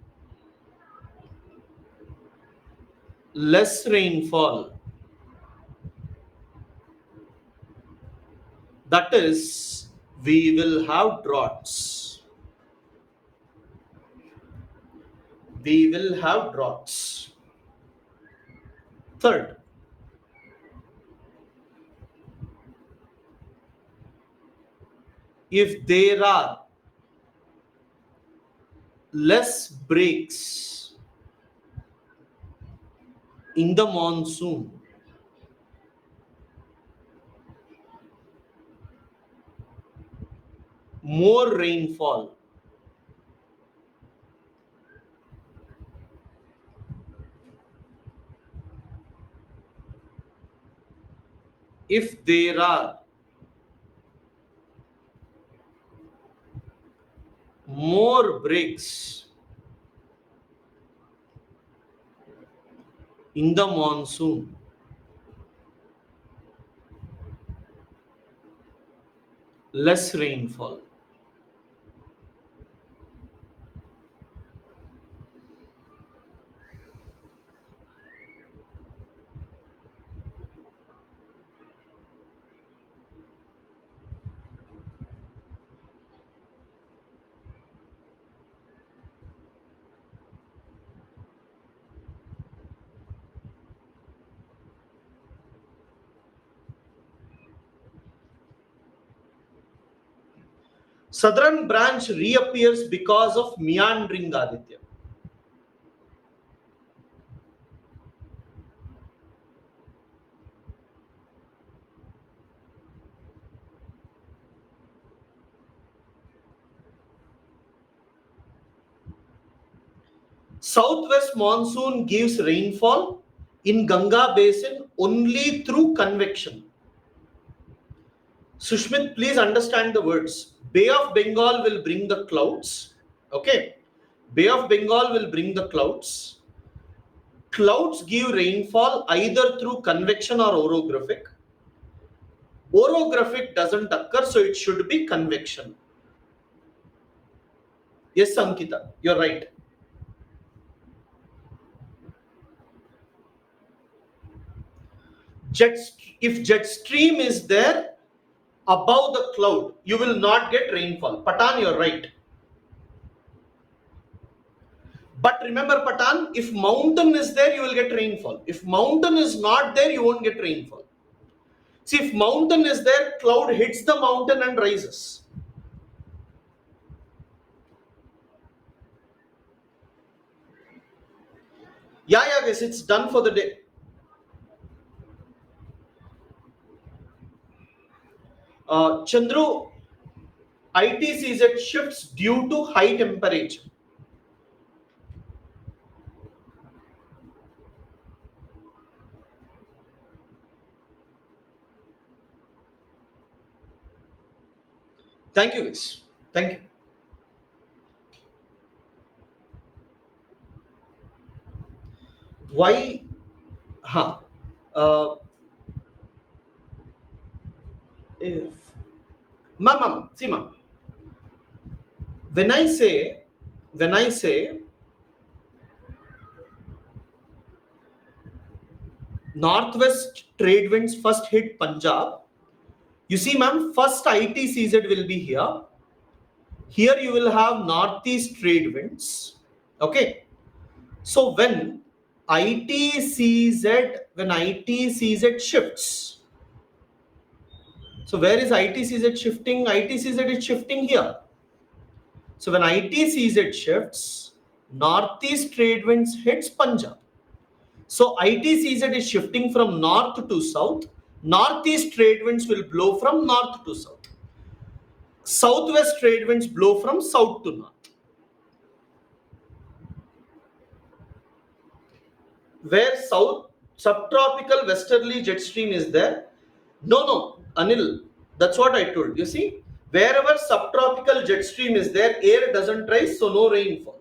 less rainfall. That is, we will have droughts. We will have droughts. Third, if there are less breaks in the monsoon, more rainfall. If there are more breaks in the monsoon, less rainfall. Southern branch reappears because of meandering, Aditya. Southwest monsoon gives rainfall in Ganga basin only through convection. Sushmit, please understand the words. Bay of Bengal will bring the clouds. Okay. Bay of Bengal will bring the clouds. Clouds give rainfall either through convection or orographic. Orographic doesn't occur, so it should be convection. Yes, Ankita, you're right. If jet stream is there above the cloud, you will not get rainfall. Patan, you're right. But remember, Patan, if mountain is there, you will get rainfall. If mountain is not there, you won't get rainfall. See, if mountain is there, cloud hits the mountain and rises. Yeah, guys, it's done for the day. Chandru, ITCZ shifts due to high temperature. Thank you, guys. Thank you. Why? Huh. If ma'am, see ma'am. When I say northwest trade winds first hit Punjab, you see, ma'am, first ITCZ will be here. Here you will have northeast trade winds. Okay. So when ITCZ shifts, So where is ITCZ shifting? ITCZ is shifting here. So when ITCZ shifts, northeast trade winds hits Punjab. So ITCZ is shifting from north to south. Northeast trade winds will blow from north to south. Southwest trade winds blow from south to north. Where south subtropical westerly jet stream is there. No, Anil, that's what I told. You see, wherever subtropical jet stream is there, air doesn't rise, so no rainfall.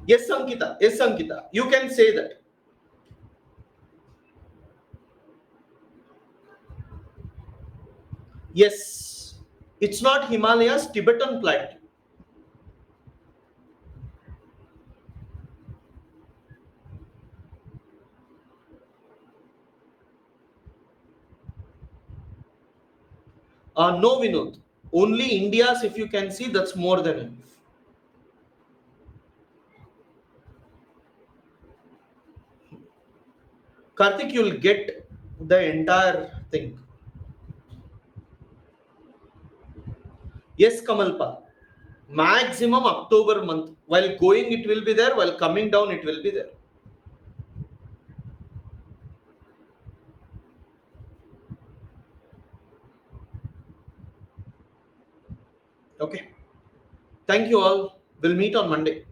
Yes, Ankita, you can say that. Yes, it's not Himalayas, Tibetan plateau. No, Vinod. Only India's, if you can see, that's more than enough. Karthik, you'll get the entire thing. Yes, Kamalpa. Maximum October month. While going, it will be there. While coming down, it will be there. Okay. Thank you all. We'll meet on Monday.